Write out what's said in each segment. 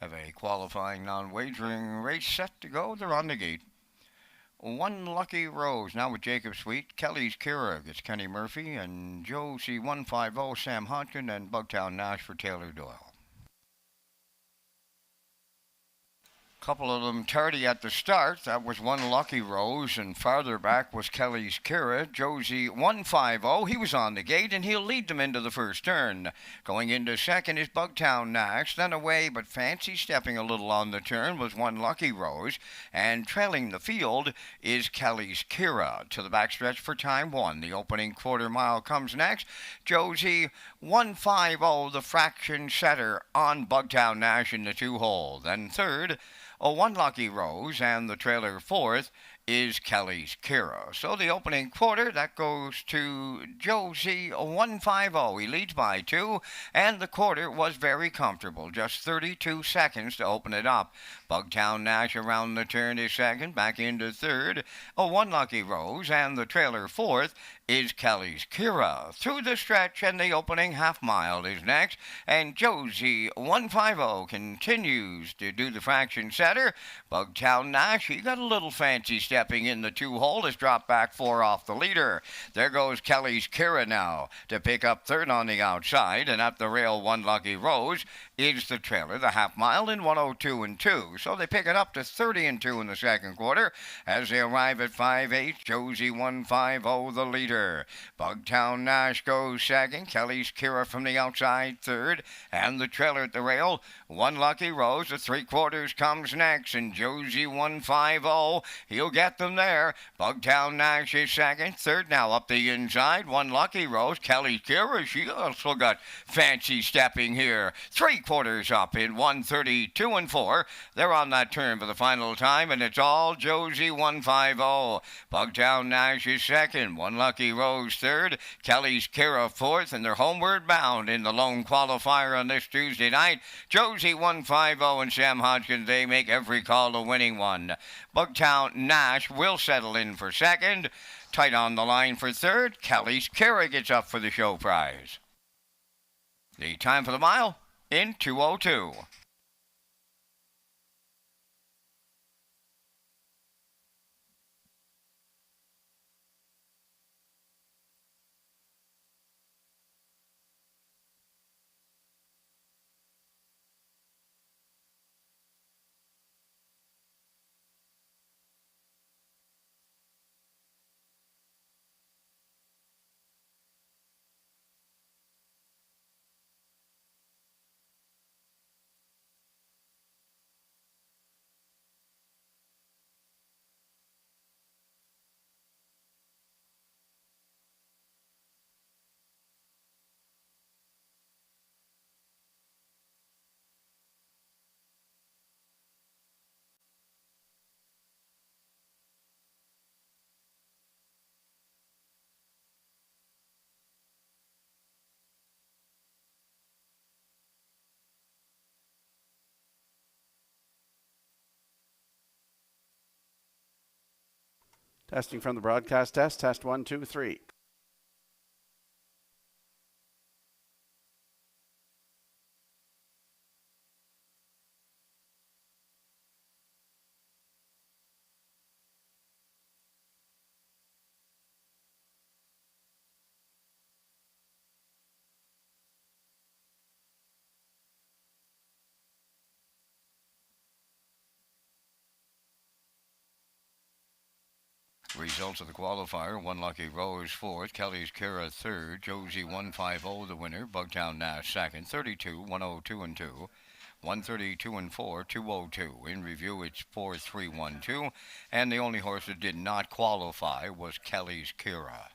Have a qualifying non-wagering race set to go. They're on the gate. One Lucky Rose, now with Jacob Sweet. Kelly's Kira gets Kenny Murphy. And Joe C150, Sam Hodgkin. And Bugtown Nash for Taylor Doyle. Couple of them tardy at the start. That was One Lucky Rose, and farther back was Kelly's Kira. Josie 150. He was on the gate, and he'll lead them into the first turn. Going into second is Bugtown Nash. Then away, but fancy stepping a little on the turn, was One Lucky Rose. And trailing the field is Kelly's Kira. To the backstretch for time one. The opening quarter mile comes next. Josie 150, the fraction setter on Bugtown Nash in the two hole. Then third, One Lucky Rose, and the trailer fourth is Kelly's Kira. So the opening quarter, that goes to Josie 150. He leads by two, and the quarter was very comfortable. Just 32 seconds to open it up. Bugtown Nash around the turn is second, back into third. One Lucky Rose, and the trailer fourth is Kelly's Kira. Through the stretch, and the opening half mile is next, and Josie 150 continues to do the fraction setter. Bugtown Nash, he got a little fancy stepping in the two hole, has dropped back four off the leader. There goes Kelly's Kira now to pick up third on the outside, and at the rail, One Lucky Rose is the trailer, the half mile in 102 and 2. So they pick it up to 30 and 2 in the second quarter as they arrive at 5-8. Josie 150 the leader. Bugtown Nash goes second. Kelly's Kira from the outside third, and the trailer at the rail, One Lucky Rose. The three quarters comes next, and Josie 150, he'll get them there. Bugtown Nash is second. Third now up the inside, One Lucky Rose. Kelly's Kira, she also got fancy stepping here. Three quarters up in 132 and 4. They're on that turn for the final time, and it's all Josie 150. Bugtown Nash is second. One Lucky Rose third. Kelly's Kira fourth, and they're homeward bound in the lone qualifier on this Tuesday night. Josie 150 and Sam Hodgkin, they make every call a winning one. Bugtown Nash will settle in for second. Tight on the line for third. Kelly's Kira gets up for the show prize. The time for the mile in 2:02. Testing from the broadcast test. Test 1, 2, 3. Results of the qualifier: One Lucky Rose fourth, Kelly's Kira third, Josie 150 the winner, Bugtown Nash second, 32, 102 and 2, 132 and 4, 202. In review, it's 4-3-1-2, and the only horse that did not qualify was Kelly's Kira.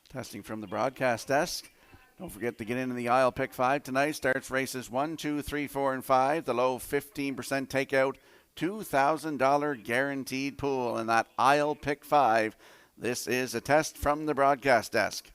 Testing from the broadcast desk. Don't forget to get into the aisle pick 5 tonight. Starts races 1, 2, 3, 4, and 5. The low 15% takeout, $2,000 guaranteed pool in that aisle pick 5. This is a test from the broadcast desk.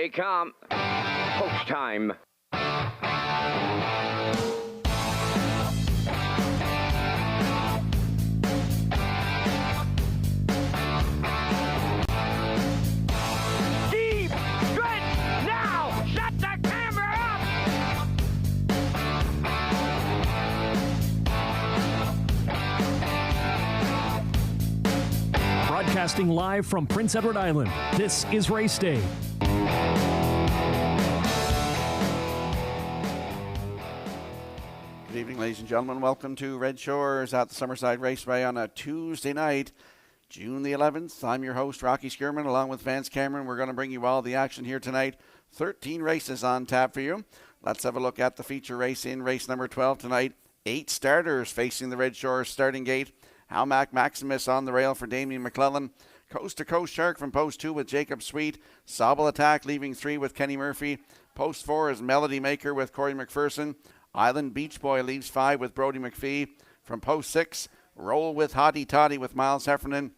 they come. Post time. Deep stretch now. Shut the camera up. Broadcasting live from Prince Edward Island, this is Race Day. Good evening, ladies and gentlemen. Welcome to Red Shores at the Summerside Raceway on a Tuesday night, June the 11th. I'm your host, Rocky Skierman, along with Vance Cameron. We're going to bring you all the action here tonight. 13 races on tap for you. Let's have a look at the feature race in race number 12 tonight. 8 starters facing the Red Shores starting gate. Halmac Maximus on the rail for Damien McClellan. Coast to Coast Shark from post 2 with Jacob Sweet. Sobble Attack leaving 3 with Kenny Murphy. Post 4 is Melody Maker with Corey McPherson. Island Beach Boy leaves 5 with Brody McPhee. From post 6, Roll with Hottie Toddy with Miles Heffernan.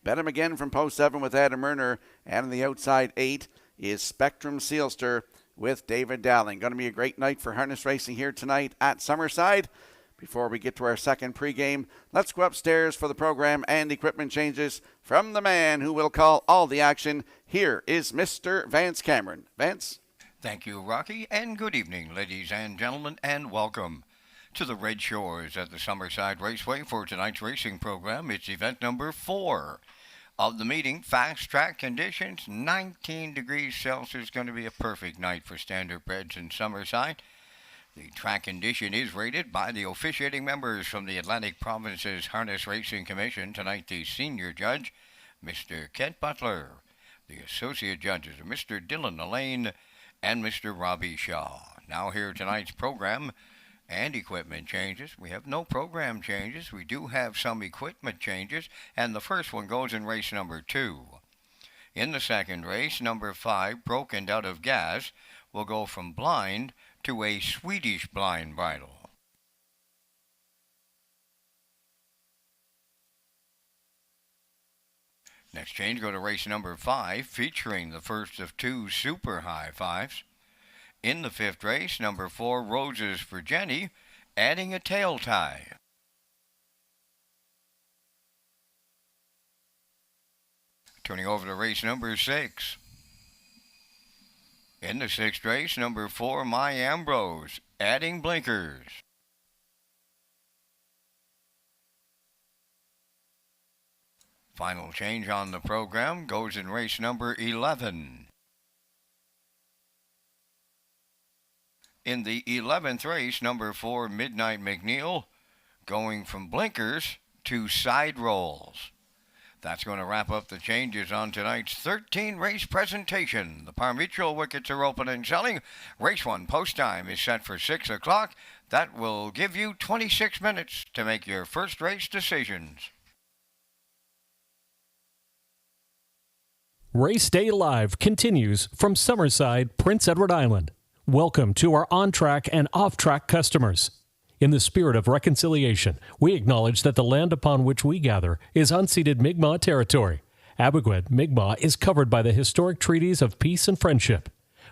Bet him again from post 7 with Adam Murner. And on the outside 8 is Spectrum Sealster with David Dowling. Going to be a great night for harness racing here tonight at Summerside. Before we get to our second pregame, let's go upstairs for the program and equipment changes from the man who will call all the action. Here is Mr. Vance Cameron. Vance? Thank you, Rocky, and good evening, ladies and gentlemen, and welcome to the Red Shores at the Summerside Raceway for tonight's racing program. It's event number 4 of the meeting. Fast track conditions, 19 degrees Celsius, going to be a perfect night for standardbreds in Summerside. The track condition is rated by the officiating members from the Atlantic Province's Harness Racing Commission. Tonight, the senior judge, Mr. Kent Butler. The associate judges are Mr. Dylan Elaine and Mr. Robbie Shaw. Now here tonight's program and equipment changes. We have no program changes. We do have some equipment changes, and the first one goes in race number 2. In the second race, number 5, Broken Out of Gas, will go from blind to a Swedish blind bridle. Next change, go to race number 5, featuring the first of 2 super high fives. In the fifth race, number 4, Roses for Jenny, adding a tail tie. Turning over to race number 6. In the sixth race, number 4, My Ambrose, adding blinkers. Final change on the program goes in race number 11. In the 11th race, number 4, Midnight McNeil, going from blinkers to side rolls. That's going to wrap up the changes on tonight's 13-race presentation. The par mutual wickets are open and selling. Race 1 post time is set for 6 o'clock. That will give you 26 minutes to make your first race decisions. Race Day Live continues from Summerside, Prince Edward Island. Welcome to our on-track and off-track customers. In the spirit of reconciliation, we acknowledge that the land upon which we gather is unceded Mi'kmaq territory. Abogwed, Mi'kmaq is covered by the historic treaties of peace and friendship.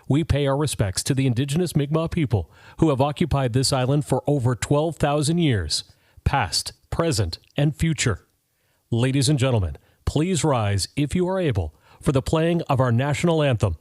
We pay our respects to the indigenous Mi'kmaq people who have occupied this island for over 12,000 years, past, present, and future. Ladies and gentlemen, please rise, if you are able, for the playing of our national anthem.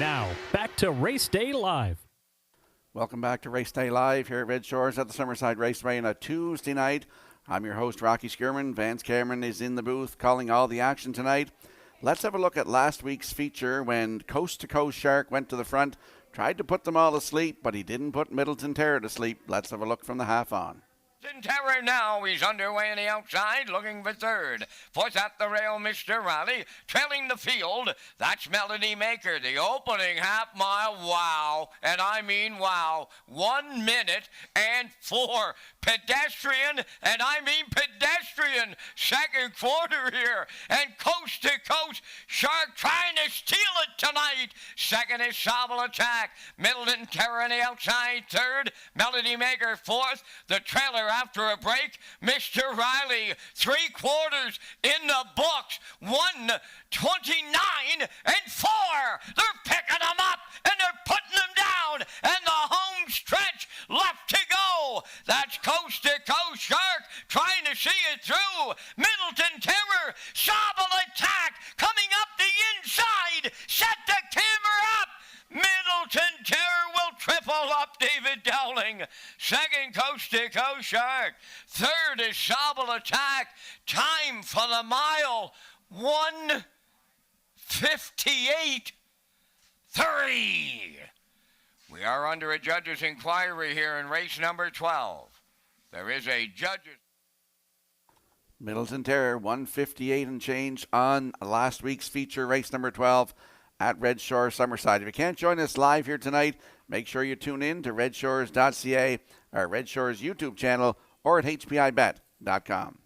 Now, back to Race Day Live. Welcome back to Race Day Live here at Red Shores at the Summerside Raceway on a Tuesday night. I'm your host, Rocky Skierman. Vance Cameron is in the booth calling all the action tonight. Let's have a look at last week's feature when Coast to Coast Shark went to the front, tried to put them all to sleep, but he didn't put Middleton Terror to sleep. Let's have a look from the half on. Terror now, he's underway on the outside, looking for third. Fourth at the rail, Mr. Riley, trailing the field. That's Melody Maker, the opening half mile. Wow, and I mean wow. 1 minute and 4. Pedestrian, and I mean pedestrian. Second quarter here, and Coast to Coast Shark trying to steal it tonight. Second is Sobble Attack. Middleton Terror on the outside. Third, Melody Maker. Fourth, the trailer after a break, Mr. Riley. 3 quarters in the books. 1:29 and 4. They're picking them up and they're putting them down. And the home stretch left to go. That's Coast to Coast Shark trying to see it through. Middleton Terror, Sobble Attack coming up the inside. Set the camera up. Middleton Terror will triple up David Dowling. Second, Coast to Coast Shark. Third is Sobble Attack. Time for the mile, 1:58.3. We are under a judge's inquiry here in race number 12. There is a judge's... Middleton Terror, 158 and change on last week's feature, race number 12 at Red Shore Summerside. If you can't join us live here tonight, make sure you tune in to Redshores.ca, our Red Shores YouTube channel, or at HPIBet.com.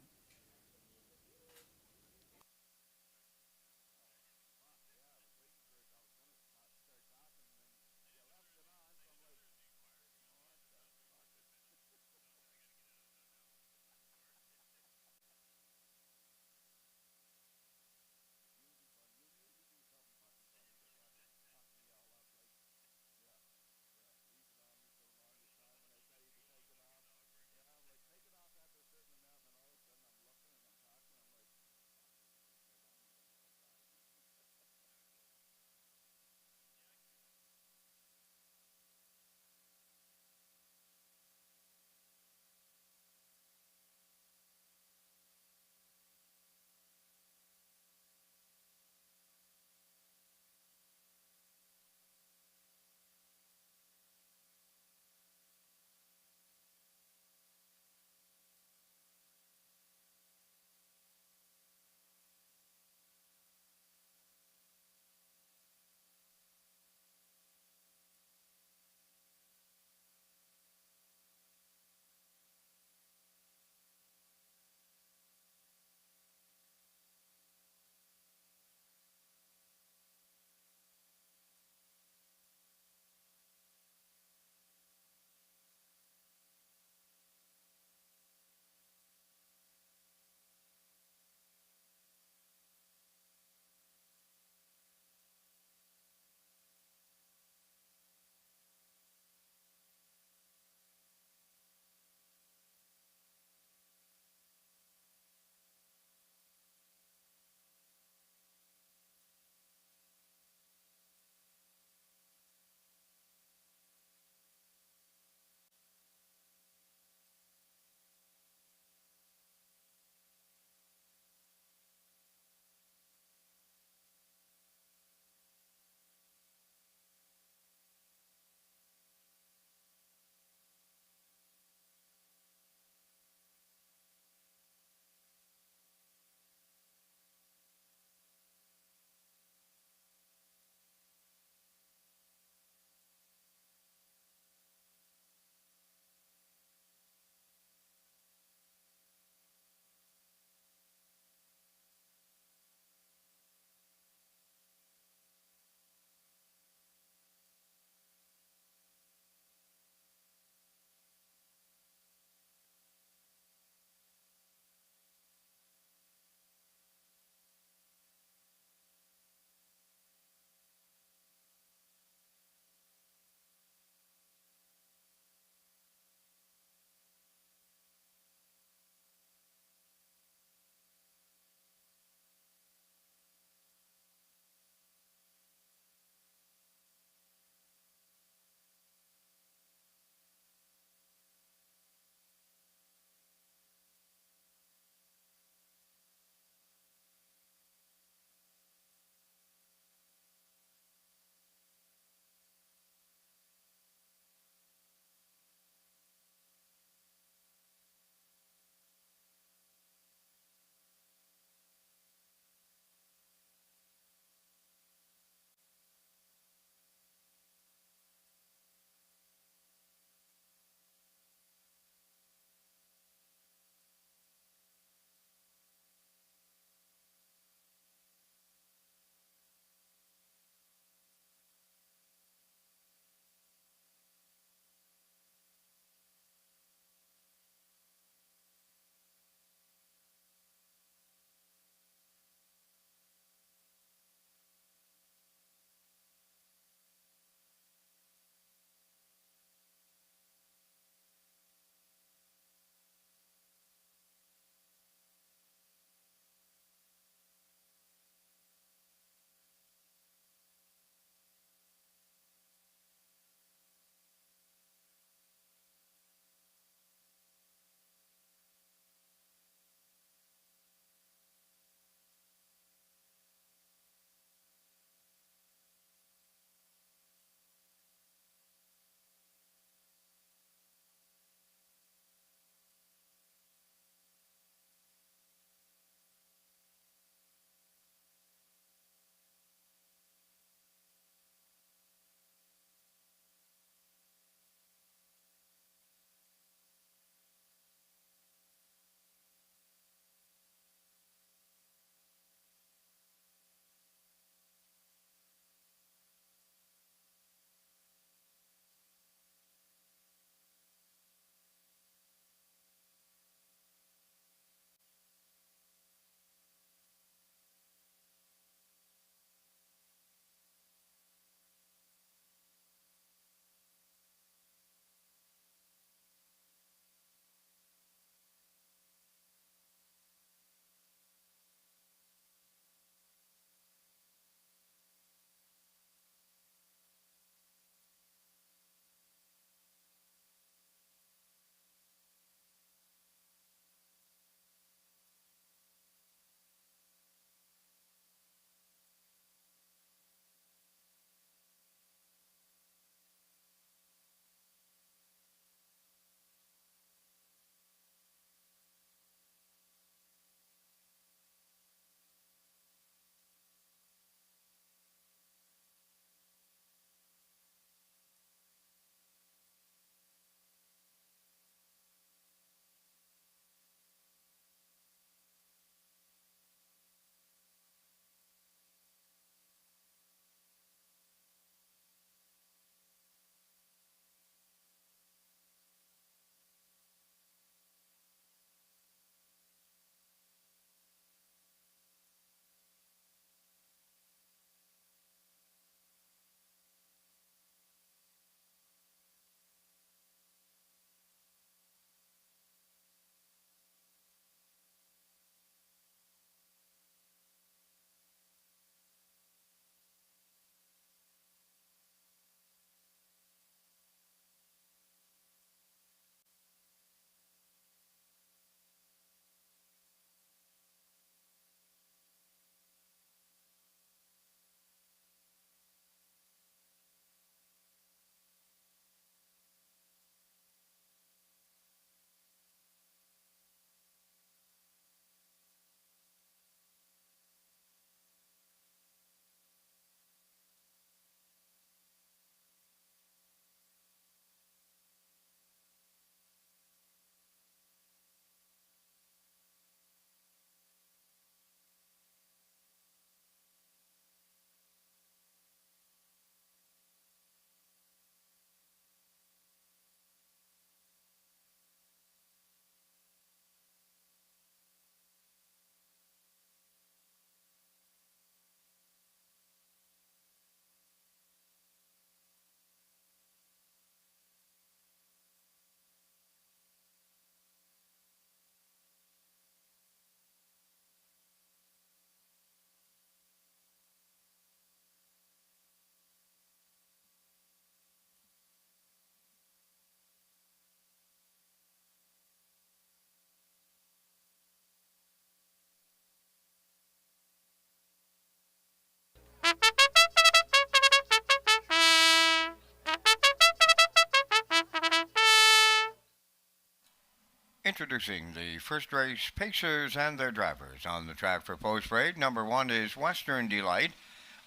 Introducing the first race pacers and their drivers. On the track for post parade, number 1 is Western Delight,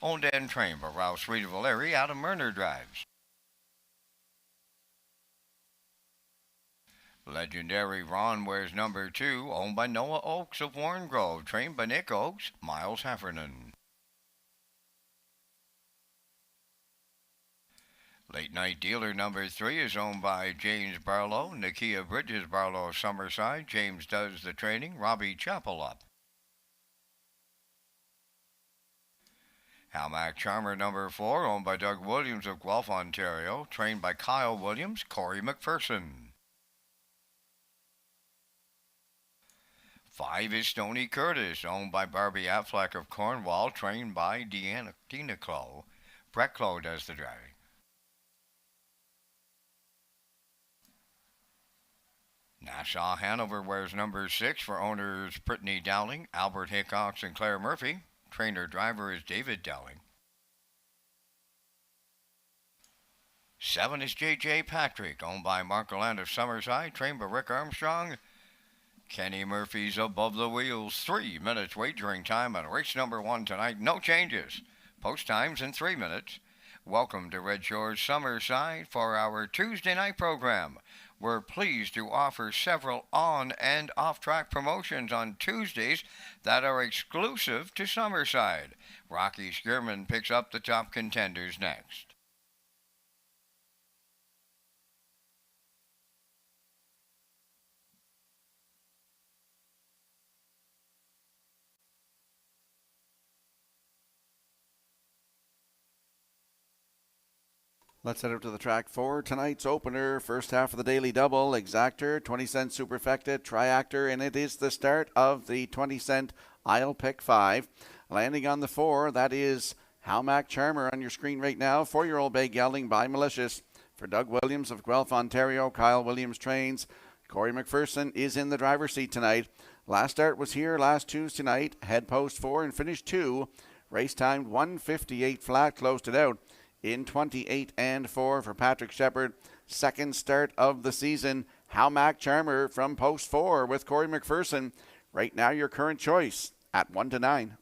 owned and trained by Ralph Sweetavaleri out of Murner Drives. Legendary Ron wears number 2, owned by Noah Oakes of Warren Grove, trained by Nick Oakes, Miles Heffernan. Late Night Dealer number 3 is owned by James Barlow, Nakia Bridges Barlow Summerside, James does the training, Robbie Chappell up. Halmac Charmer number 4, owned by Doug Williams of Guelph, Ontario, trained by Kyle Williams, Corey McPherson. 5 is Stony Curtis, owned by Barbie Affleck of Cornwall, trained by Dina Clow. Brett Clow does the driving. Nassau Hanover wears number 6 for owners Brittany Dowling, Albert Hickox, and Claire Murphy. Trainer-driver is David Dowling. 7 is J.J. Patrick, owned by Mark Land of Summerside, trained by Rick Armstrong. Kenny Murphy's above the wheels. 3 minutes wagering time on race number 1 tonight. No changes. Post times in 3 minutes. Welcome to Red Shores Summerside for our Tuesday night program. We're pleased to offer several on and off-track promotions on Tuesdays that are exclusive to Summerside. Rocky Skierman picks up the top contenders next. Let's head up to the track for tonight's opener. First half of the daily double. Exactor, 20-cent Superfecta, Triactor, and it is the start of the 20-cent I'll Pick 5. Landing on the 4, that is Halmac Charmer on your screen right now. 4-year-old bay gelding by Malicious. For Doug Williams of Guelph, Ontario, Kyle Williams trains. Corey McPherson is in the driver's seat tonight. Last start was here last Tuesday night. Head post 4 and finished 2. Race timed 1:58 flat, closed it out in 28 and 4 for Patrick Shepard. Second start of the season. Halmac Charmer from post 4 with Corey McPherson. Right now your current choice at 1-9.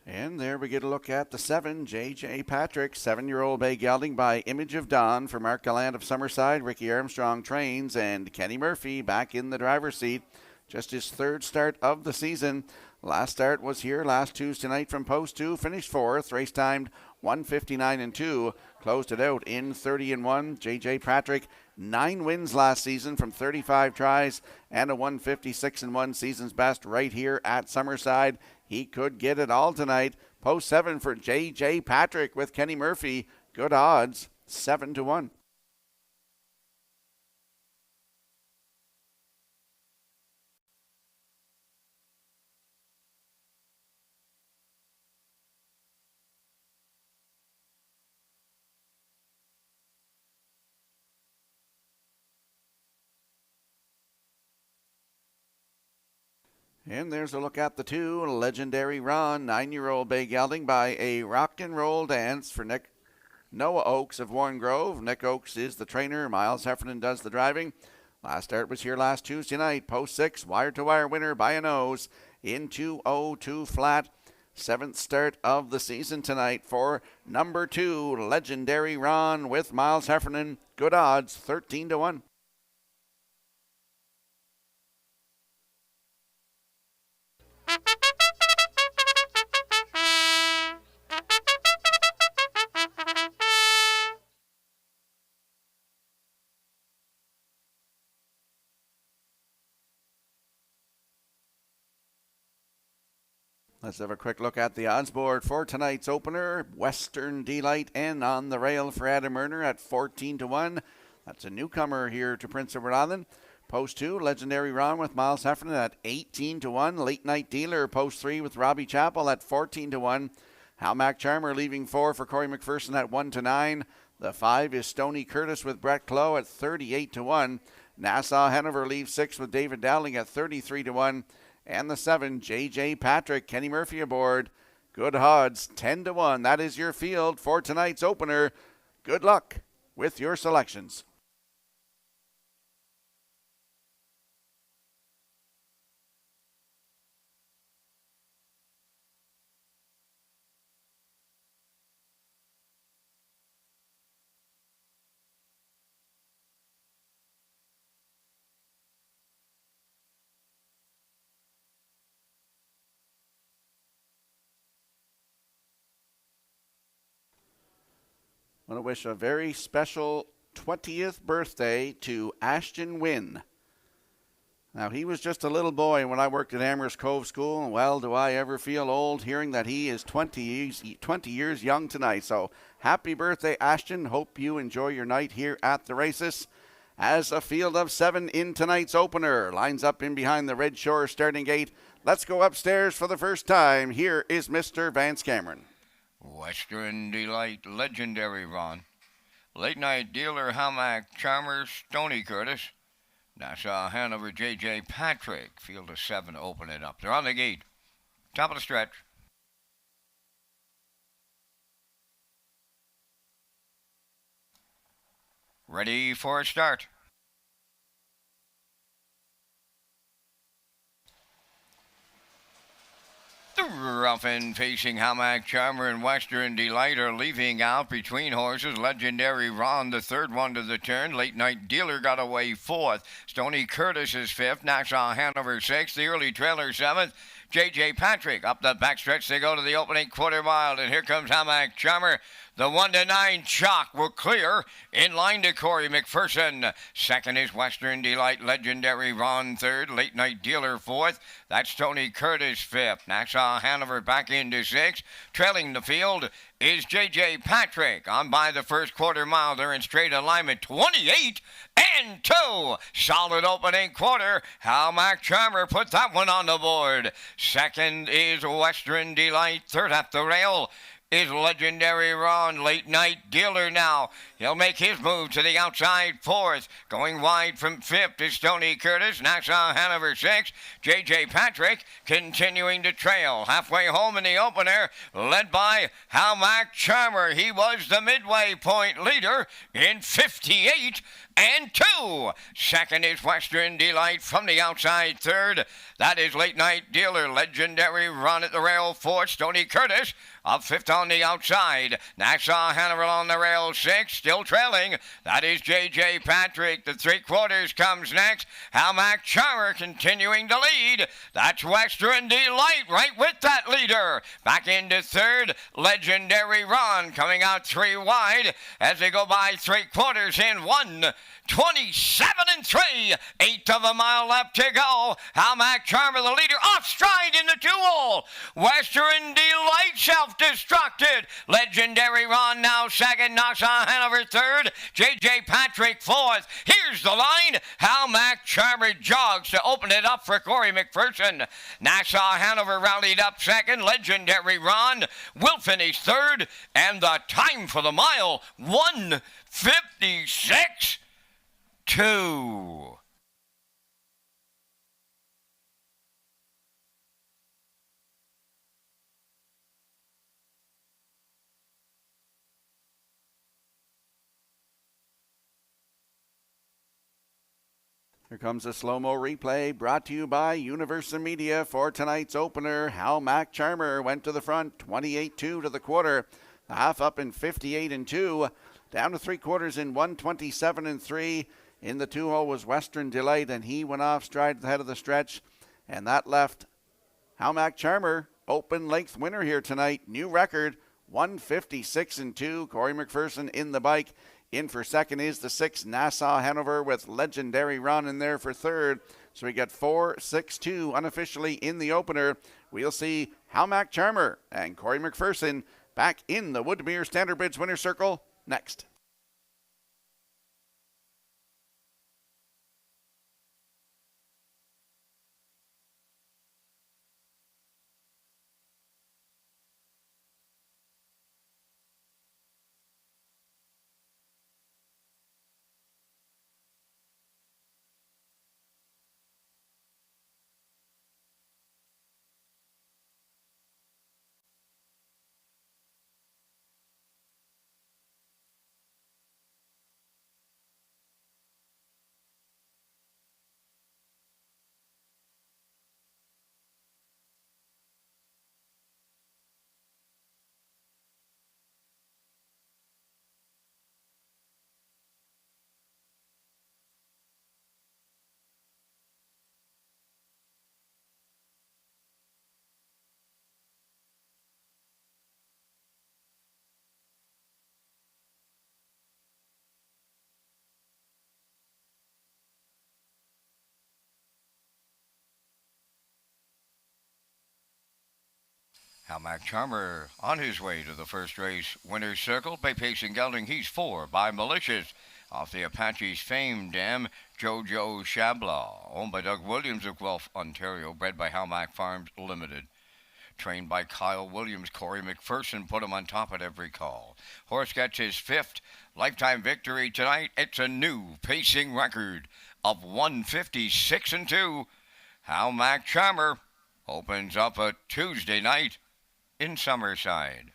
And there we get a look at the 7, J.J. Patrick, 7-year-old bay gelding by Image of Dawn for Mark Gallant of Summerside. Ricky Armstrong trains, and Kenny Murphy back in the driver's seat. Just his third start of the season. Last start was here last Tuesday night from post 2, finished 4th. Race timed 1:59 and 2. Closed it out in 30 and 1. J.J. Patrick, 9 wins last season from 35 tries and a 156 and 1 season's best right here at Summerside. He could get it all tonight. Post 7 for J.J. Patrick with Kenny Murphy. Good odds, 7-1. And there's a look at the 2, Legendary Ron, 9-year-old bay gelding by a rock and roll dance for Noah Oakes of Warren Grove. Nick Oakes is the trainer. Miles Heffernan does the driving. Last start was here last Tuesday night. Post 6, wire-to-wire winner by a nose in 2:02 flat. 7th start of the season tonight for number 2, Legendary Ron with Miles Heffernan. Good odds, 13-1. Let's have a quick look at the odds board for tonight's opener. Western Delight and on the rail for Adam Murner at 14-1. That's a newcomer here to Prince Edward Island. Post 2, Legendary Ron with Miles Heffernan at 18-1. Late Night Dealer, post 3 with Robbie Chappell at 14-1. Halmac Charmer leaving 4 for Corey McPherson at 1-9. The 5 is Stony Curtis with Brett Clough at 38-1. Nassau Hanover leaves 6 with David Dowling at 33-1. And the 7, J.J. Patrick, Kenny Murphy aboard. Good odds, 10-1. That is your field for tonight's opener. Good luck with your selections. I want to wish a very special 20th birthday to Ashton Wynn. Now, he was just a little boy when I worked at Amherst Cove School, and well, do I ever feel old hearing that he is 20 years young tonight. So, happy birthday, Ashton. Hope you enjoy your night here at the races. As a field of 7 in tonight's opener lines up in behind the Red Shores starting gate. Let's go upstairs for the first time. Here is Mr. Vance Cameron. Western Delight, Legendary Ron. Late Night Dealer, Hamac Charmer, Stony Curtis. Nassau Hanover, J.J. Patrick. Field of 7, open it up. They're on the gate. Top of the stretch. Ready for a start. The Ruffin facing Hamac Charmer and Western Delight are leaving out between horses. Legendary Ron, the third one to the turn. Late Night Dealer got away 4th. Stony Curtis is 5th. Nassau Hanover 6th. The early trailer 7th. J.J. Patrick up the backstretch. They go to the opening quarter mile, and here comes Hamac Charmer. The 1-9 chalk will clear. In line to Corey McPherson. Second is Western Delight. Legendary Ron third. Late Night Dealer 4th. That's Tony Curtis 5th. Nassau Hanover back into 6th. Trailing the field is J.J. Patrick. On by the first quarter mile. They're in straight alignment. 28-2. Solid opening quarter. Hamac Charmer put that one on the board. Second is Western Delight. Third at the rail is Legendary Ron. Late Night Dealer now. He'll make his move to the outside 4th. Going wide from 5th is Stony Curtis. Nassau Hanover 6th. J.J. Patrick continuing to trail. Halfway home in the opener, led by Hamac Charmer. He was the midway point leader in 58-2. Second is Western Delight from the outside 3rd. That is Late Night Dealer. Legendary Ron at the rail 4th. Stony Curtis up 5th on the outside. Nassau Hanover on the rail 6th. Still trailing. That is J.J. Patrick. The 3/4 comes next. Hamac Charmer continuing to lead. That's Western Delight right with that leader. Back into 3rd. Legendary Ron coming out 3 wide as they go by 3/4 in 1:27-3. 1/8 of a mile left to go. Hamac Charmer the leader off stride in the 2-hole. Western Delight self-destructed. Legendary Ron now 2nd. Nassau Hanover 3rd. J.J. Patrick 4th. Here's the line. Hamac Charmer jogs to open it up for Corey McPherson. Nassau Hanover rallied up 2nd. Legendary Ron will finish 3rd. And the time for the mile, 1:56.2. Here comes a slow-mo replay brought to you by Universal Media for tonight's opener. Hamac Charmer went to the front, 28-2 to the quarter. The half up in 58-2. Down to 3/4 in 1:27-3. In the 2-hole was Western Delight, and he went off stride at the head of the stretch. And that left Hamac Charmer, open length winner here tonight. New record, 1:56-2. Corey McPherson in the bike. In for second is the 6 Nassau Hanover with Legendary Ron in there for third. So we got 4-6-2 unofficially in the opener. We'll see Hamac Charmer and Corey McPherson back in the Woodmere Standard Bridge winner circle next. How Mac Charmer on his way to the first race winner's circle by pacing gelding. He's 4 by Malicious off the Apache's famed dam Jojo Shablaw, owned by Doug Williams of Guelph, Ontario, bred by Halmac Farms Limited. Trained by Kyle Williams, Corey McPherson put him on top at every call. Horse gets his 5th lifetime victory tonight. It's a new pacing record of 156-2. How Mac Charmer opens up a Tuesday night in Summerside.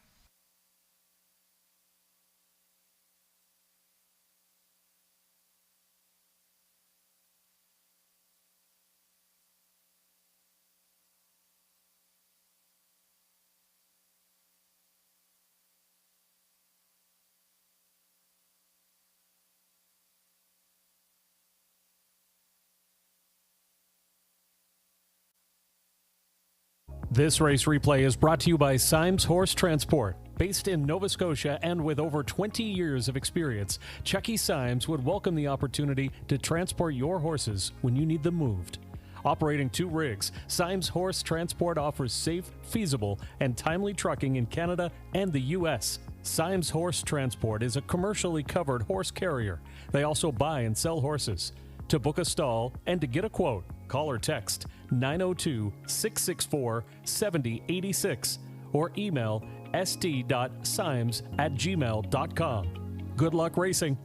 This race replay is brought to you by Symes Horse Transport. Based in Nova Scotia and with over 20 years of experience, Chucky Symes would welcome the opportunity to transport your horses when you need them moved. Operating 2 rigs, Symes Horse Transport offers safe, feasible, and timely trucking in Canada and the U.S. Symes Horse Transport is a commercially covered horse carrier. They also buy and sell horses. To book a stall and to get a quote, call or text 902-664-7086 or email st.symes@gmail.com. Good luck racing.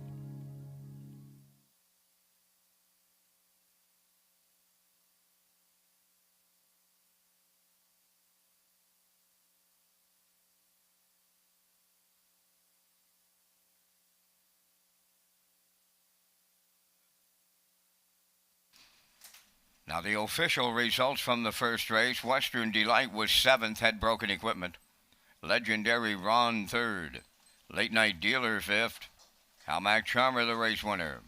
Now the official results from the first race. Western Delight was 7th, had broken equipment. Legendary Ron 3rd. Late Night Dealer 5th. How Mac Charmer the race winner.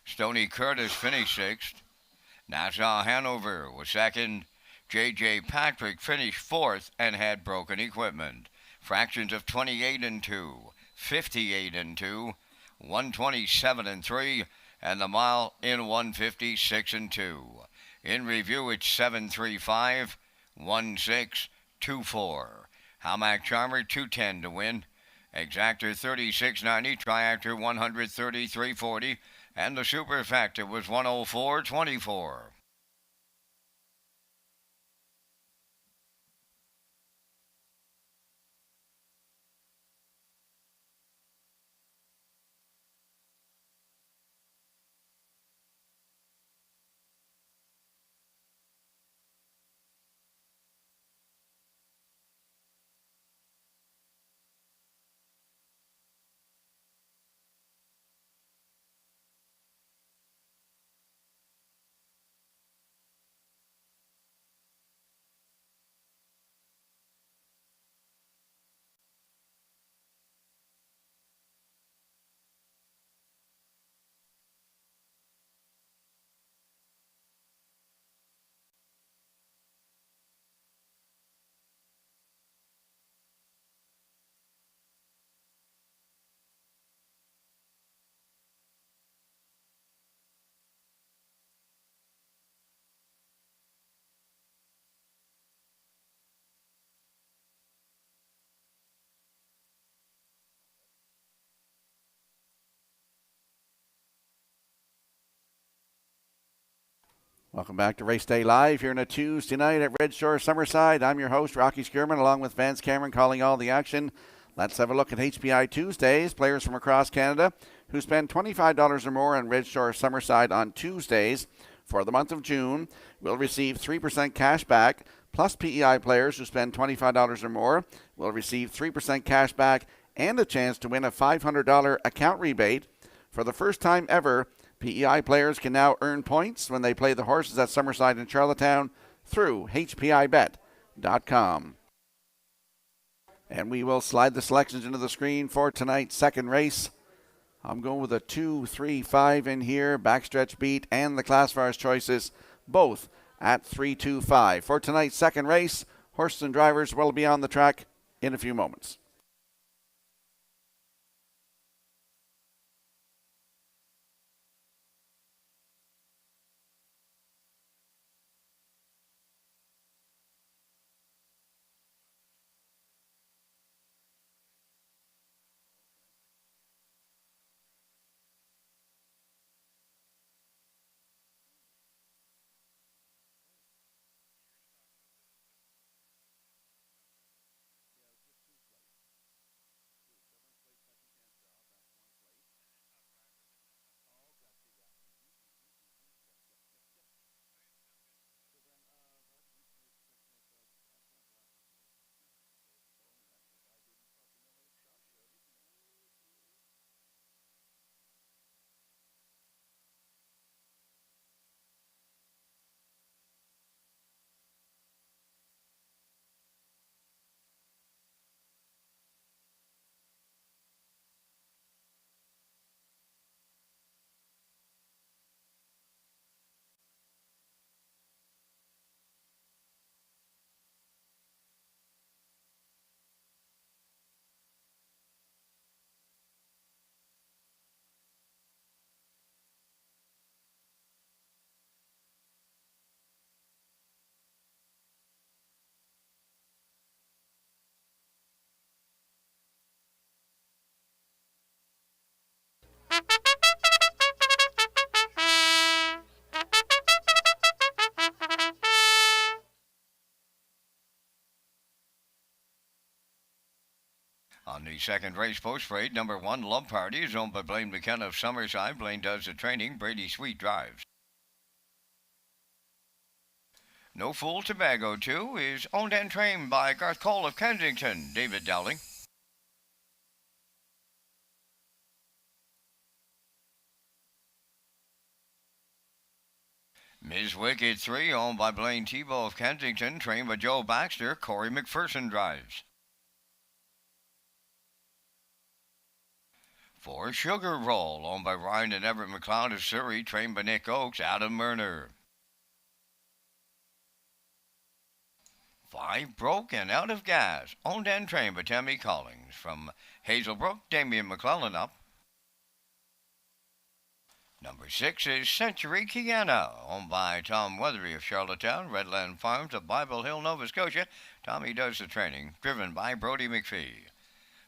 Stony Curtis finished 6th. Nassau Hanover was 2nd. J.J. Patrick finished 4th and had broken equipment. Fractions of 28-2, 58-2, 127-3, and the mile in 156-2. In review, it's 735, 1624. How Mac Charmer 210 to win. Exactor 3690, Triactor 133.40, and the Superfactor was 104.24. Welcome back to Race Day Live here on a Tuesday night at Redshores Summerside. I'm your host, Rocky Skierman, along with Vance Cameron calling all the action. Let's have a look at HPI Tuesdays. Players from across Canada who spend $25 or more on Redshores Summerside on Tuesdays for the month of June will receive 3% cash back, plus PEI players who spend $25 or more will receive 3% cash back and a chance to win a $500 account rebate. For the first time ever, PEI players can now earn points when they play the horses at Summerside and Charlottetown through hpibet.com. And we will slide the selections into the screen for tonight's second race. I'm going with a 2, 3, 5 in here, backstretch beat, and the classifiers choices, both at 3, 2, 5. For tonight's second race, horses and drivers will be on the track in a few moments. On the second race post parade, number 1, Love Party, is owned by Blaine McKenna of Summerside. Blaine does the training. Brady Sweet drives. No Fool Tobago 2 is owned and trained by Garth Cole of Kensington. David Dowling. Ms. Wicked 3, owned by Blaine Tebow of Kensington, trained by Joe Baxter. Corey McPherson drives. For Sugar Roll, owned by Ryan and Everett McLeod of Surrey, trained by Nick Oakes. Adam Murner. 5, Broke and Out of Gas, owned and trained by Tammy Collins. From Hazelbrook, Damian McClellan up. Number 6 is Century Kiana, owned by Tom Weathery of Charlottetown, Redland Farms of Bible Hill, Nova Scotia. Tommy does the training, driven by Brody McPhee.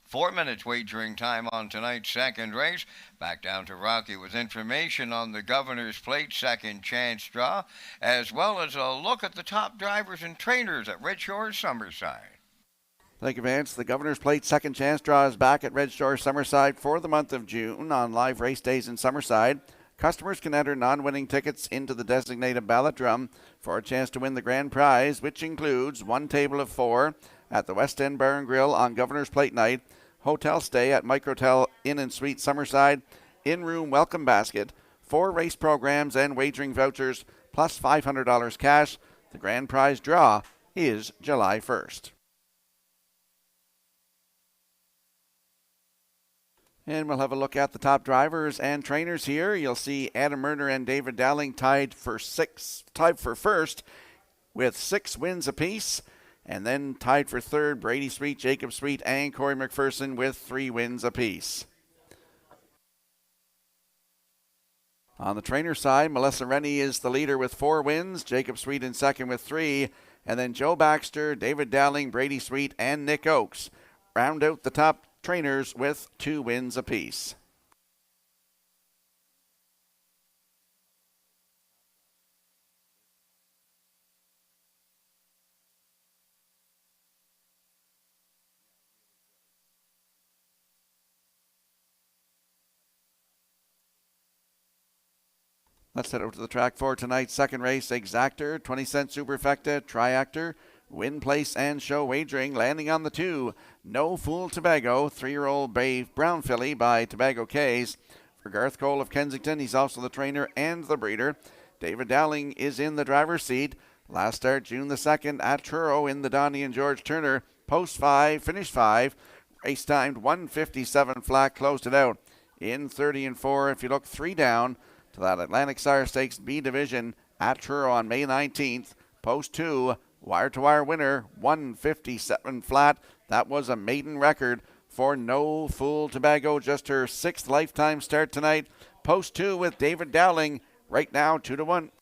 4 minutes wagering time on tonight's second race. Back down to Rocky with information on the Governor's Plate second chance draw, as well as a look at the top drivers and trainers at Redshores Summerside. Thank you, Vance. The Governor's Plate second chance draw is back at Redshores Summerside for the month of June on live race days in Summerside. Customers can enter non-winning tickets into the designated ballot drum for a chance to win the grand prize, which includes 1 table of 4 at the West End Bar and Grill on Governor's Plate night, hotel stay at Microtel Inn and Suite Summerside, in-room welcome basket, 4 race programs and wagering vouchers, plus $500 cash. The grand prize draw is July 1st. And we'll have a look at the top drivers and trainers here. You'll see Adam Murner and David Dowling tied for first with 6 wins apiece. And then tied for third, Brady Sweet, Jacob Sweet, and Corey McPherson with 3 wins apiece. On the trainer side, Melissa Rennie is the leader with 4 wins, Jacob Sweet in second with 3, and then Joe Baxter, David Dowling, Brady Sweet, and Nick Oakes round out the top trainers with 2 wins apiece. Let's head over to the track for tonight's second race. Exactor, 20-cent Superfecta, Triactor, Win Place and Show Wagering. Landing on the 2, No Fool Tobago, 3-year-old Bay Brown filly by Tobago K's. For Garth Cole of Kensington, he's also the trainer and the breeder. David Dowling is in the driver's seat. Last start June the 2nd at Truro in the Donnie and George Turner. Post 5, finish 5. Race timed 1:57 flat, closed it out in 30 and 4. If you look 3 down to that Atlantic Sire Stakes B Division at Truro on May 19th. Post 2, wire-to-wire winner, 1:57 flat. That was a maiden record for No Fool Tobago, just her 6th lifetime start tonight. Post 2 with David Dowling, right now 2-1.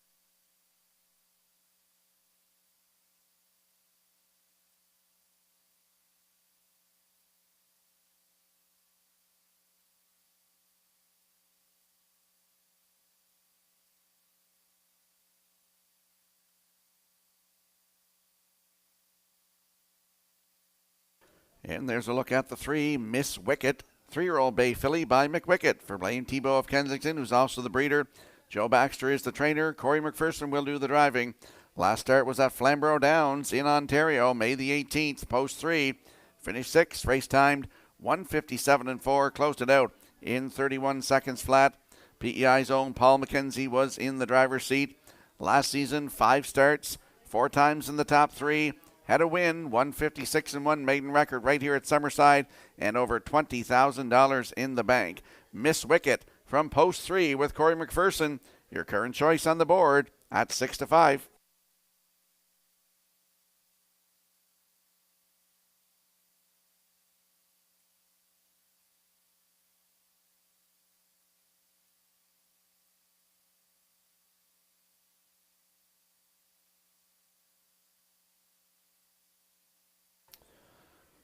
And there's a look at the 3, Miss Wicket, 3-year-old Bay filly by McWicket. For Blaine Tebow of Kensington, who's also the breeder. Joe Baxter is the trainer. Corey McPherson will do the driving. Last start was at Flamborough Downs in Ontario, May the 18th, post 3. Finished 6th, race timed 1:57 and 4, closed it out in 31 seconds flat. PEI's own Paul McKenzie was in the driver's seat. Last season, 5 starts, 4 times in the top 3. Had a win, 156 and 1 maiden record right here at Summerside, and over $20,000 in the bank. Miss Wicket from post 3 with Corey McPherson. Your current choice on the board at 6-5.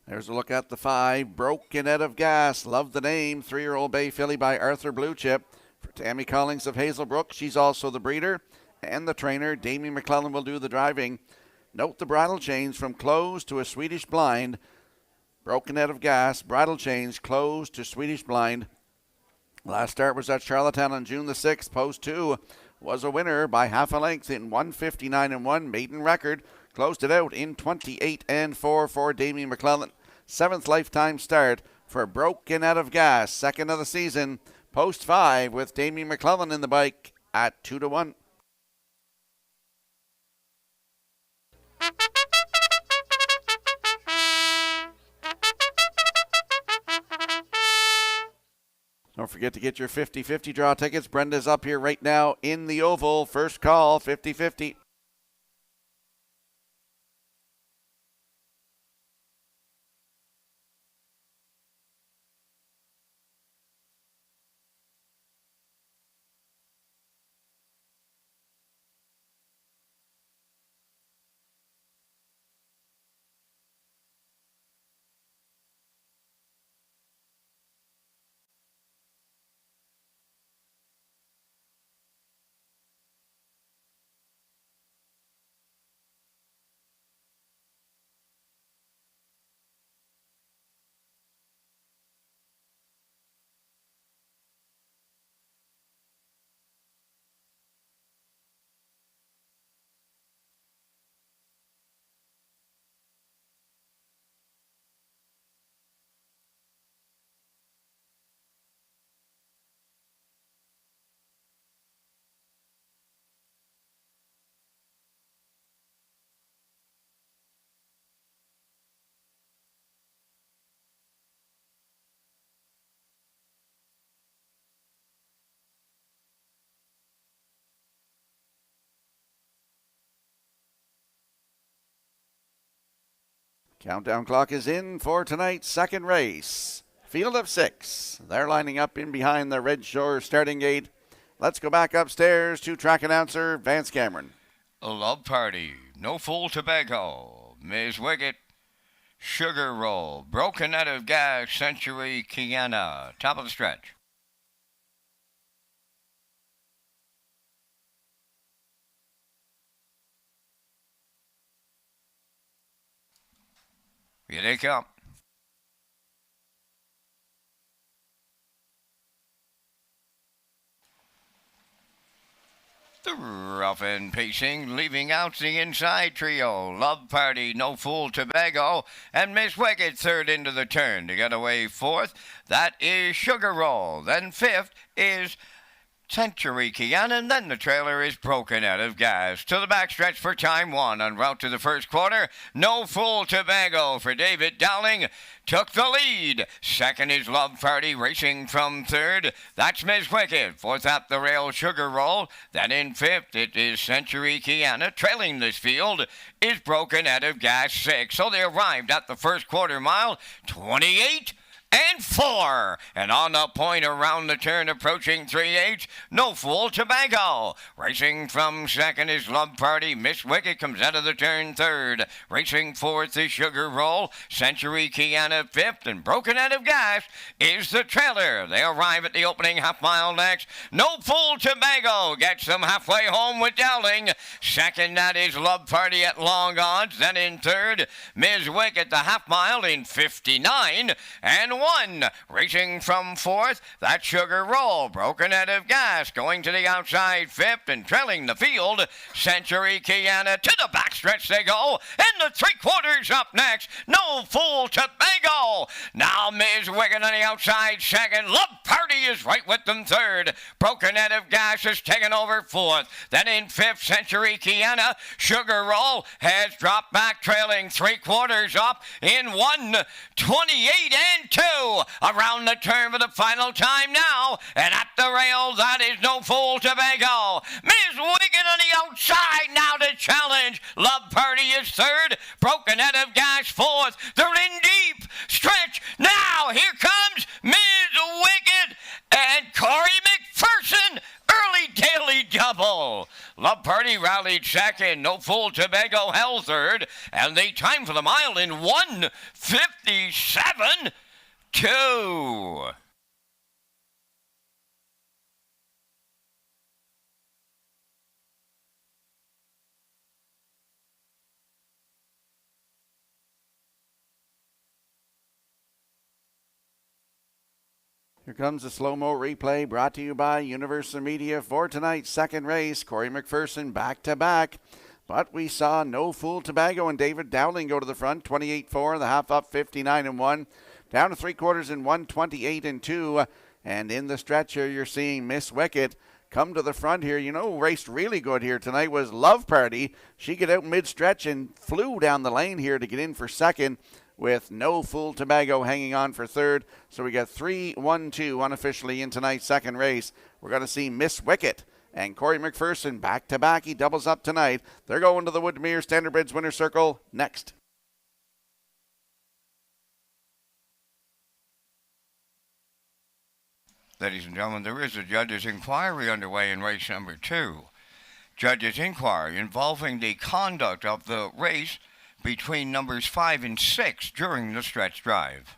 There's a look at the 5, Broken Out of Gas. Love the name, 3-year-old Bay filly by Arthur Bluechip. For Tammy Collins of Hazelbrook, she's also the breeder and the trainer. Damien McClellan will do the driving. Note the bridle change from closed to a Swedish blind. Broken Out of Gas, Bridal Change, Closed to Swedish Blind. Last start was at Charlottetown on June the 6th. Post 2 was a winner by half a length in 1:59.1, maiden record. Closed it out in 28.4 for Damien McClellan. 7th lifetime start for Broken Out of Gas, second of the season. Post 5 with Damien McClellan in the bike at 2-1. Don't forget to get your 50-50 draw tickets. Brenda's up here right now in the oval. First call, 50-50. Countdown clock is in for tonight's second race. Field of 6. They're lining up in behind the Red Shores starting gate. Let's go back upstairs to track announcer Vance Cameron. Love Party, No Fool Tobacco, Ms. Wiggett, Sugar Roll, Broken Out of Gas, Century Kiana. Top of the stretch. Here they come. The rough and pacing, leaving out the inside trio. Love Party, No Fool Tobago, and Miss Wiggett third into the turn. To get away fourth, that is Sugar Roll. Then fifth is Century Kiana, and then the trailer is Broken Out of Gas. To the backstretch for time one. En route to the first quarter, No Fool Tobago for David Dowling took the lead. Second is Love Party, racing from third. That's Ms. Wicked. Fourth up the rail, Sugar Roll. Then in fifth, it is Century Kiana. Trailing this field is Broken Out of Gas 6. So they arrived at the first quarter mile, 28 and 4. And on the point around the turn, approaching 3/8, No Fool Tobago. Racing from second is Love Party. Miss Wicked comes out of the turn third. Racing fourth is Sugar Roll. Century Kiana fifth, and Broken Out of Gas is the trailer. They arrive at the opening half mile next. No Fool Tobago gets them halfway home with Dowling. Second, that is Love Party at long odds. Then in third, Ms. Wicked the half mile in 59 and 1. Racing from fourth, that Sugar Roll. Broken Out of Gas going to the outside fifth, and trailing the field, Century Kiana. To the backstretch they go, and the three quarters up next, No Fool Tobago. Now Ms. Wiggin on the outside second. Love Party is right with them third. Broken Out of Gas is taken over fourth. Then in fifth, Century Kiana. Sugar Roll has dropped back, trailing three quarters up in 1:28 and 2. Around the turn for the final time now, and at the rail, that is No Fool Tobago. Ms. Wiggin on the outside now to challenge. Love Party is third. Broken Out of Gas fourth. They're in deep stretch now. Here comes Ms. Wiggin and Corey McPherson. Early daily double. Love Party rallied second. No Fool Tobago held third. And they timed for the mile in 1:57. 2. Here comes the slow-mo replay brought to you by Universal Media for tonight's second race. Corey McPherson back-to-back. But we saw No Fool Tobago and David Dowling go to the front, 28-4, the half up 59-1. Down to 3/4 in 128-2. And in the stretch here, you're seeing Miss Wicket come to the front here. You know, raced really good here tonight was Love Party. She got out mid-stretch and flew down the lane here to get in for second, with No Fool Tobago hanging on for third. So we got 3-1-2 unofficially in tonight's second race. We're going to see Miss Wicket and Corey McPherson back-to-back. He doubles up tonight. They're going to the Woodmere Standard Bridge Winner's Circle next. Ladies and gentlemen, there is a judge's inquiry underway in race number 2. Judge's inquiry involving the conduct of the race between numbers 5 and 6 during the stretch drive.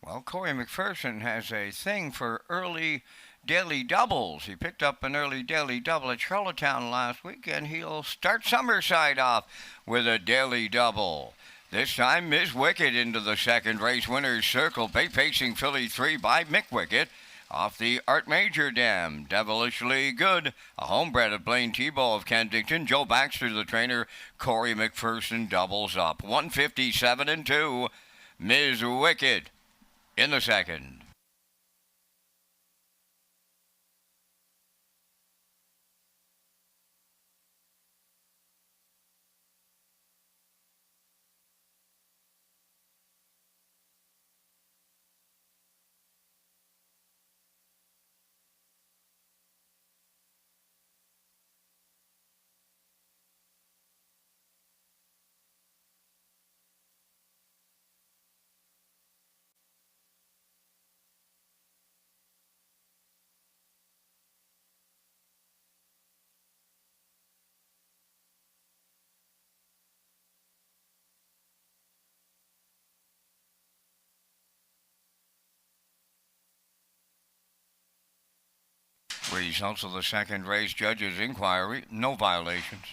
Well, Corey McPherson has a thing for early daily doubles. He picked up an early daily double at Charlottetown last week, and he'll start Summerside off with a daily double. This time, Ms. Wicket into the second race winner's circle. Pacing filly 3 by Mick Wicket off the Art Major Dam. Devilishly Good, a homebred of Blaine Tebow of Kensington. Joe Baxter, the trainer. Corey McPherson doubles up. 157-2. Ms. Wicket in the second. Results of the second race judge's inquiry, no violations.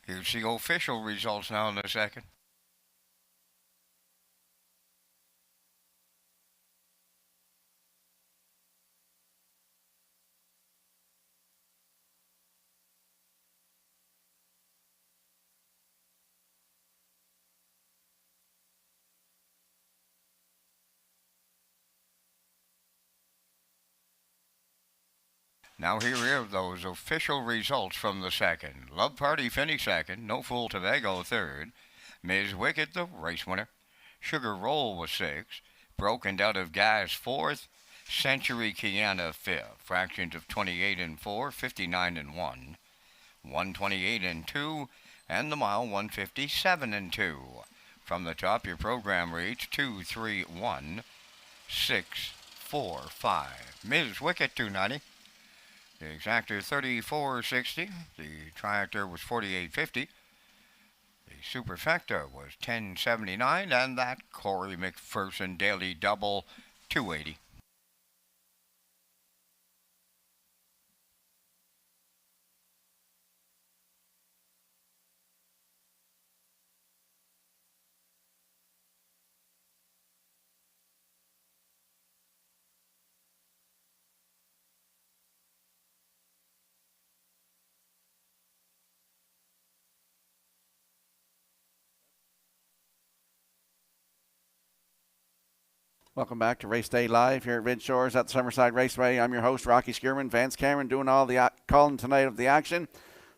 Here's the official results now in the second. Now here are those official results from the second. Love Party finished second. No Fool Tobago third. Ms. Wicket the race winner. Sugar Roll was sixth. Broken Out of Gas fourth. Century Kiana fifth, fractions of 28 and 4, 59 and 1, 128 and 2, and the mile 157 and 2. From the top, your program reads 231-645. Ms. Wicket 290. The exactor 3460. The triactor was 4850. The superfecta was 1079, and that Corey McPherson daily double 280. Welcome back to Race Day Live here at Redshores at the Summerside Raceway. I'm your host, Rocky Skierman. Vance Cameron doing all the calling tonight of the action.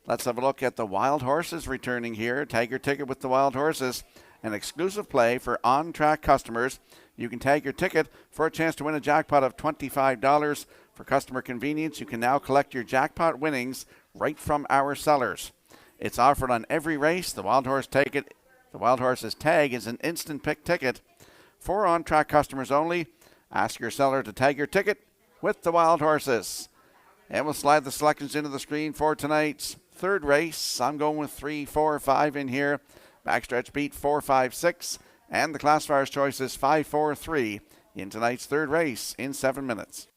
Let's have a look at the Wild Horses returning here. Tag your ticket with the Wild Horses, an exclusive play for on-track customers. You can tag your ticket for a chance to win a jackpot of $25. For customer convenience, you can now collect your jackpot winnings right from our sellers. It's offered on every race. The Wild Horses tag is an instant pick ticket. For on-track customers only, ask your seller to tag your ticket with the Wild Horses. And we'll slide the selections into the screen for tonight's third race. I'm going with 3, 4, 5 in here. Backstretch beat 4, 5, 6. And the classifier's choice is 5, 4, 3 in tonight's third race in 7 minutes.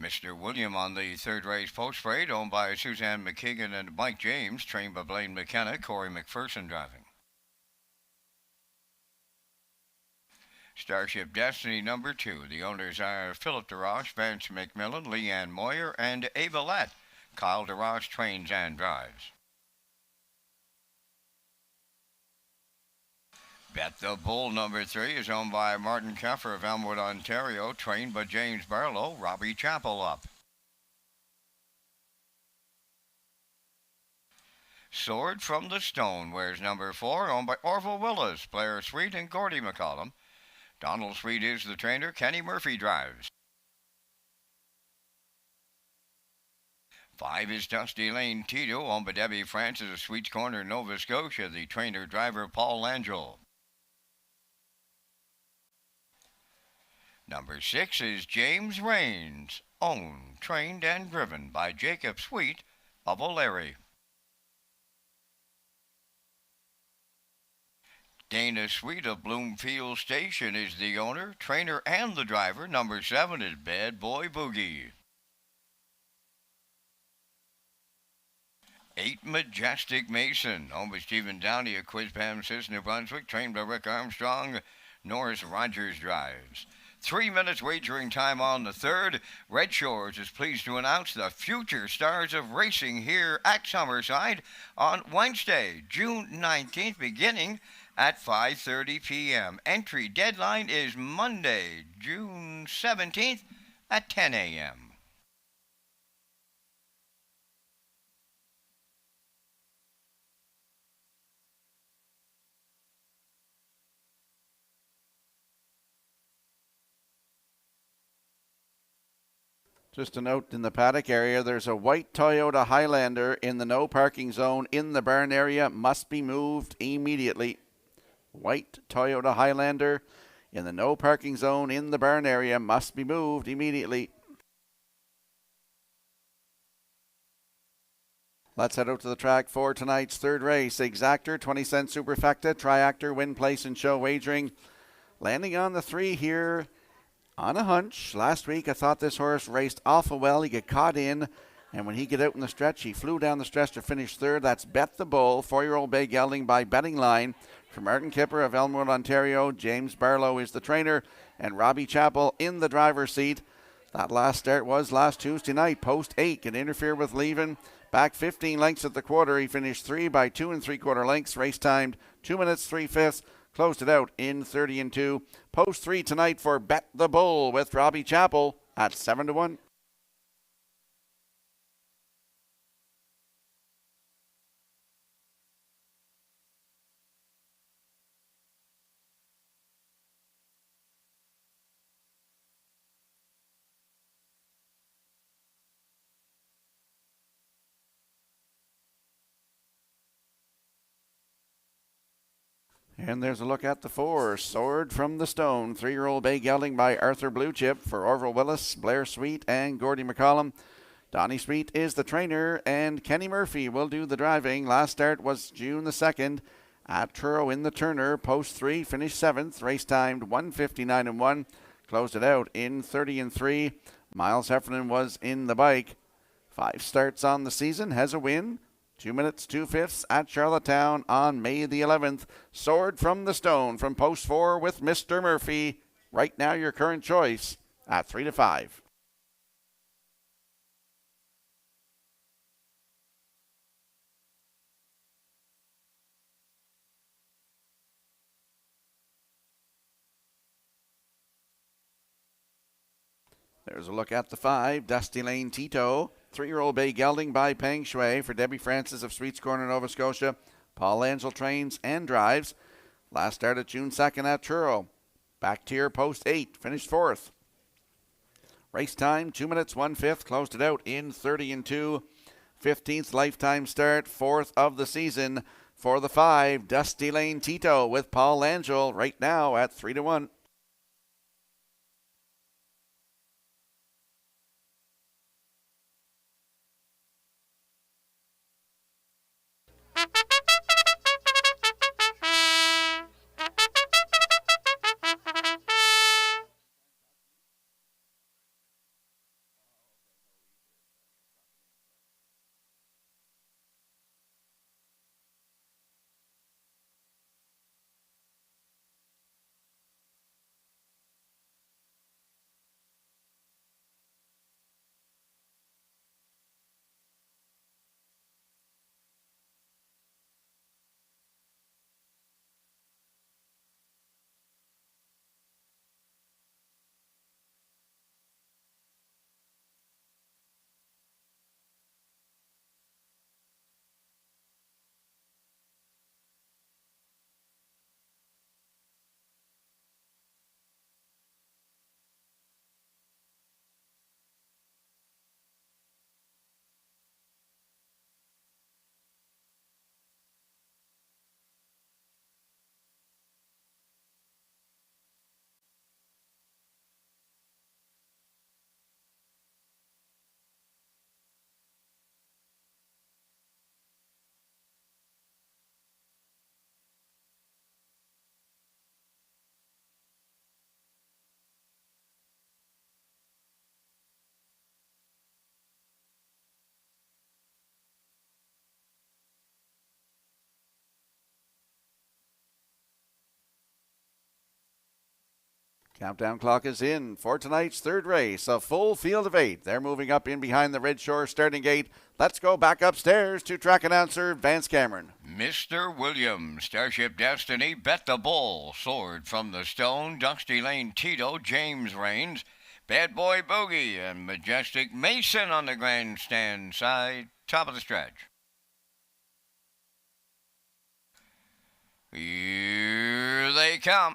Mr. William on the third race post parade, owned by Suzanne McKeegan and Mike James, trained by Blaine McKenna, Corey McPherson driving. Starship Destiny number 2. The owners are Philip DeRoche, Vance McMillan, Leanne Moyer, and Ava Lett. Kyle DeRoche trains and drives. Bet the Bull number 3 is owned by Martin Keffer of Elmwood, Ontario, trained by James Barlow, Robbie Chappell up. Sword from the Stone wears number 4, owned by Orville Willis, Blair Sweet, and Gordy McCollum. Donald Sweet is the trainer, Kenny Murphy drives. 5 is Dusty Lane Tito, owned by Debbie Francis of Sweets Corner, Nova Scotia, the trainer driver, Paul Langell. Number 6 is James Rains, owned, trained, and driven by Jacob Sweet of O'Leary. Dana Sweet of Bloomfield Station is the owner, trainer, and the driver. Number 7 is Bad Boy Boogie. 8 Majestic Mason, owned by Stephen Downey of Quispam, Sis, New Brunswick, trained by Rick Armstrong. Norris Rogers drives. 3 minutes wagering time on the third. Red Shores is pleased to announce the future stars of racing here at Summerside on Wednesday, June 19th, beginning at 5:30 p.m. Entry deadline is Monday, June 17th at 10 a.m. Just a note, in the paddock area, there's a white Toyota Highlander in the no parking zone in the barn area. Must be moved immediately. White Toyota Highlander in the no parking zone in the barn area. Must be moved immediately. Let's head out to the track for tonight's third race. Exactor, 20-cent superfecta, triactor, win, place, and show wagering. Landing on the 3 here. On a hunch. Last week I thought this horse raced awful well. He got caught in, and when he got out in the stretch, he flew down the stretch to finish third. That's Bet the Bull, 4-year-old bay gelding by Betting Line. For Martin Kipper of Elmwood, Ontario, James Barlow is the trainer, and Robbie Chappell in the driver's seat. That last start was last Tuesday night. Post 8 can interfere with leaving. Back 15 lengths at the quarter. He finished 3 by 2 3/4 lengths. Race timed 2 minutes 3/5. Closed it out in 30 2. Post 3 tonight for Bet the Bull with Robbie Chappell at 7-1. And there's a look at the 4. Sword from the Stone. 3-year-old bay gelding by Arthur Bluechip for Orville Willis, Blair Sweet, and Gordy McCollum. Donnie Sweet is the trainer, and Kenny Murphy will do the driving. Last start was June the 2nd at Truro in the Turner. Post 3, finished 7th. Race timed 1:59.1. Closed it out in 30 3. Miles Heffernan was in the bike. 5 starts on the season, has a win. 2 minutes 2/5 at Charlottetown on May the 11th. Sword from the Stone from post 4 with Mr. Murphy. Right now your current choice at 3-5. There's a look at the 5. Dusty Lane Tito. 3-year-old bay gelding by Peng Shui for Debbie Francis of Sweets Corner, Nova Scotia. Paul Angel trains and drives. Last started June 2nd at Truro. Back tier post 8, finished 4th. Race time 2 minutes 1/5. Closed it out in 30 2. 15th lifetime start, 4th of the season for the 5. Dusty Lane Tito with Paul Angel right now at 3-1. Countdown clock is in for tonight's third race, a full field of 8. They're moving up in behind the Red Shore starting gate. Let's go back upstairs to track announcer Vance Cameron. Mr. Williams, Starship Destiny, Bet the Bull, Sword from the Stone, Dusty Lane Tito, James Rains, Bad Boy Boogie, and Majestic Mason on the grandstand side, top of the stretch. Here they come.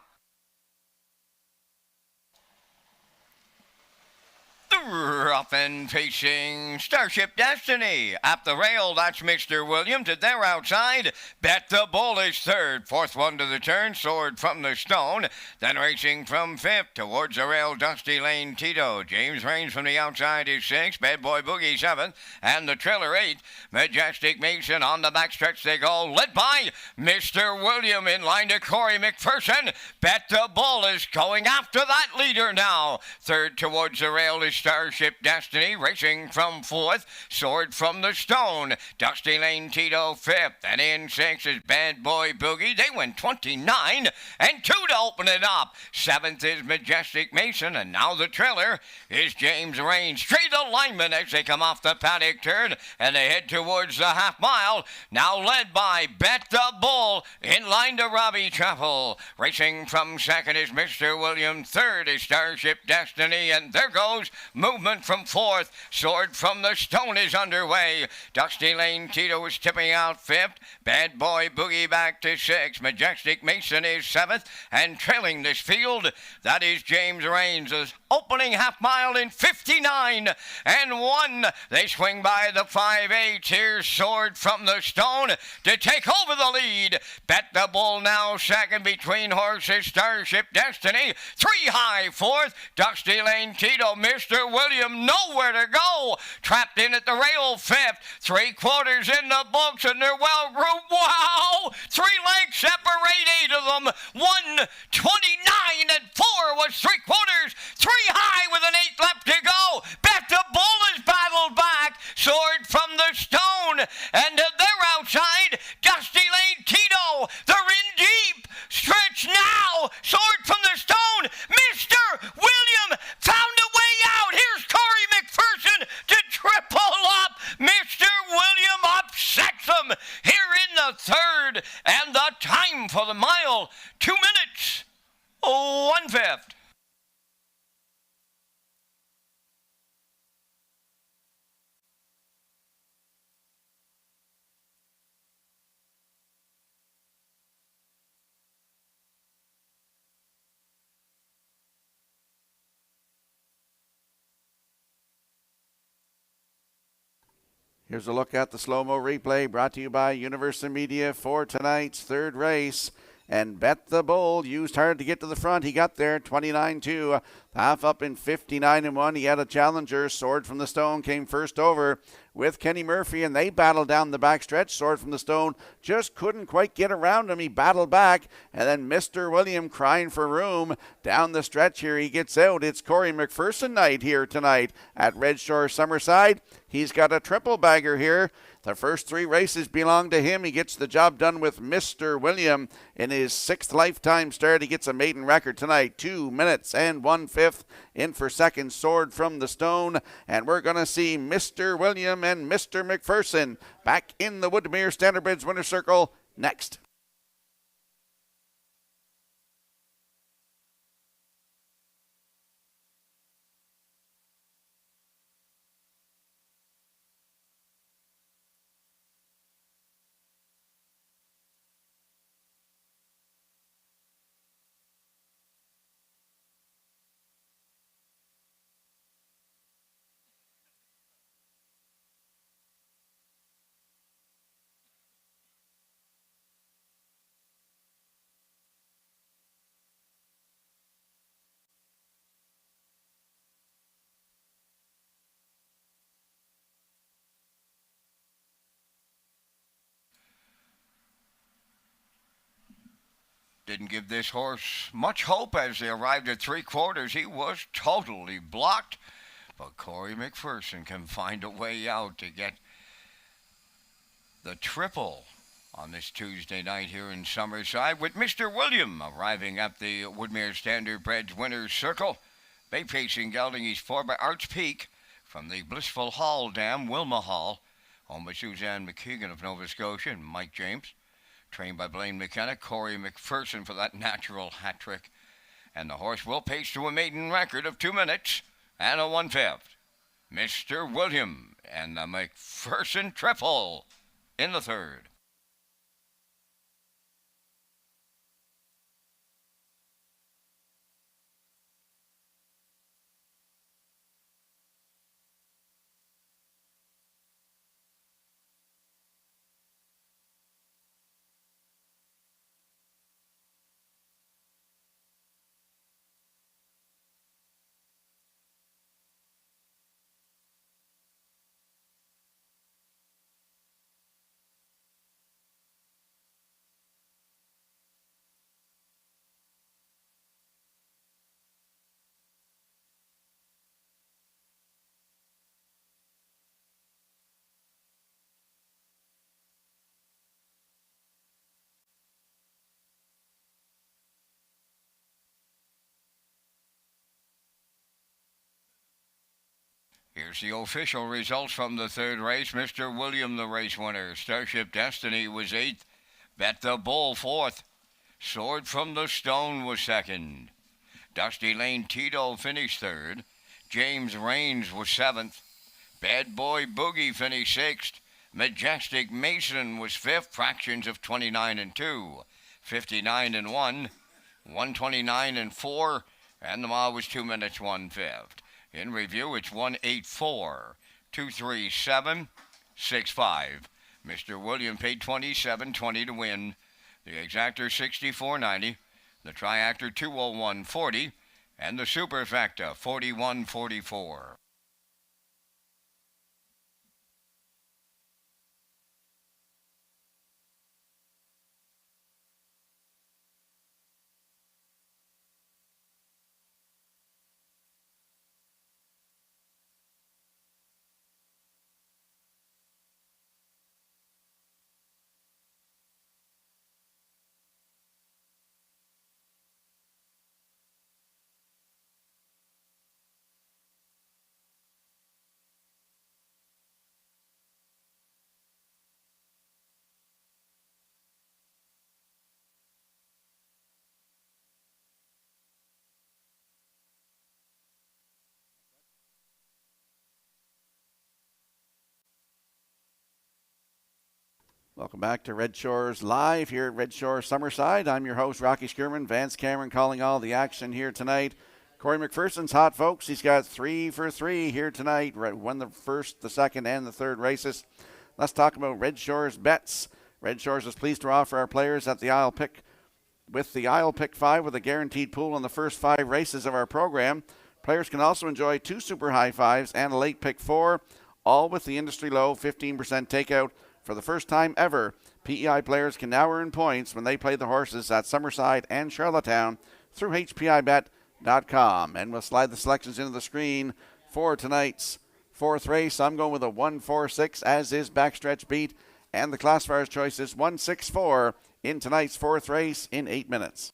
Rough and facing Starship Destiny. Up the rail, that's Mr. Williams. And they're outside. Bet the Bull is third. Fourth one to the turn, Sword from the Stone. Then racing from fifth towards the rail, Dusty Lane Tito. James Rains from the outside is sixth. Bad Boy Boogie seventh. And the trailer eighth. Majestic Mason on the backstretch they go. Led by Mr. William in line to Corey McPherson. Bet the Bull is going after that leader now. Third towards the rail is Starship Destiny, racing from fourth, Sword from the Stone, Dusty Lane Tito fifth, and in sixth is Bad Boy Boogie. They went 29 and 2 to open it up. Seventh is Majestic Mason, and now the trailer is James Rain. Straight alignment as they come off the paddock turn, and they head towards the half mile, now led by Bet the Bull, in line to Robbie Chappell. Racing from second is Mr. William, third is Starship Destiny, and there goes movement from fourth. Sword from the Stone is underway. Dusty Lane Tito is tipping out fifth. Bad Boy Boogie back to sixth. Majestic Mason is seventh. And trailing this field, that is James Rains. Opening half mile in 59 and 1. They swing by the 5-8. Here's Sword from the Stone to take over the lead. Bet the Bull now second between horses. Starship Destiny. 3 high fourth. Dusty Lane Tito. Mr. William nowhere to go. Trapped in at the rail fifth. 3/4 in the books and they're well grouped. Wow! 3 legs separate 8 of them. 1:29 and 4 was 3/4. 3 high with an 8 left to go. Bet the Bull is battled back. Sword from the Stone. And they're outside. Dusty Lane Tito. They're in deep. Stretch now. Sword from the Stone. Mr. William found a way out. Here's Corey McPherson to triple up. Mr. William upsets him here in the third. And the time for the mile, 2 minutes, 1/5. Here's a look at the slow-mo replay brought to you by Universal Media for tonight's third race. And Bet the Bull used hard to get to the front. He got there 29-2, half up in 59-1. He had a challenger. Sword from the Stone came first over with Kenny Murphy, and they battled down the backstretch. Sword from the Stone just couldn't quite get around him. He battled back, and then Mr. William crying for room down the stretch here. He gets out. It's Corey McPherson night here tonight at Red Shore Summerside. He's got a triple bagger here. The first 3 races belong to him. He gets the job done with Mr. William in his 6th lifetime start. He gets a maiden record tonight, 2 minutes and 1/5. In for second, Sword from the Stone. And we're going to see Mr. William and Mr. McPherson back in the Woodmere Standard Bridge Winner's Circle next. Didn't give this horse much hope as they arrived at 3/4. He was totally blocked. But Corey McPherson can find a way out to get the triple on this Tuesday night here in Summerside with Mr. William arriving at the Woodmere Standardbreds Winners Circle. Bay pacing gelding, he's 4 by Arts Peak from the Blissful Hall Dam, Wilma Hall, owned by Suzanne McKeegan of Nova Scotia and Mike James. Trained by Blaine McKenna, Corey McPherson for that natural hat trick. And the horse will pace to a maiden record of 2 minutes and a 1/5. Mr. William and the McPherson triple in the third. Here's the official results from the third race. Mr. William, the race winner. Starship Destiny was 8th. Bet the Bull 4th. Sword from the Stone was 2nd. Dusty Lane Tito finished 3rd. James Raines was 7th. Bad Boy Boogie finished 6th. Majestic Mason was 5th. Fractions of 29 and 2. 59 and 1. 129 and 4. And the mile was 2 minutes 1/5. In review, it's 184, 237, 65. Mr. William paid $27.20 to win. The exactor $64.90. The triactor $201.40. And the superfecta $41.44. Welcome back to Red Shores Live here at Red Shores Summerside. I'm your host, Rocky Skirman. Vance Cameron calling all the action here tonight. Corey McPherson's hot, folks. He's got 3 for 3 here tonight. Won the first, the second, and the third races. Let's talk about Red Shores bets. Red Shores is pleased to offer our players at the Isle Pick with the Isle Pick 5 with a guaranteed pool on the first 5 races of our program. Players can also enjoy 2 super high fives and a late pick 4, all with the industry low 15% takeout. For the first time ever, PEI players can now earn points when they play the horses at Summerside and Charlottetown through HPIBet.com. And we'll slide the selections into the screen for tonight's 4th race. I'm going with a 1-4-6, as is Backstretch Beat. And the classifier's choice is 1-6-4 in tonight's 4th race in 8 minutes.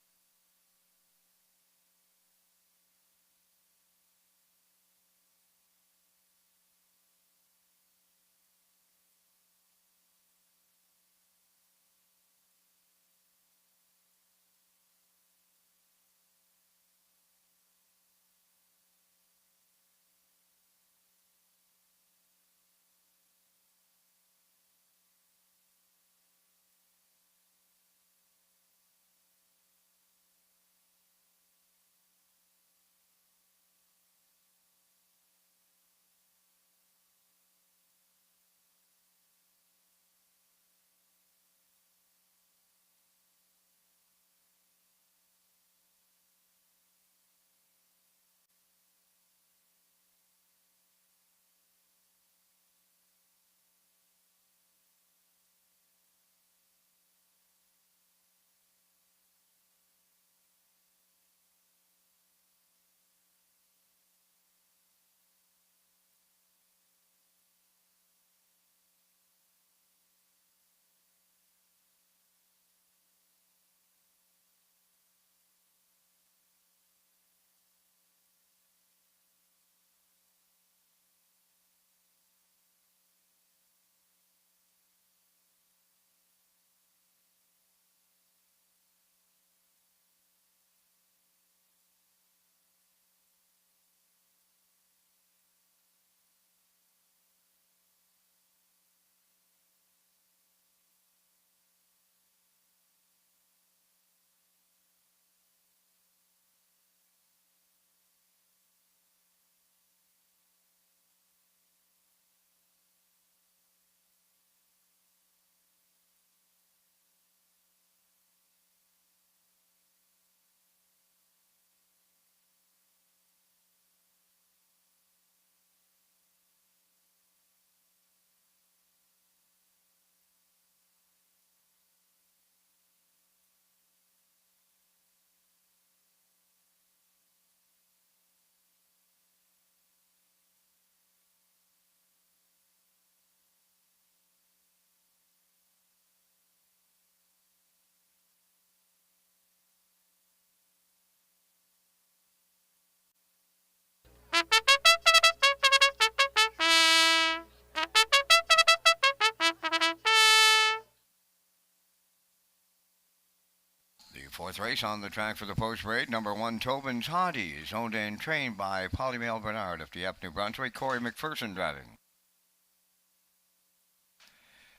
Fourth race on the track for the post parade. Number 1, Tobin's Hottie, is owned and trained by Polly Mail Bernard of Dieppe, New Brunswick. Corey McPherson driving.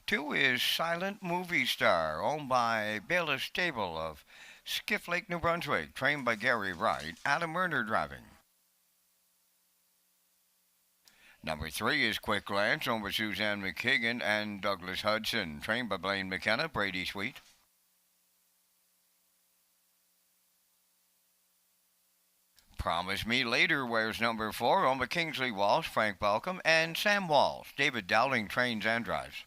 2 is Silent Movie Star, owned by Bayless Stable of Skiff Lake, New Brunswick, trained by Gary Wright. Adam Werner driving. Number 3 is Quick Glance, owned by Suzanne McKagan and Douglas Hudson, trained by Blaine McKenna, Brady Sweet. Promise Me Later wears number 4, owned by Kingsley Walsh, Frank Balcom, and Sam Walsh. David Dowling trains and drives.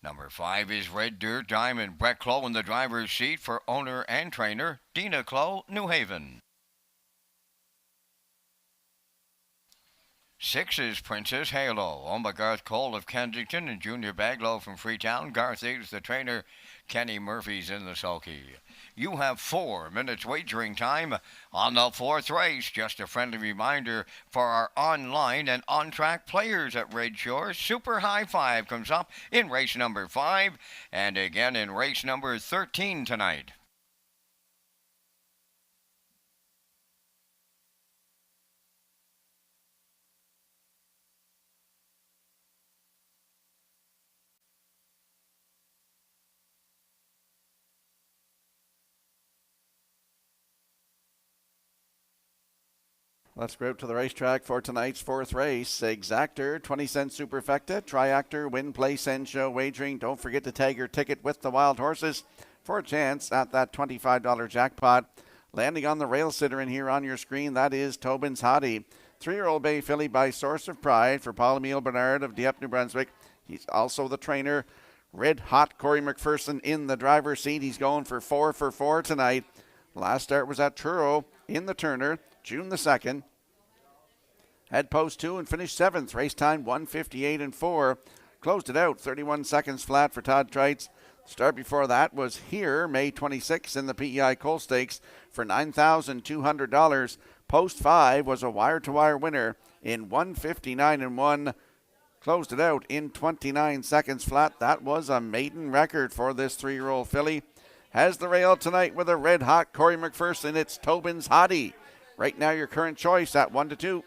Number 5 is Red Dirt Diamond, Brett Clow in the driver's seat for owner and trainer, Dina Clow, New Haven. 6 is Princess Halo, owned by Garth Cole of Kensington and Junior Baglow from Freetown. Garth is the trainer. Kenny Murphy's in the sulky. You have 4 minutes wagering time on the 4th race. Just a friendly reminder for our online and on-track players at Red Shores. Super High Five comes up in race number 5 and again in race number 13 tonight. Let's go out to the racetrack for tonight's 4th race. Exactor, 20-cent superfecta, triactor, win, place, and show wagering. Don't forget to tag your ticket with the wild horses for a chance at that $25 jackpot. Landing on the rail sitter in here on your screen, that is Tobin's Hottie. 3-year-old bay filly by Source of Pride for Paul Emile Bernard of Dieppe, New Brunswick. He's also the trainer. Red hot Corey McPherson in the driver's seat. He's going for 4 for 4 tonight. Last start was at Truro in the Turner, June the 2nd. Had post 2 and finished 7th. Race time 1:58 and 4. Closed it out 31 seconds flat for Todd Trites. Start before that was here May 26th in the PEI Coal Stakes for $9,200. Post 5 was a wire-to-wire winner in 1:59 and 1. Closed it out in 29 seconds flat. That was a maiden record for this 3-year-old filly. Has the rail tonight with a red-hot Corey McPherson. It's Tobin's Hottie. Right now your current choice at 1-2.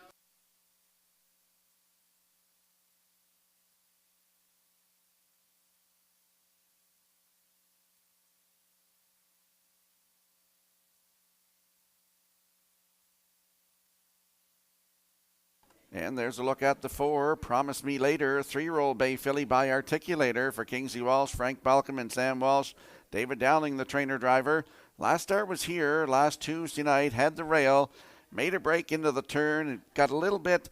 And there's a look at the 4, Promise Me Later, 3-year-old bay filly by Articulator for Kingsley Walsh, Frank Balcom, and Sam Walsh. David Dowling, the trainer driver. Last start was here last Tuesday night, had the rail, made a break into the turn, and got a little bit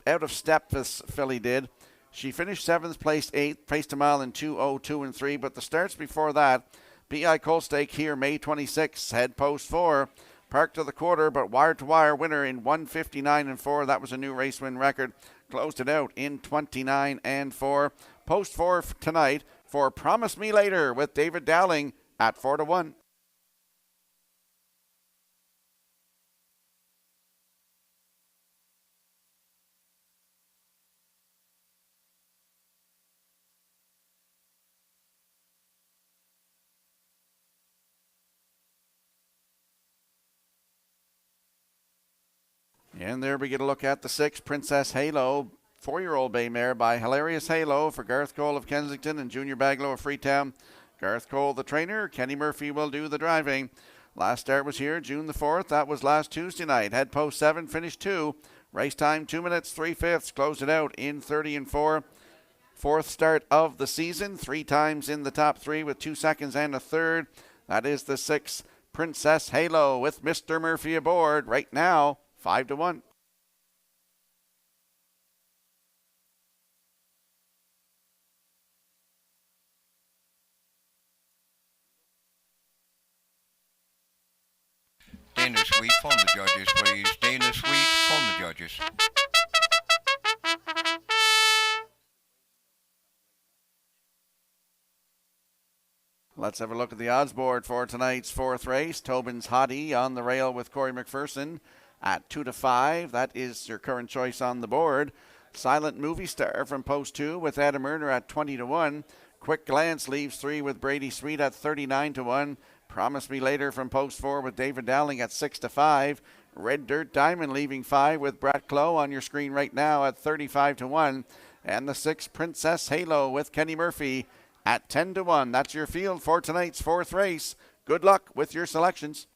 out of step, this filly did. She finished 7th, placed 8th, placed a mile in 2:02 and 3, but the starts before that, PI Coal Stake here May 26th, had post 4. Parked to the quarter, but wire-to-wire winner in 1:59 and 4. That was a new race win record. Closed it out in 29 and 4. Post 4 tonight for Promise Me Later with David Dowling at 4-1. And there we get a look at the 6, Princess Halo, 4-year-old bay mare by Hilarious Halo for Garth Cole of Kensington and Junior Baglow of Freetown. Garth Cole, the trainer. Kenny Murphy will do the driving. Last start was here June the 4th. That was last Tuesday night. Had post 7, finished 2. Race time 2 minutes 3/5. Closed it out in 30 and 4. 4th start of the season. 3 times in the top 3 with 2 seconds and a third. That is the 6, Princess Halo with Mr. Murphy aboard right now. 5-1. Dana Sweet, phone the judges, please. Dana Sweet, phone the judges. Let's have a look at the odds board for tonight's 4th race. Tobin's Hottie on the rail with Corey McPherson at 2-5. That is your current choice on the board. Silent Movie Star from post 2 with Adam Erner at 20-1. Quick Glance leaves 3 with Brady Sweet at 39-1. Promise Me Later from post 4 with David Dowling at 6-5. Red Dirt Diamond leaving 5 with Brett Clough on your screen right now at 35-1. And the 6 Princess Halo with Kenny Murphy at 10-1. That's your field for tonight's 4th race. Good luck with your selections.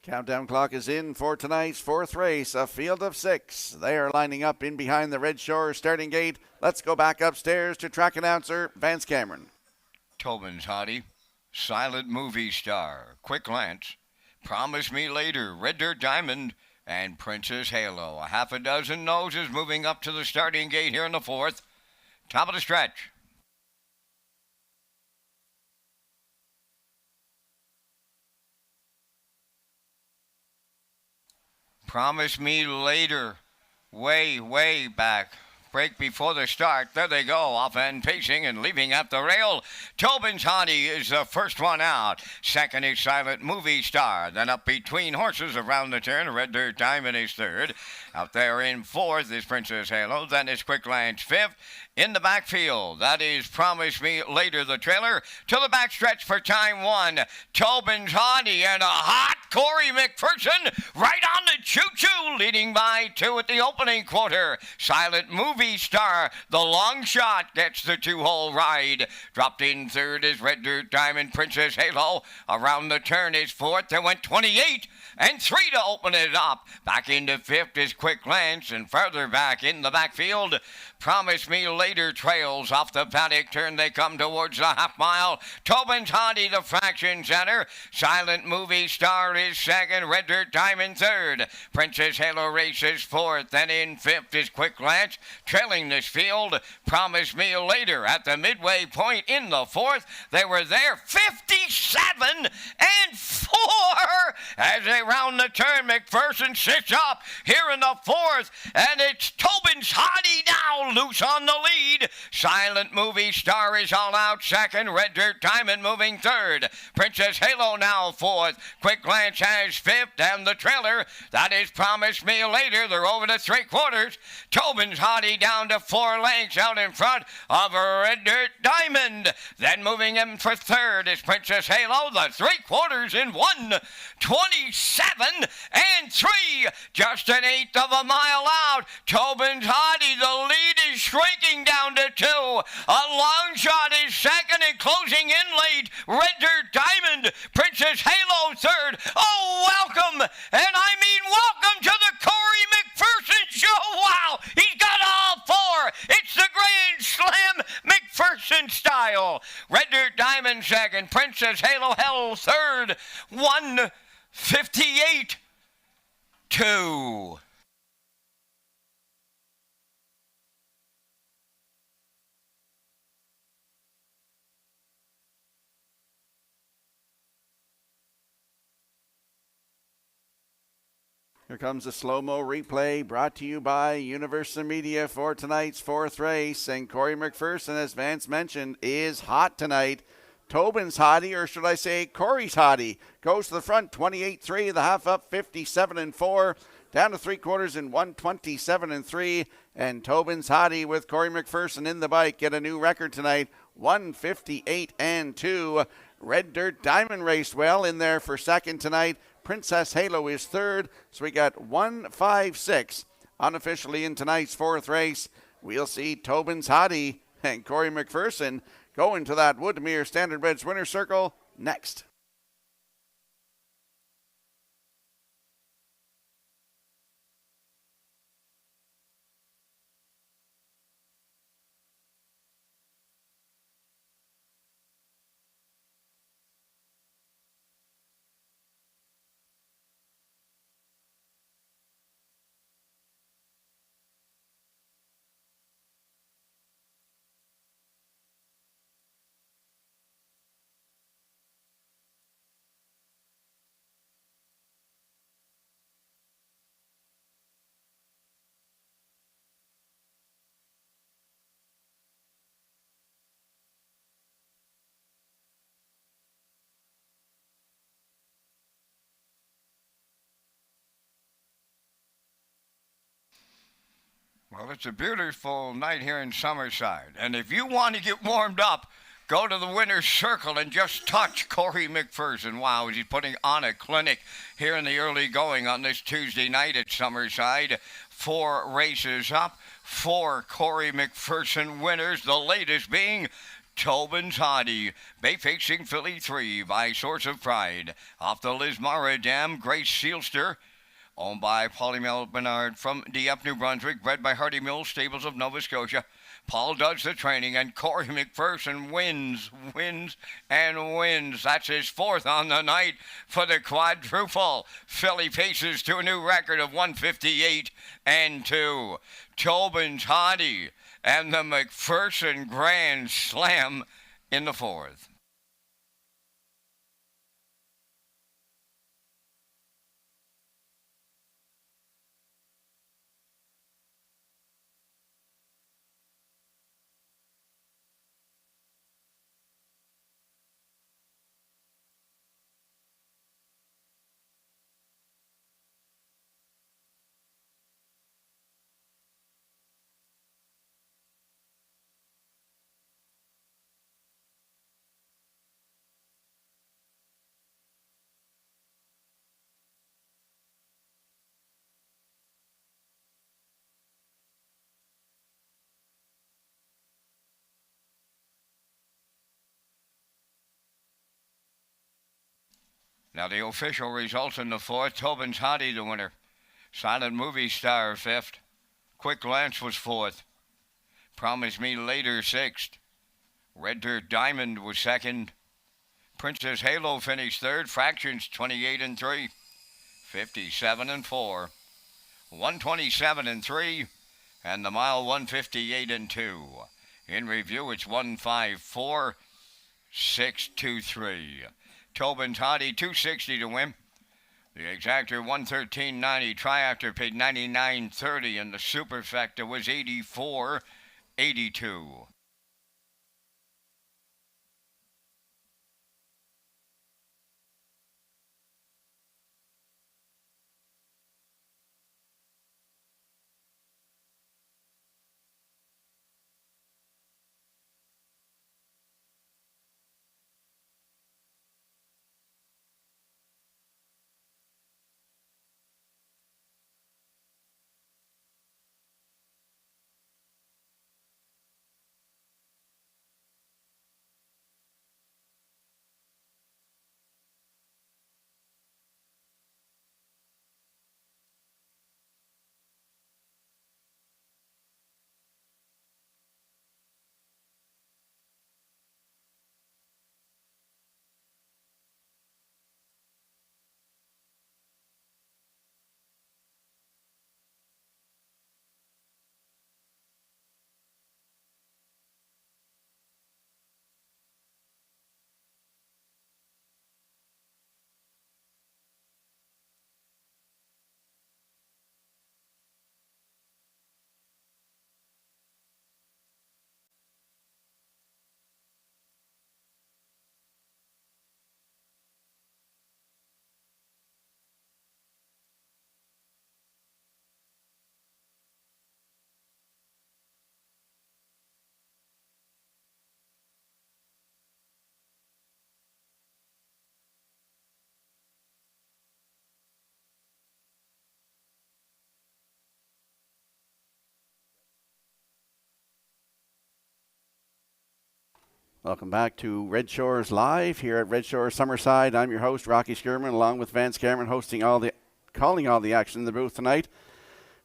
Countdown clock is in for tonight's 4th race, a field of 6. They are lining up in behind the Red Shores starting gate. Let's go back upstairs to track announcer Vance Cameron. Tobin's Hottie, Silent Movie Star, Quick Glance, Promise Me Later, Red Dirt Diamond, and Princess Halo. A half a dozen noses moving up to the starting gate here in the 4th. Top of the stretch. Promise Me Later, way back. Break before the start. There they go, off and pacing and leaving at the rail. Tobin's Hottie is the first one out. Second is Silent Movie Star. Then up between horses around the turn, Red Dirt Diamond is third. Out there in 4th is Princess Halo. Then is Quick Glance 5th. In the backfield, that is Promise Me Later, the trailer. To the backstretch for time 1, Tobin's Hottie and a hot Corey McPherson right on the choo-choo, leading by 2 at the opening quarter. Silent Movie Star, the long shot, gets the 2-hole ride. Dropped in 3rd is Red Dirt Diamond, Princess Halo. Around the turn is 4th. There went 28 and 3 to open it up. Back into 5th is Quick Glance, and further back in the backfield, Promise Me Later trails off the paddock turn. They come towards the half mile. Tobin's Hottie, the fraction center. Silent Movie Star is second. Red Dirt Diamond third. Princess Halo races 4th. Then in 5th is Quick Glance. Trailing this field, Promise Me Later at the midway point in the 4th. They were there 57 and 4 as they round the turn. McPherson sits up here in the 4th, and it's Tobin's Hottie now loose on the lead. Silent Movie Star is all out second. Red Dirt Diamond moving third. Princess Halo now 4th. Quick Glance has 5th, and the trailer, that is Promise Me Later. They're over to 3/4. Tobin's Hottie down to 4 lengths out in front of Red Dirt Diamond. Then moving him for 3rd is Princess Halo. The 3/4 in 1. 27 and 3. Just an 1/8 of a mile out. Tobin's Hottie, the lead is shrinking down to 2. A long shot is second, and closing in late, Red Dirt Diamond. Princess Halo third. Oh, welcome, and I mean welcome to the Corey McPherson Show. Wow, he's got all 4. It's the Grand Slam McPherson style. Red Dirt Diamond second. Princess Halo held third. 1:58.2. Here comes a slow-mo replay brought to you by Universal Media for tonight's 4th race. And Corey McPherson, as Vance mentioned, is hot tonight. Tobin's Hottie, or should I say Corey's Hottie, goes to the front, 28-3, the half up, 57 and 4. down to 3/4 in 1:27.3. And Tobin's Hottie with Corey McPherson in the bike get a new record tonight, 1:58.2. Red Dirt Diamond raced well in there for second tonight. Princess Halo is third, so we got 1:56 unofficially in tonight's fourth race. We'll see Tobin's Hottie and Corey McPherson go into that Woodmere Standardbreds winner circle next. Well, it's a beautiful night here in Summerside. And if you want to get warmed up, go to the winner's circle and just touch Corey McPherson. Wow, he's putting on a clinic here in the early going on this Tuesday night at Summerside. 4 races up, 4 Corey McPherson winners, the latest being Tobin's Hottie, Bay Facing Philly 3 by Source of Pride. Off the Lismara Dam, Grace Sealster, owned by Polly Mel Bernard from Dieppe, New Brunswick, bred by Hardy Mills Stables of Nova Scotia. Paul does the training, and Corey McPherson wins. That's his 4th on the night for the quadruple. Philly paces to a new record of 1:58.2. Tobin's Hottie and the McPherson Grand Slam in the 4th. Now the official results in the 4th. Tobin's Hottie the winner. Silent Movie Star 5th. Quick Glance was 4th. Promise Me Later 6th. Red Dirt Diamond was 2nd. Princess Halo finished 3rd. Fractions 28-3. 57-4. 127-3. And the mile 158-2. In review, it's 154.623. Tobin's Hottie, 260 to win. The exactor, 113.90. Triactor paid 99.30, and the superfecta was 84.82. Welcome back to Red Shores Live here at Red Shores Summerside. I'm your host, Rocky Skirman, along with Vance Cameron, calling all the action in the booth tonight.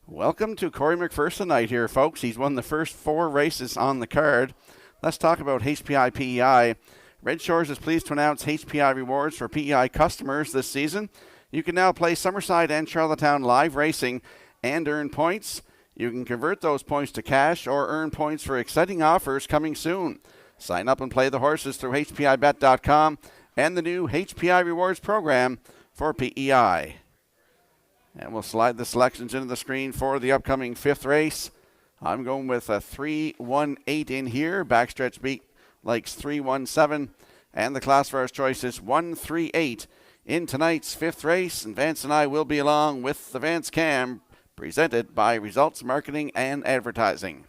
Welcome to Corey McPherson tonight here, folks. He's won the first 4 races on the card. Let's talk about HPI PEI. Red Shores is pleased to announce HPI rewards for PEI customers this season. You can now play Summerside and Charlottetown live racing and earn points. You can convert those points to cash or earn points for exciting offers coming soon. Sign up and play the horses through HPIBet.com and the new HPI Rewards program for PEI. And we'll slide the selections into the screen for the upcoming 5th race. I'm going with a 3-1-8 in here. Backstretch beat likes 3-1-7. And the class for our choice is 1-3-8 in tonight's 5th race. And Vance and I will be along with the Vance Cam, presented by Results Marketing and Advertising.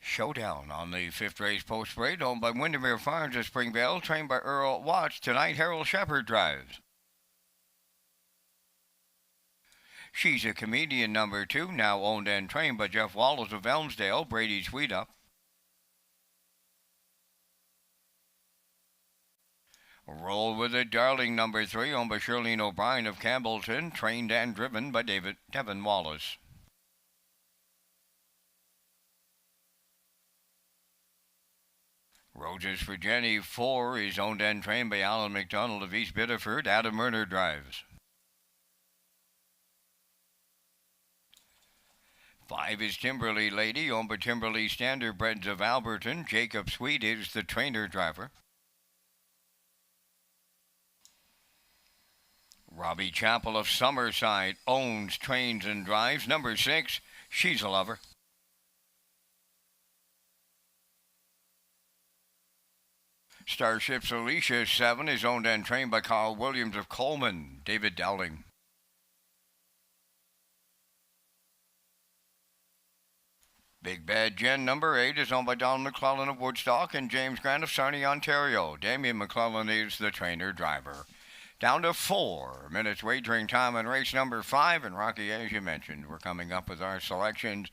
Showdown on the 5th race post parade, owned by Windermere Farms of Springvale, trained by Earl Watts. Tonight, Harold Shepard drives. She's a Comedian, number 2, now owned and trained by Jeff Wallace of Elmsdale, Brady Sweetup. Roll with It, Darling, number 3, owned by Shirlene O'Brien of Campbellton, trained and driven by Devin Wallace. Roses for Jenny, 4, is owned and trained by Alan McDonald of East Biddeford. Adam Murner drives. 5 is Timberley Lady, owned by Timberley Standardbreds of Alberton. Jacob Sweet is the trainer driver. Robbie Chappell of Summerside owns, trains, and drives. Number 6, She's a Lover. Starship's Alicia, 7, is owned and trained by Carl Williams of Coleman. David Dowling. Big Bad Jen, number 8, is owned by Don McClellan of Woodstock and James Grant of Sarnia, Ontario. Damien McClellan is the trainer driver. Down to 4 minutes wagering time on race number 5. And Rocky, as you mentioned, we're coming up with our selections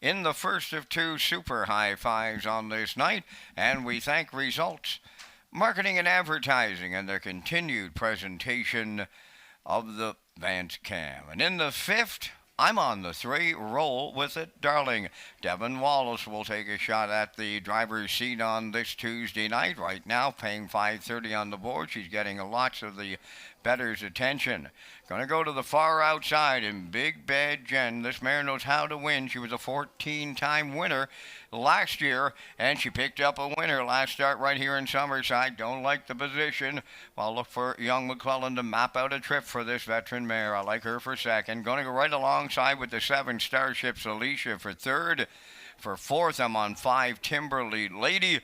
in the first of 2 super high fives on this night. And we thank Results Marketing and Advertising and their continued presentation of the Vance Cam. And in the 5th, I'm on the 3. Roll with It, Darling. Devin Wallace will take a shot at the driver's seat on this Tuesday night. Right now, paying $5.30 on the board. She's getting lots of the bettor's attention. Going to go to the far outside in Big Bad Jen. This mare knows how to win. She was a 14-time winner last year, and she picked up a winner last start right here in Summerside. Don't like the position. I'll look for young McClellan to map out a trip for this veteran mare. I like her for 2nd. Going to go right alongside with the 7 Starships Alicia for 3rd. For 4th, I'm on 5 Timberley Lady.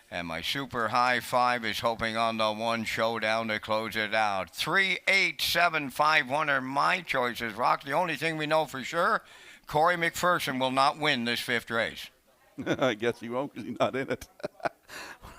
And my super high 5 is hoping on the 1 Showdown to close it out. 3, 8, 7, 5, 1 are my choices. Rock, the only thing we know for sure, Corey McPherson will not win this 5th race. I guess he won't because he's not in it.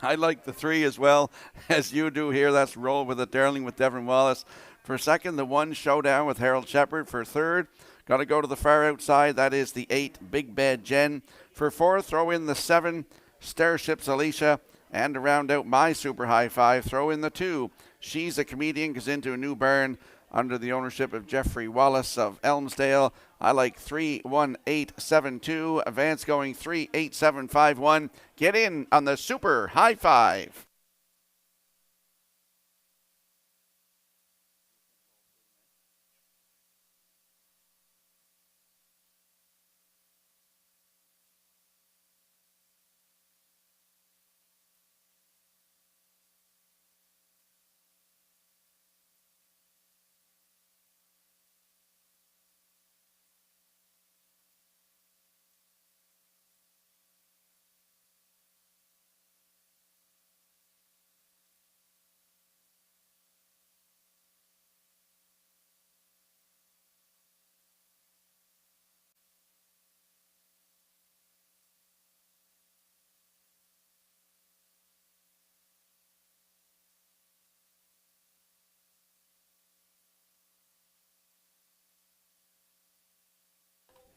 I like the 3 as well, as you do here. That's Roll with It Darling with Devin Wallace. For second, the 1 Showdown with Harold Shepard. For third, got to go to the far outside. That is the 8 Big Bad Jen. For fourth, throw in the 7 Starships Alicia. And to round out my super high five, throw in the 2 She's a Comedian, goes into a new barn under the ownership of Jeffrey Wallace of Elmsdale. I like 31872. Advance going 38751. Get in on the super high five.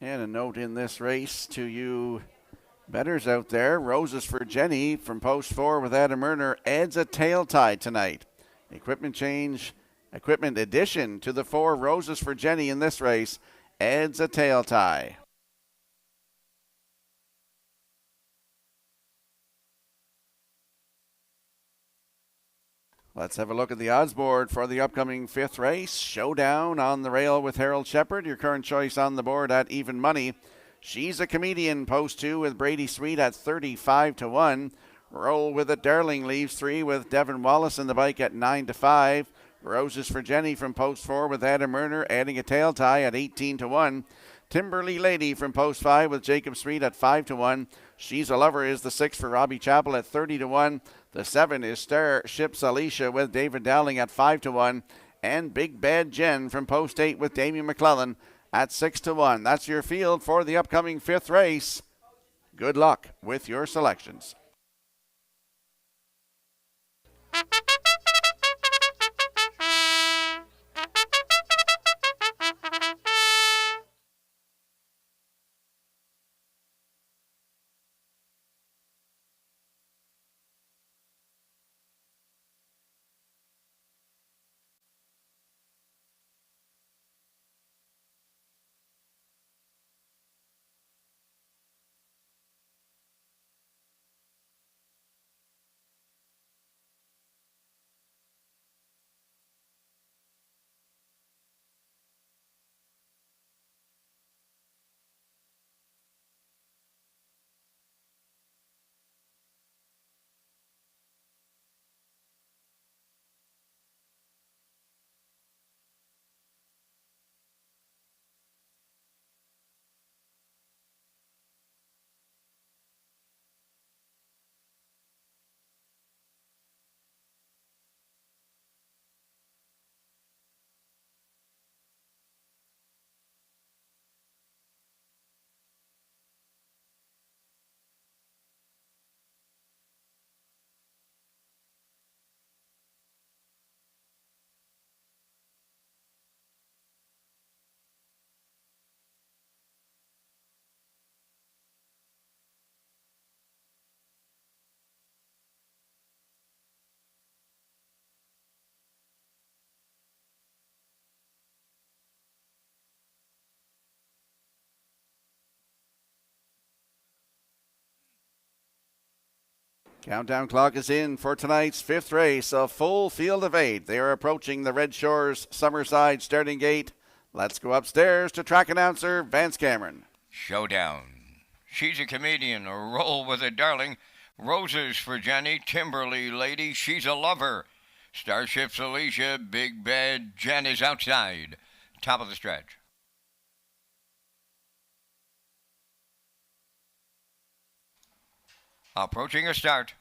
And a note in this race to you bettors out there. Roses for Jenny from post 4 with Adam Erner adds a tail tie tonight. Equipment addition to the 4 Roses for Jenny in this race adds a tail tie. Let's have a look at the odds board for the upcoming 5th race. Showdown on the rail with Harold Shepard. Your current choice on the board at even money. She's a Comedian, post 2 with Brady Sweet at 35-1. Roll with It Darling leaves 3 with Devin Wallace in the bike at 9-5. Roses for Jenny from post 4 with Adam Erner adding a tail tie at 18-1. Timberly Lady from post 5 with Jacob Sweet at 5-1. She's a Lover is the 6 for Robbie Chappell at 30-1. The 7 is Starships Alicia with David Dowling at 5-1. And Big Bad Jen from post 8 with Damien McClellan at 6-1. That's your field for the upcoming 5th race. Good luck with your selections. Countdown clock is in for tonight's 5th race, a full field of 8. They are approaching the Red Shores Summerside starting gate. Let's go upstairs to track announcer Vance Cameron. Showdown. She's a Comedian. Roll with It Darling. Roses for Jenny. Timberly Lady. She's a Lover. Starships Alicia. Big Bad Jen is outside. Top of the stretch. Approaching a start.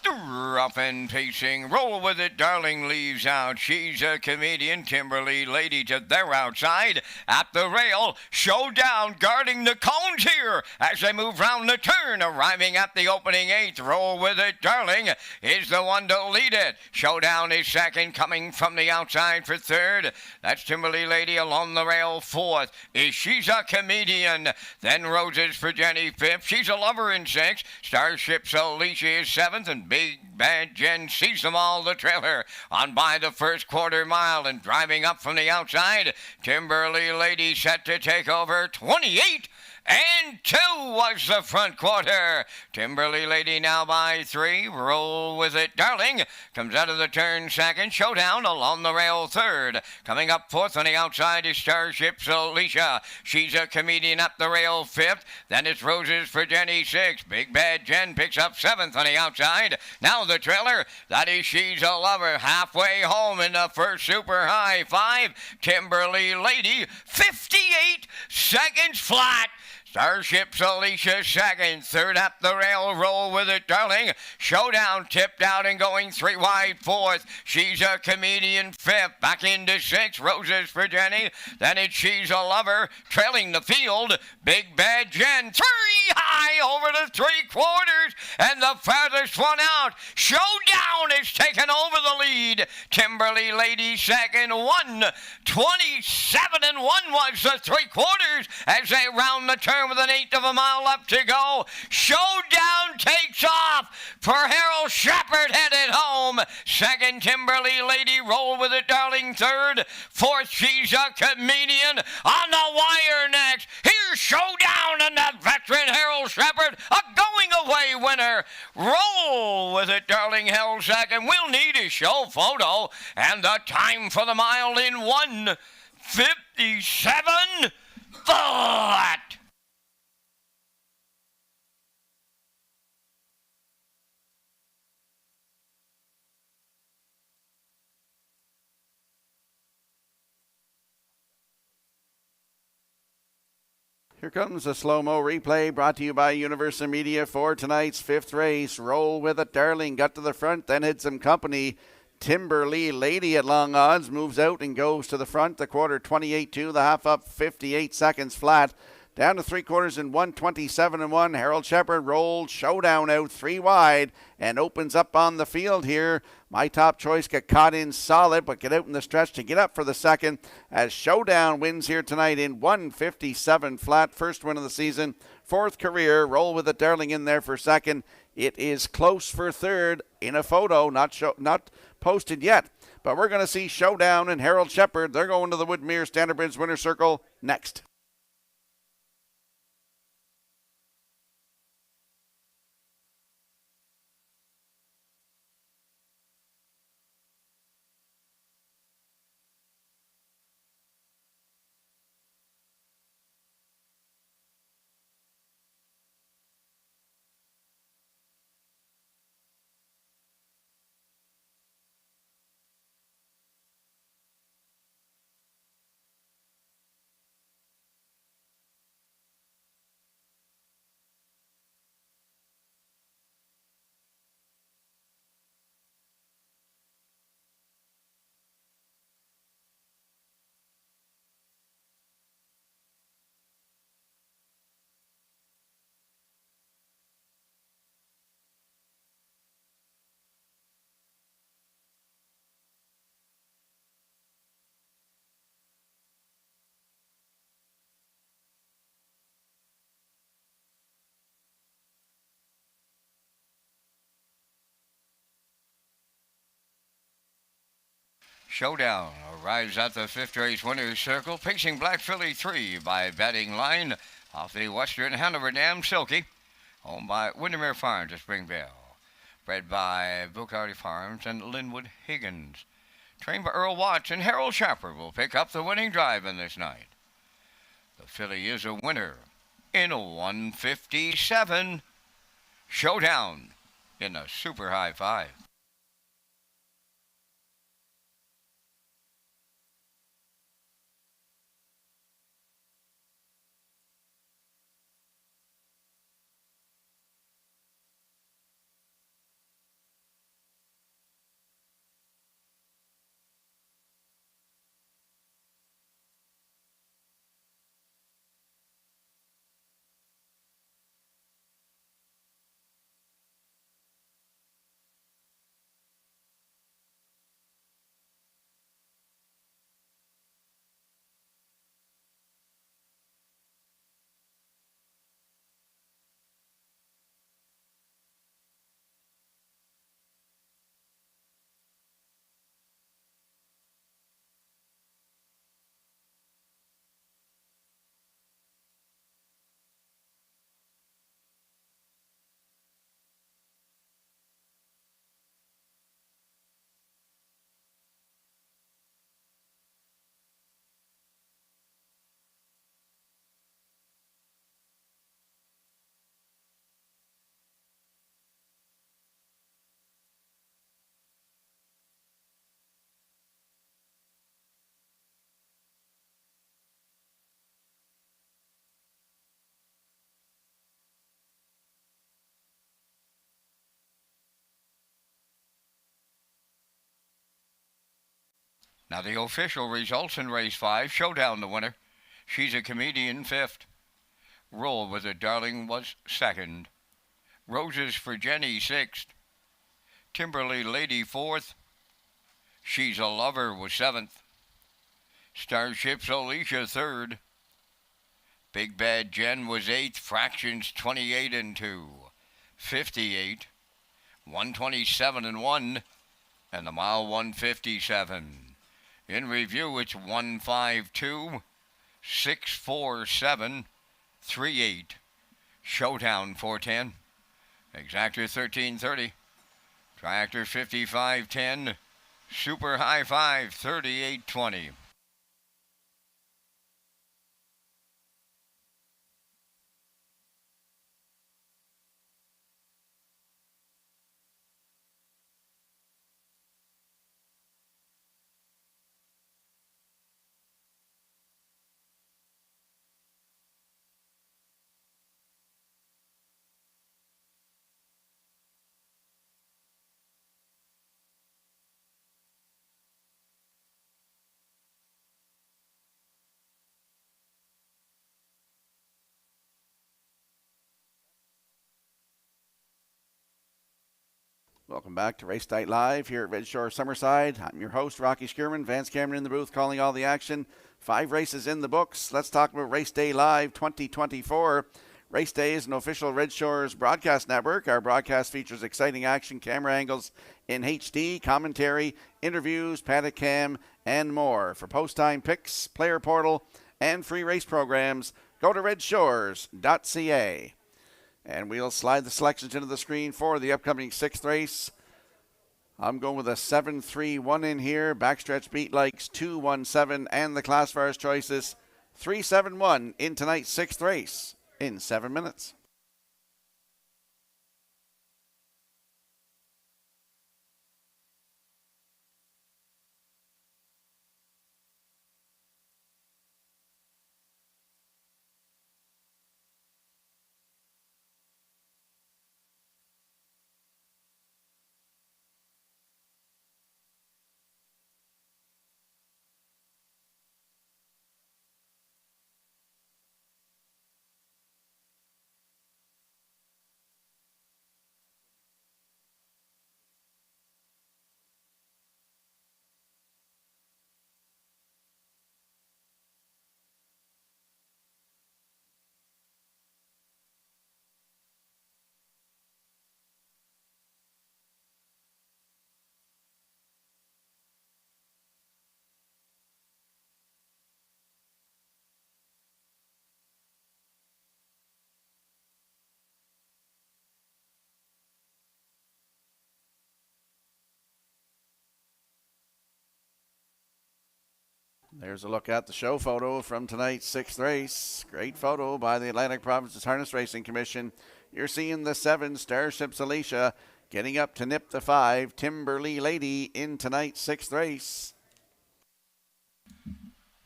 The Rough and pacing, roll with it, darling leaves out. She's a comedian, Timberly Lady to their outside. At the rail, Showdown guarding the cones here as they move round the turn. Arriving at the opening eighth, roll with it, darling is the one to lead it. Showdown is second, coming from the outside for third. That's Timberly Lady along the rail fourth. She's a comedian. Then Roses for Jenny fifth. She's a lover in sixth. Starship's Alicia is seventh, and Big Bad Jen sees them all. The trailer on by the first quarter mile and driving up from the outside. Timberly Lady set to take over 28. And 2 was the front quarter. Timberly Lady now by 3. Roll with it, darling. Comes out of the turn second. Showdown along the rail third. Coming up fourth on the outside is Starship's Alicia. She's a comedian up the rail fifth. Then it's Roses for Jenny sixth. Big Bad Jen picks up seventh on the outside. Now the trailer. That is She's a Lover. Halfway home in the first super high 5. Timberly Lady 58 seconds flat. Starship's Alicia second. Third up the rail, roll with it, darling. Showdown tipped out and going 3 wide fourth. She's a comedian fifth. Back into sixth. Roses for Jenny. Then it's She's a Lover. Trailing the field. Big Bad Jen. 3 high over the 3 quarters. And the farthest one out. Showdown is taken over the lead. Timberly Lady second. 1:27 and 1 was the 3 quarters as they round the turn with an eighth of a mile left to go. Showdown takes off for Harold Shepard headed home. Second, Timberly Lady, roll with it, darling, third. Fourth, She's a Comedian on the wire next. Here's Showdown and the veteran Harold Shepard, a going away winner. Roll with it, darling, held second. We'll need a show photo and the time for the mile in 1:57 flat. Here comes a slow-mo replay brought to you by Universal Media for tonight's 5th race. Roll with it, darling. Got to the front, then had some company. Timberly Lady at long odds moves out and goes to the front. The quarter 28-2, the half up 58 seconds flat. Down to 3 quarters in 1:27 and 1. Harold Shepard rolled. Showdown out 3 wide and opens up on the field here. My Top Choice got caught in solid, but get out in the stretch to get up for the second as Showdown wins here tonight in 1:57 flat. First win of the season, 4th career. Roll with it, darling, in there for second. It is close for third in a photo, not posted yet. But we're going to see Showdown and Harold Shepard. They're going to the Woodmere Standard Bridge Winner's Circle next. Showdown arrives at the 5th race winner's circle, pacing Black Philly 3 by betting line off the Western Hanover Dam Silky, owned by Windermere Farms at Springvale. Bred by Bucharty Farms and Linwood Higgins. Trained by Earl Watts, and Harold Shepard will pick up the winning drive in this night. The filly is a winner in a 1:57. Showdown in a super high 5. Now the official results in race 5. Showdown the winner. She's a Comedian 5th. Roll with It Darling was 2nd. Roses for Jenny 6th. Timberly Lady 4th. She's a Lover was 7th. Starship's Alicia 3rd. Big Bad Jen was 8th. Fractions 28 and 2. 58. 127 and 1. And the mile 157. In review, it's 152, 647, 38. Showdown 410. Exactor 1330. Tractor 5510. Super High 5 3820. Welcome back to Race Night Live here at Red Shore Summerside. I'm your host, Rocky Skierman. Vance Cameron in the booth calling all the action. 5 races in the books. Let's talk about Race Day Live 2024. Race Day is an official Red Shores broadcast network. Our broadcast features exciting action, camera angles in HD, commentary, interviews, paddock cam, and more. For post-time picks, player portal, and free race programs, go to Redshores.ca. And we'll slide the selections into the screen for the upcoming 6th race. I'm going with a 7-3-1 in here. Backstretch beat likes 2-1-7, and the classifiers choices 3-7-1 in tonight's 6th race in 7 minutes. There's a look at the show photo from tonight's 6th race. Great photo by the Atlantic Provinces Harness Racing Commission. You're seeing the 7 Starship's Alicia getting up to nip the 5 Timberly Lady in tonight's 6th race.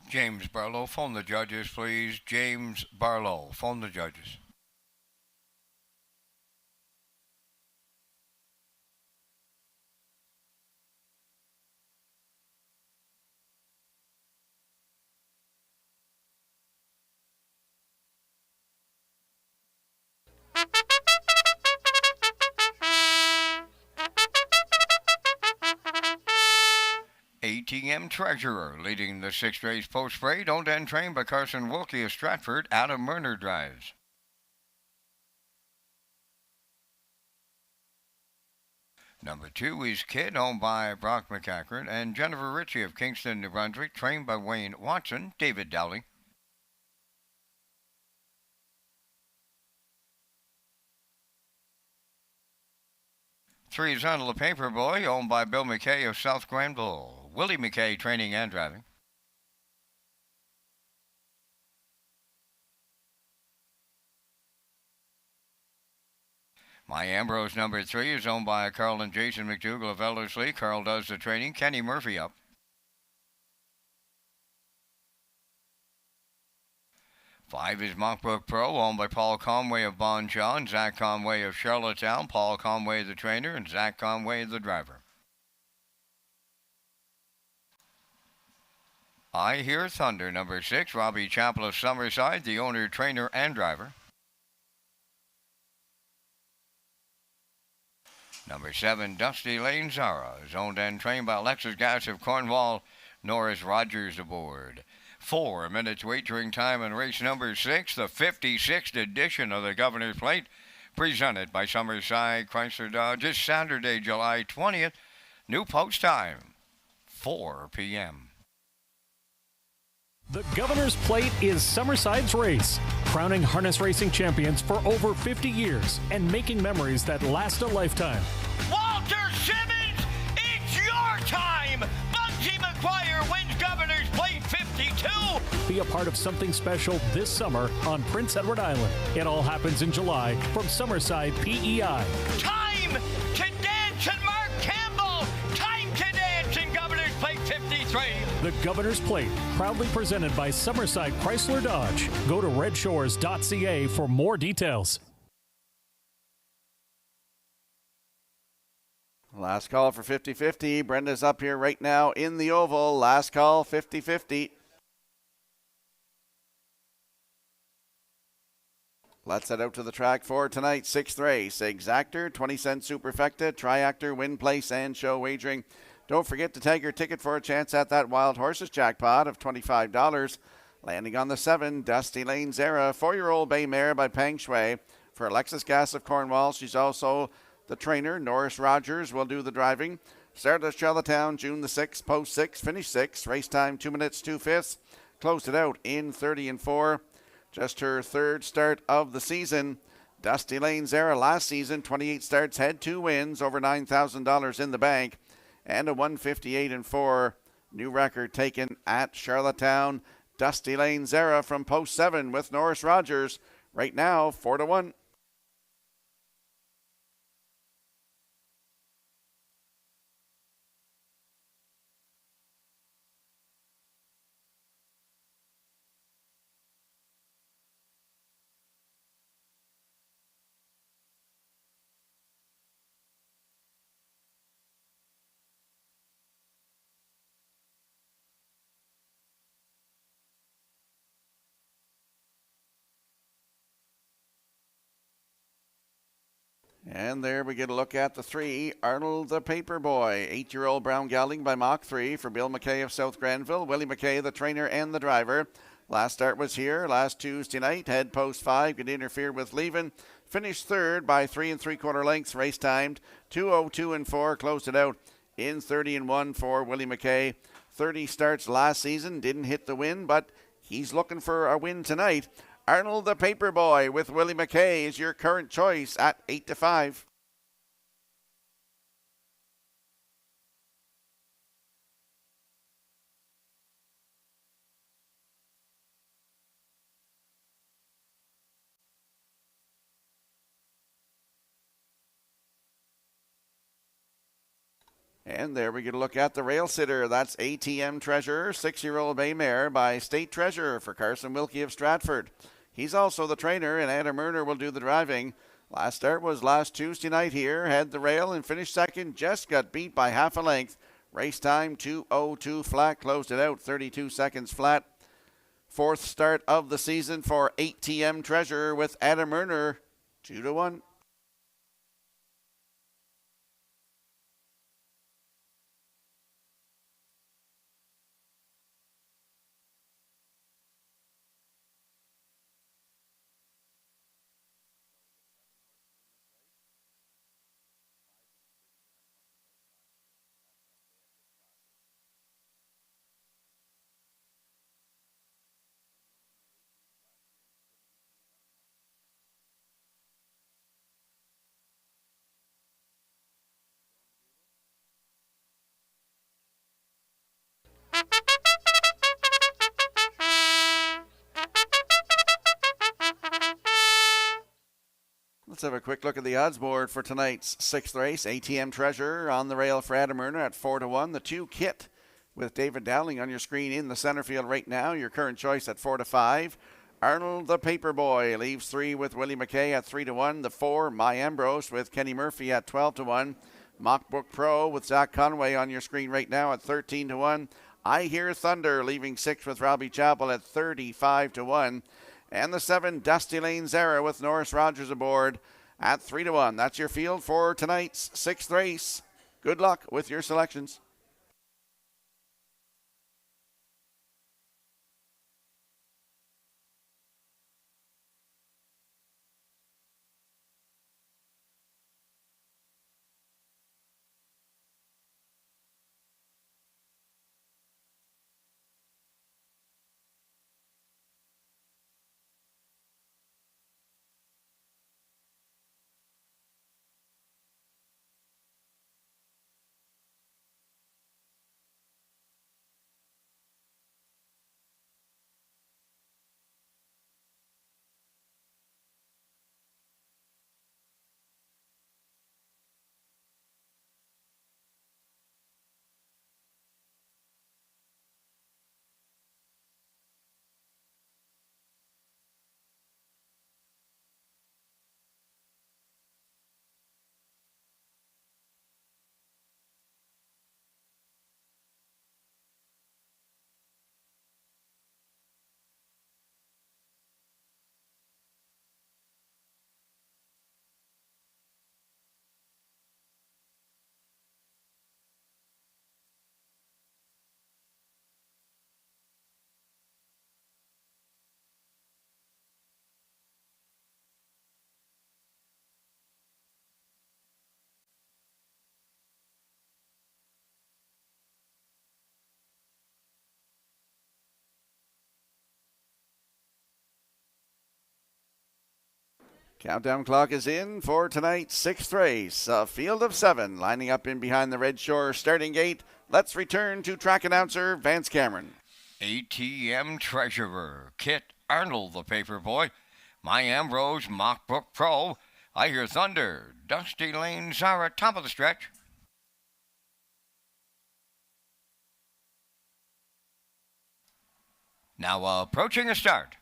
James Barlow, phone the judges, please. James Barlow, phone the judges. ATM Treasurer leading the 6th race post-spray. Don't End trained by Carson Wilkie of Stratford. Adam Murner drives. Number 2 is Kid, owned by Brock McCackert, and Jennifer Ritchie of Kingston, New Brunswick, trained by Wayne Watson. David Dowling. Three is Under the Paper Boy, owned by Bill McKay of South Granville. Willie McKay, training and driving. My Ambrose number 3 is owned by Carl and Jason McDougall of Ellerslie. Carl does the training. Kenny Murphy up. 5 is Monkbrook Pro, owned by Paul Conway of Bon John, Zach Conway of Charlottetown, Paul Conway the trainer, and Zach Conway the driver. I Hear Thunder, number 6, Robbie Chappell of Summerside, the owner, trainer, and driver. Number 7, Dusty Lane Zara, is owned and trained by Alexis Gass of Cornwall, Norris Rogers aboard. 4 minutes wagering time in race number 6, the 56th edition of the Governor's Plate, presented by Summerside Chrysler Dodge. This Saturday, July 20th, new post time, 4 p.m. The Governor's Plate is Summerside's race, crowning harness racing champions for over 50 years and making memories that last a lifetime. Walter Simmons, it's your time! Bugsy McGuire wins Governor's Plate 52! Be a part of something special this summer on Prince Edward Island. It all happens in July from Summerside PEI. Time to dance in Mark Campbell! Time to dance in Governor's Plate 53! The Governor's Plate, proudly presented by Summerside Chrysler Dodge. Go to Redshores.ca for more details. Last call for 50-50. Brenda's up here right now in the oval. Last call, 50-50. Let's head out to the track for tonight's 6th race. Exactor, 20-cent superfecta, triactor, win, place, and show wagering. Don't forget to tag your ticket for a chance at that Wild Horses jackpot of $25. Landing on the 7, Dusty Lane Zara, 4-year-old bay mare by Peng Shui. For Alexis Gass of Cornwall, she's also the trainer. Norris Rogers will do the driving. Started at Charlottetown June the 6th, post 6, finish 6. Race time 2 minutes 2/5. Closed it out in 30-4. Just her 3rd start of the season. Dusty Lane Zara last season, 28 starts, had 2 wins, over $9,000 in the bank, and a 158-4 new record taken at Charlottetown. Dusty Lane Zara from post 7 with Norris Rogers. Right now, 4-1. And there we get a look at the 3, Arnold the Paperboy, 8-year-old brown gelding by Mach 3 for Bill McKay of South Granville. Willie McKay, the trainer and the driver. Last start was here last Tuesday night. Head post 5, could interfere with leaving. Finished 3rd by 3 3/4 lengths. Race timed 2:02-4. Closed it out in 30-1 for Willie McKay. 30 starts last season, didn't hit the win, but he's looking for a win tonight. Arnold the Paperboy with Willie McKay is your current choice at 8-5. And there we get a look at the rail sitter. That's ATM Treasure, 6-year-old bay mare by State Treasure for Carson Wilkie of Stratford. He's also the trainer, and Adam Erner will do the driving. Last start was last Tuesday night here. Had the rail and finished 2nd. Just got beat by half a length. Race time 2:02 flat. Closed it out 32 seconds flat. 4th start of the season for ATM Treasure with Adam Erner, 2-1. Let's have a quick look at the odds board for tonight's 6th race. ATM Treasure on the rail for Adam Erner at 4-1. The 2 Kit with David Dowling on your screen in the center field right now. Your current choice at 4-5. Arnold the Paperboy leaves 3 with Willie McKay at 3-1. The 4 My Ambrose with Kenny Murphy at 12-1. Mockbook Pro with Zach Conway on your screen right now at 13-1. I Hear Thunder leaving 6th with Robbie Chapel at 35-1. And the 7, Dusty Lane Zara with Norris Rogers aboard at 3-1. That's your field for tonight's 6th race. Good luck with your selections. Countdown clock is in for tonight's 6th race. A field of 7 lining up in behind the Red Shore starting gate. Let's return to track announcer Vance Cameron. ATM Treasurer, Kit Arnold, the paper boy. My Ambrose, Mockbook Pro. I Hear Thunder, Dusty Lane Zara, top of the stretch. Now approaching a start.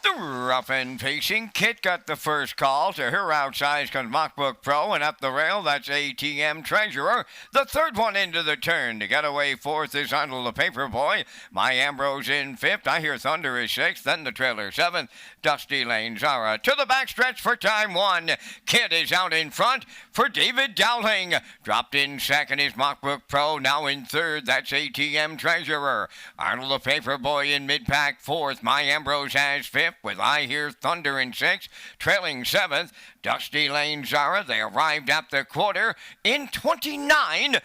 The rough and pacing Kit got the first call. To her outside comes Mockbook Pro, and up the rail, that's ATM Treasurer. The third one into the turn. To get away fourth is Arnold the Paper Boy. My Ambrose in fifth. I Hear Thunder is sixth. Then the trailer seventh. Dusty Lane Zara. To the backstretch for time one. Kit is out in front for David Dowling. Dropped in second is Mockbook Pro. Now in third, that's ATM Treasurer. Arnold the Paper Boy in mid-pack fourth. My Ambrose has fifth, with I Hear Thunder in sixth. Trailing seventh, Dusty Lane Zara. They arrived at the quarter in 29-1.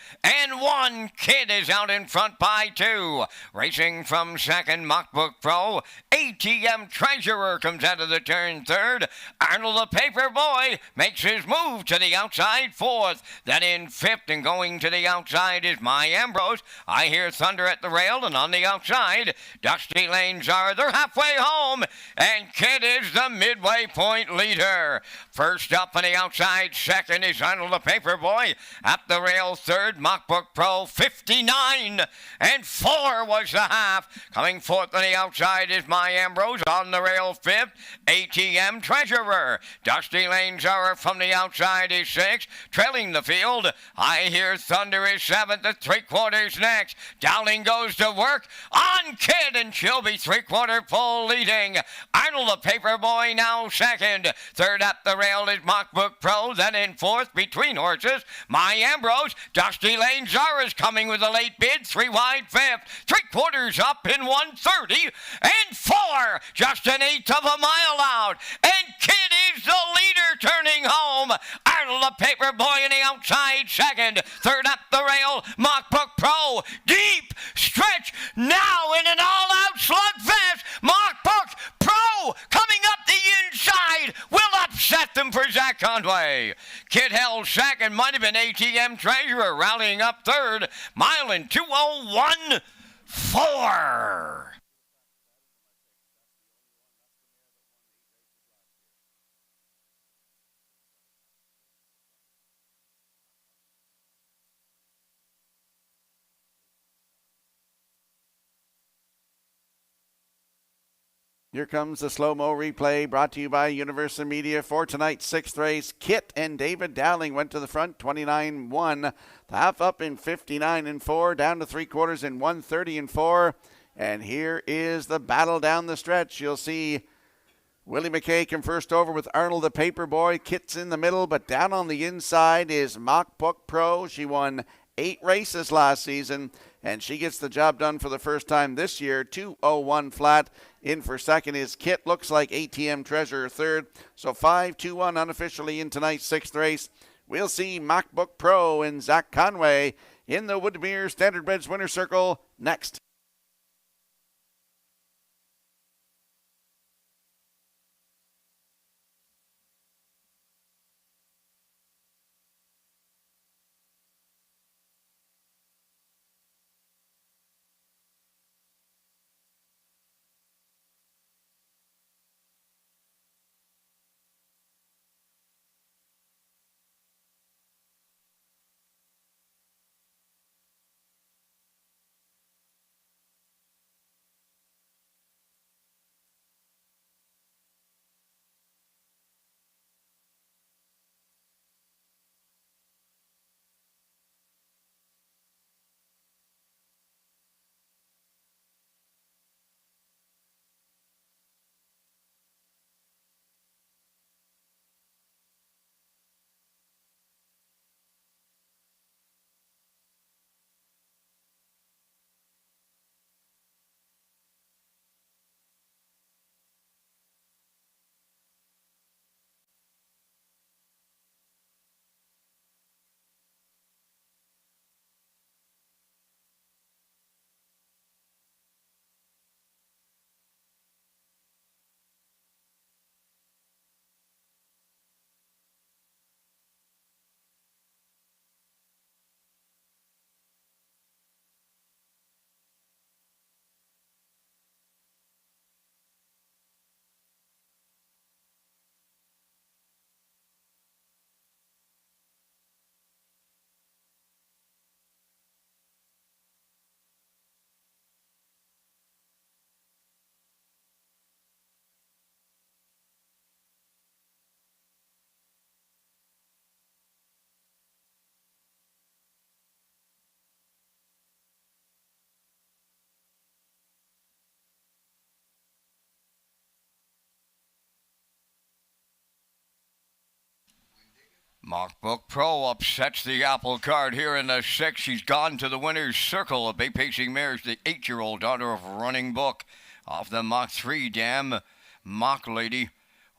Kid is out in front by 2. Racing from second, Mockbook Pro. ATM Treasurer comes out of the turn third. Arnold the Paper Boy makes his move to the outside fourth. Then in fifth and going to the outside is My Ambrose. I Hear Thunder at the rail, and on the outside, Dusty Lane Zara. They're halfway home, and Kid is the midway point leader. First up on the outside, second is Arnold the Paper Boy. At the rail, third, Mockbook Pro, 59-4 was the half. Coming fourth on the outside is My Ambrose. On the rail, fifth, ATM Treasurer. Dusty Lane Zara from the outside is sixth. Trailing the field, I Hear Thunder is seventh at 3/4 next. Dowling goes to work on Kid, and she'll be 3/4 pole leading. Arnold the Paper Boy now second. Third up the rail is Mockbook Pro. Then in fourth between horses, My Ambrose. Dusty Lane Zara's coming with a late bid. 3 wide fifth. 3/4 up in 1:30-4. Just an eighth of a mile out. And Kid is the leader turning home. Arnold the Paper Boy in the outside second. Third up the rail, Mockbook Pro. Deep stretch now in an all-out slugfest. Mockbook Pro coming up the inside will upset them for Zach Conway. Kid held second, might have been ATM Treasurer rallying up third. Mile in 2:01.4. Here comes the slow-mo replay brought to you by Universal Media for tonight's sixth race. Kit and David Dowling went to the front, 29-1. The half up in 59-4, down to three quarters in 130-4. And here is the battle down the stretch. You'll see Willie McKay come first over with Arnold the Paperboy. Kit's in the middle, but down on the inside is Mock Book Pro. She won 8 races last season, and she gets the job done for the first time this year. 2:01 flat. In for second is Kit. Looks like ATM Treasure third. So 5-2-1 unofficially in tonight's sixth race. We'll see MacBook Pro and Zach Conway in the Woodmere Standardbreds winner circle next. Mockbook Pro upsets the apple cart here in the 6th. She's gone to the winner's circle. A bay-pacing mare is the 8-year-old daughter of Running Book. Off the Mach 3 dam, Mock Lady,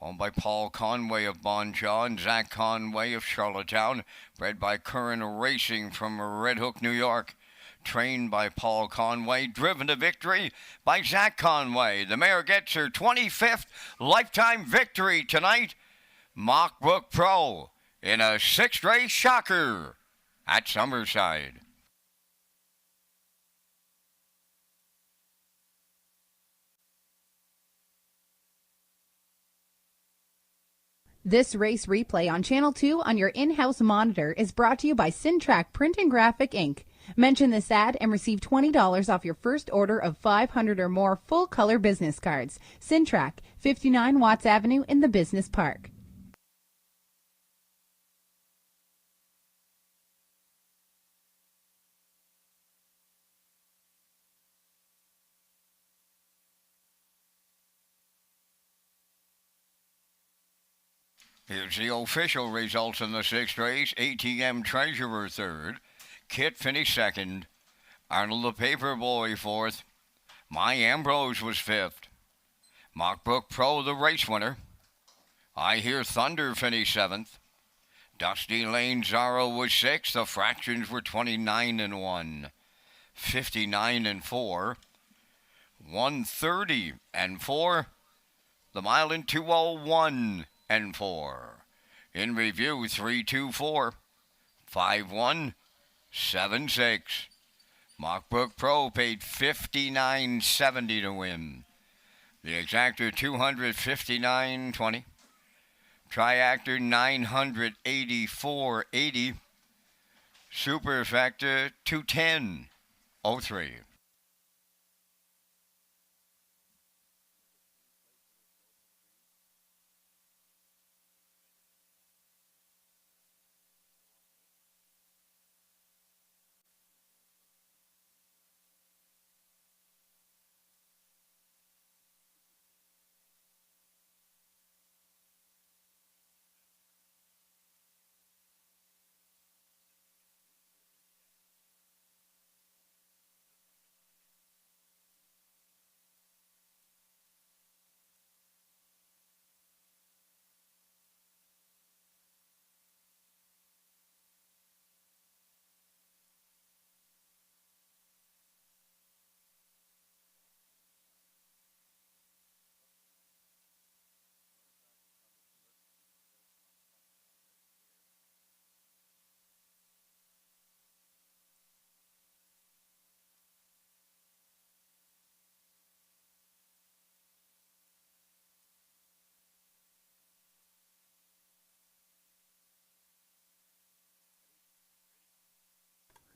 owned by Paul Conway of Bonchaw and Zach Conway of Charlottetown. Bred by Curran Racing from Red Hook, New York. Trained by Paul Conway, driven to victory by Zach Conway. The mare gets her 25th lifetime victory tonight. Mockbook Pro in a 6th race shocker at Summerside. This race replay on Channel 2 on your in-house monitor is brought to you by Syntrack Print and Graphic Inc. Mention this ad and receive $20 off your first order of 500 or more full-color business cards. Syntrack, 59 Watts Avenue in the Business Park. Here's the official results in the 6th race. ATM Treasurer 3rd. Kit finished 2nd. Arnold the Paperboy 4th. My Ambrose was 5th. Mockbook Pro the race winner. I Hear Thunder finished 7th. Dusty Lane Zorro was 6th. The fractions were 29-1. 59-4. 130-4. The mile in 2:01. And 4. In review, 3-2-4, 5-1, 7-6. Mockbook Pro paid $59.70 to win. The exactor $259.20. Triactor $984.80. Superfactor $210.03.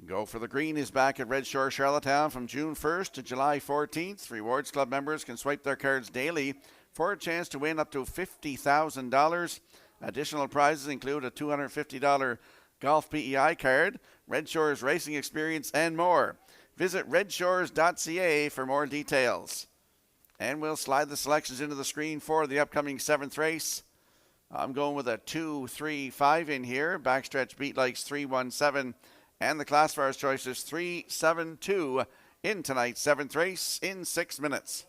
Go for the Green is back at Red Shore, Charlottetown from June 1st to July 14th. Rewards Club members can swipe their cards daily for a chance to win up to $50,000. Additional prizes include a $250 golf PEI card, Red Shores racing experience, and more. Visit Redshores.ca for more details. And we'll slide the selections into the screen for the upcoming 7th race. I'm going with a 2-3-5 in here. Backstretch beat likes 3-1-7. And the classifiers choice is 3-7-2 in tonight's 7th race in 6 minutes.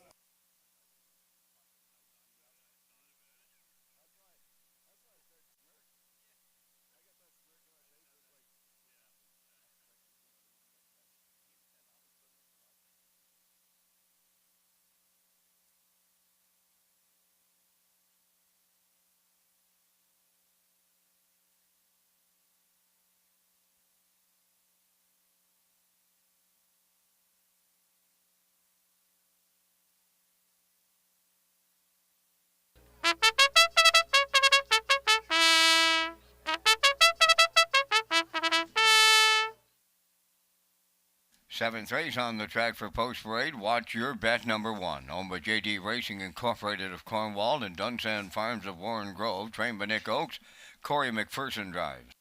Seventh race on the track for Post Parade. Watch Your Bet number 1. Owned by JD Racing Incorporated of Cornwall and Dunsand Farms of Warren Grove. Trained by Nick Oakes. Corey McPherson drives.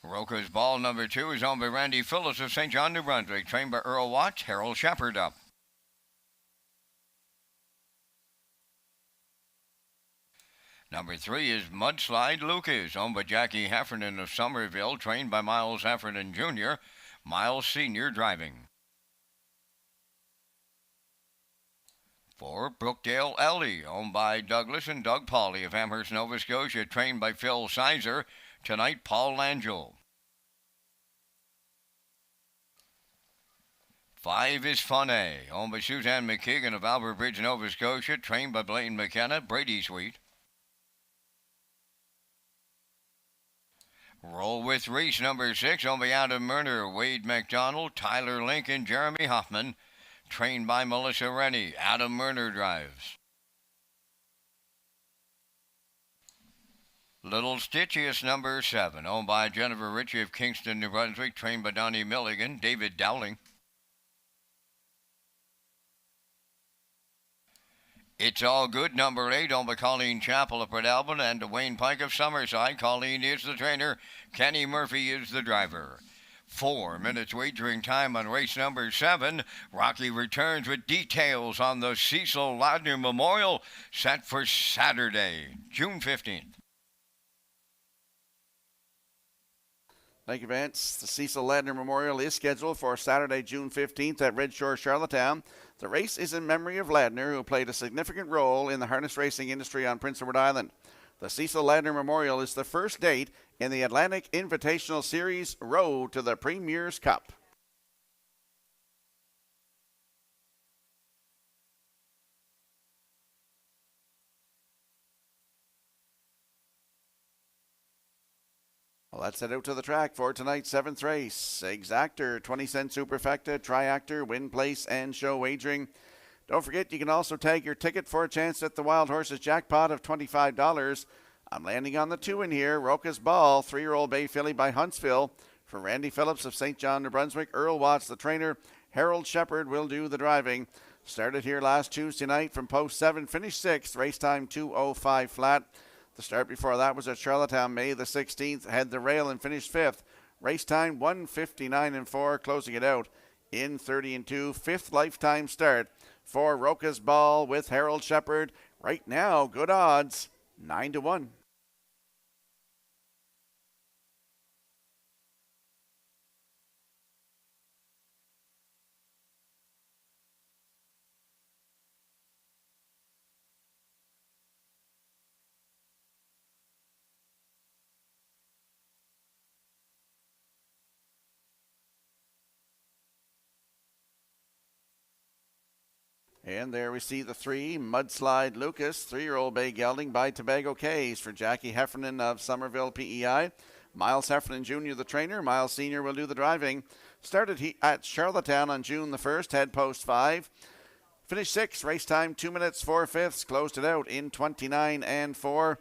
Roca's Ball number 2 is owned by Randy Phillips of St. John, New Brunswick. Trained by Earl Watts. Harold Shepard up. Number 3 is Mudslide Lucas, owned by Jackie Heffernan of Somerville, trained by Miles Heffernan Jr., Miles Sr. driving. 4, Brookdale Ellie, owned by Douglas and Doug Pauley of Amherst, Nova Scotia, trained by Phil Sizer, tonight Paul Langell. 5 is Fun A, owned by Suzanne McKeegan of Albert Bridge, Nova Scotia, trained by Blaine McKenna, Brady Sweet. Roll with Reese, number 6, owned by Adam Murner, Wade McDonald, Tyler Lincoln, Jeremy Hoffman, trained by Melissa Rennie. Adam Murner drives. Little Stitchiest, number 7, owned by Jennifer Ritchie of Kingston, New Brunswick, trained by Donnie Milligan, David Dowling. It's All Good, number 8, owned by Colleen Chappell of Port Albert and Wayne Pike of Summerside. Colleen is the trainer. Kenny Murphy is the driver. 4 minutes wagering time on race number 7. Rocky returns with details on the Cecil Ladner Memorial set for Saturday, June 15th. Thank you, Vance. The Cecil Ladner Memorial is scheduled for Saturday, June 15th at Red Shore, Charlottetown. The race is in memory of Ladner, who played a significant role in the harness racing industry on Prince Edward Island. The Cecil Ladner Memorial is the first date in the Atlantic Invitational Series Road to the Premier's Cup. Well, let's head out to the track for tonight's 7th race. Exactor, 20-cent superfecta, triactor, win place, and show wagering. Don't forget, you can also tag your ticket for a chance at the Wild Horses jackpot of $25. I'm landing on the 2 in here. Roca's Ball, 3-year-old bay filly by Huntsville. For Randy Phillips of St. John, New Brunswick, Earl Watts, the trainer. Harold Shepard will do the driving. Started here last Tuesday night from post 7, finished 6th, race time 2:05 flat. The start before that was at Charlottetown, May the 16th. Had the rail and finished 5th. Race time 1:59.4, closing it out in 30-2. 5th lifetime start for Roca's Ball with Harold Shepard. Right now, good odds, 9-1. And there we see the 3, Mudslide Lucas, 3-year-old bay gelding by Tobago Cays for Jackie Heffernan of Somerville PEI. Miles Heffernan Jr., the trainer. Miles Sr. will do the driving. Started at Charlottetown on June the 1st, head post 5. Finished 6th, race time 2 minutes 4/5, closed it out in 29-4.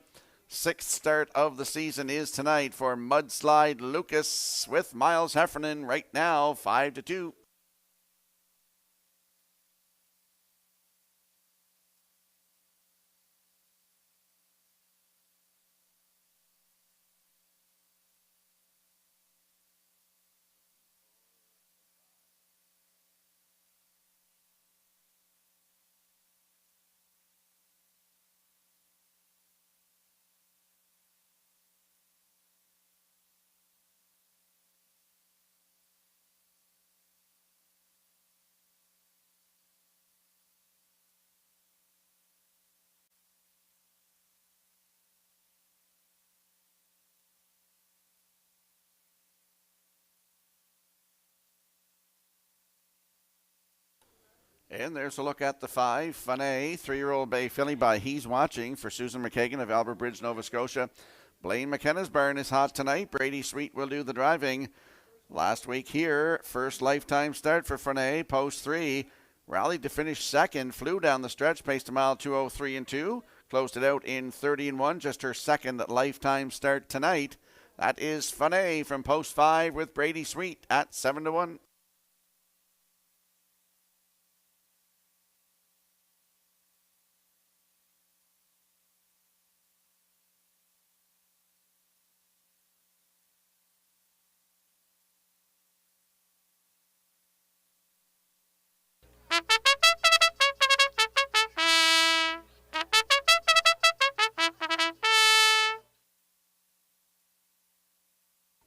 Sixth start of the season is tonight for Mudslide Lucas with Miles Heffernan right now 5-2. And there's a look at the 5. Funay, 3-year-old bay filly by He's Watching for Susan McKagan of Albert Bridge, Nova Scotia. Blaine McKenna's barn is hot tonight. Brady Sweet will do the driving. Last week here, first lifetime start for Funay, post 3. Rallied to finish second, flew down the stretch, paced a mile 2:03 and 2. Closed it out in 30 and 1, just her second lifetime start tonight. That is Funay from post 5 with Brady Sweet at 7-1.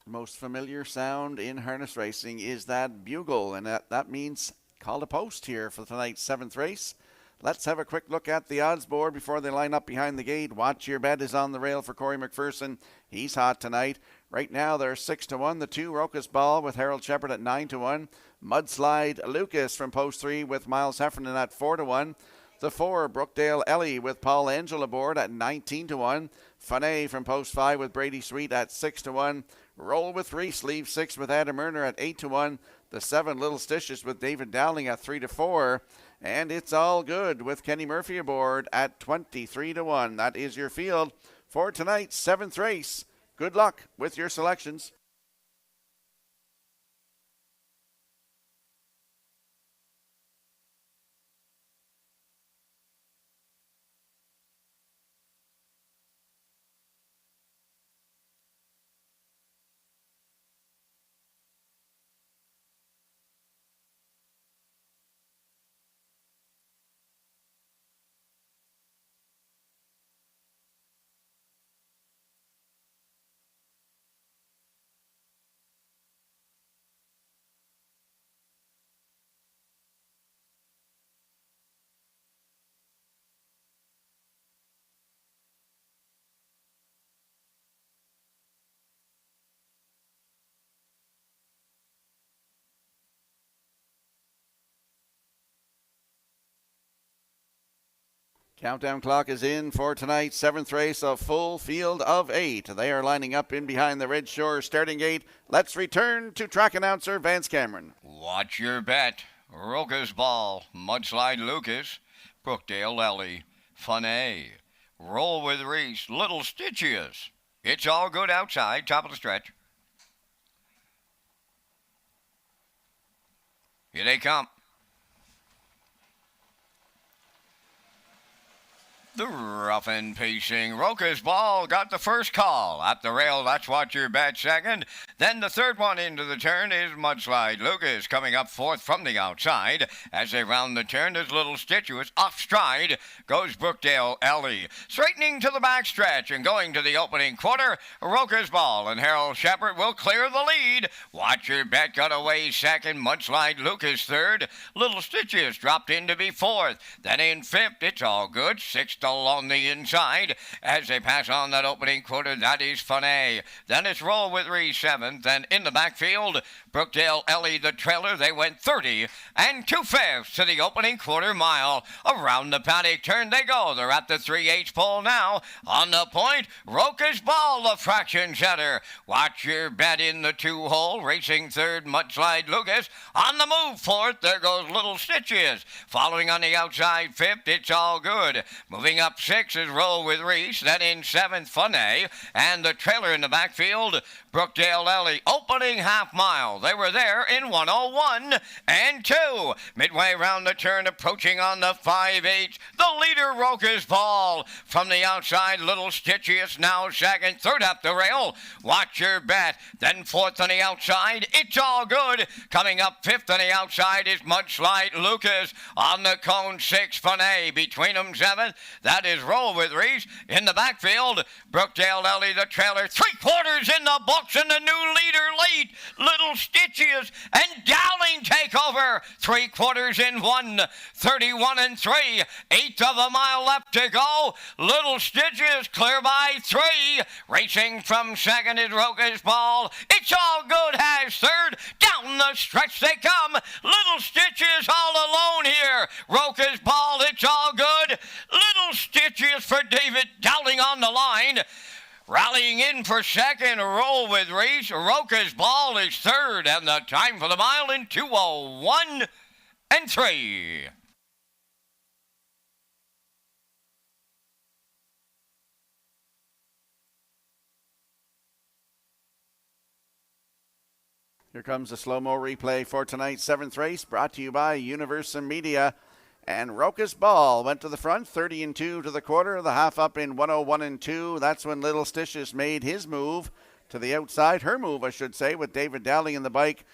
Most familiar sound in harness racing is that bugle, and that means call a post here for tonight's 7th race. Let's have a quick look at the odds board before they line up behind the gate. Watch Your Bet is on the rail for Corey McPherson. He's hot tonight. Right now they're 6-1. The 2, Rocus Ball with Harold Shepard at 9-1. Mudslide Lucas from post 3 with Miles Heffernan at 4-1. The 4, Brookdale Ellie with Paul Angel aboard at 19-1. Funay from post 5 with Brady Sweet at 6-1. Roll with Reese, leave 6 with Adam Erner at 8-1. The 7, Little Stitches with David Dowling at 3-4. And it's all good with Kenny Murphy aboard at 23-1. That is your field for tonight's 7th race. Good luck with your selections. Countdown clock is in for tonight's 7th race, a full field of 8. They are lining up in behind the Red Shores starting gate. Let's return to track announcer Vance Cameron. Watch Your Bet. Rocus Ball, Mudslide Lucas, Brookdale Ellie, Funay, Roll with Reese, Little Stitches. It's all good outside, top of the stretch. Here they come. The rough and pacing Rocus Ball got the first call. At the rail, that's Watch Your Bet second. Then the third one into the turn is Mudslide Lucas coming up 4th from the outside. As they round the turn, there's Little Stitches. Off stride goes Brookdale Ellie. Straightening to the backstretch and going to the opening quarter, Rocus Ball and Harold Shepard will clear the lead. Watch Your Bet got away second. Mudslide Lucas third. Little Stitches dropped in to be 4th. Then in 5th, it's all good. 6th on the inside as they pass on that opening quarter. That is Funay. Then it's Roll with Reese 7th. 7th. And in the backfield, Brookdale Ellie, the trailer, they went 30 and 2/5 to the opening quarter mile. Around the paddock turn they go. They're at the 3/8 pole now. On the point, Roca's Ball, the fraction setter. Watch your bet in the 2-hole. Racing third, Mudslide Lucas. On the move fourth, there goes Little Stitches. Following on the outside fifth, It's All Good. Moving up 6 is Roll with Reese. Then in 7th, Funny. And the trailer in the backfield, Brookdale Ellie. Opening half mile. They were there in 1:01 and 2. Midway round the turn, approaching on the 5/8. The leader, Roca's Ball. From the outside, Little Stitchiest now second. Third up the rail. Watch your bet. Then fourth on the outside, It's All Good. Coming up fifth on the outside is Mudslide Lucas. On the cone, 6 Funny. Between them 7th, that is Roll with Reese. In the backfield, Brookdale Ellie, the trailer. 3/4 in the books, and the new leader late. Little Stitchiest and Dowling take over. 3/4 in 1. 31 and 3. 1/8 of a mile left to go. Little Stitches clear by 3. Racing from second is Roca's Ball. It's All Good has third. Down the stretch they come. Little Stitches all alone here. Roca's Ball, It's All Good. Little Stitches for David Dowling on the line. Rallying in for second, Roll with Reese. Roca's Ball is third, and the time for the mile in 2:01 and 3. Here comes the slow-mo replay for tonight's 7th race, brought to you by Universal Media. And Roca's Ball went to the front, 30 and 2 to the quarter, the half up in 1:01 and 2. That's when Little Stitches made his move to the outside, her move, I should say, with David Dowling in the bike.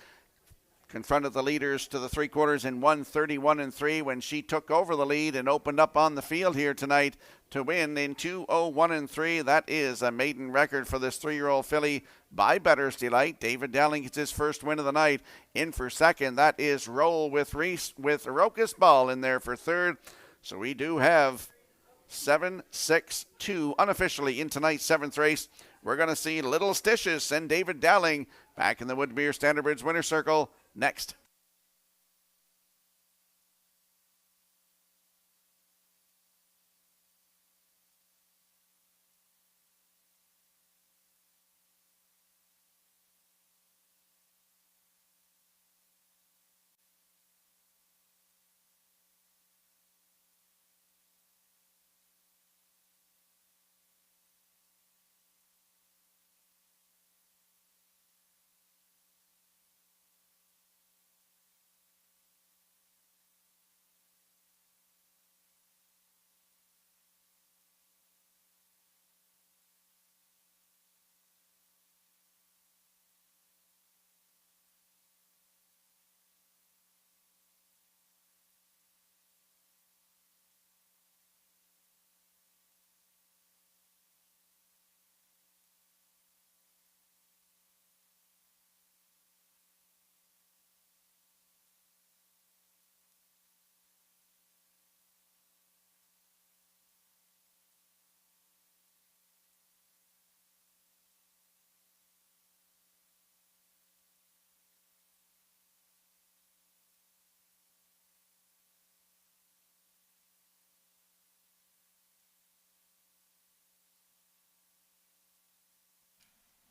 Confronted the leaders to the 3/4 in 1:31 and 3 when she took over the lead and opened up on the field here tonight to win in 2:01 and 3. That is a maiden record for this 3-year-old filly by Bettor's Delight. David Dowling gets his first win of the night. In for second, that is Roll with Reese, with Roca's Ball in there for third. So we do have 7-6-2 unofficially in tonight's 7th race. We're going to see Little Stitches and David Dowling back in the Woodmere Standard Bridge winner circle next.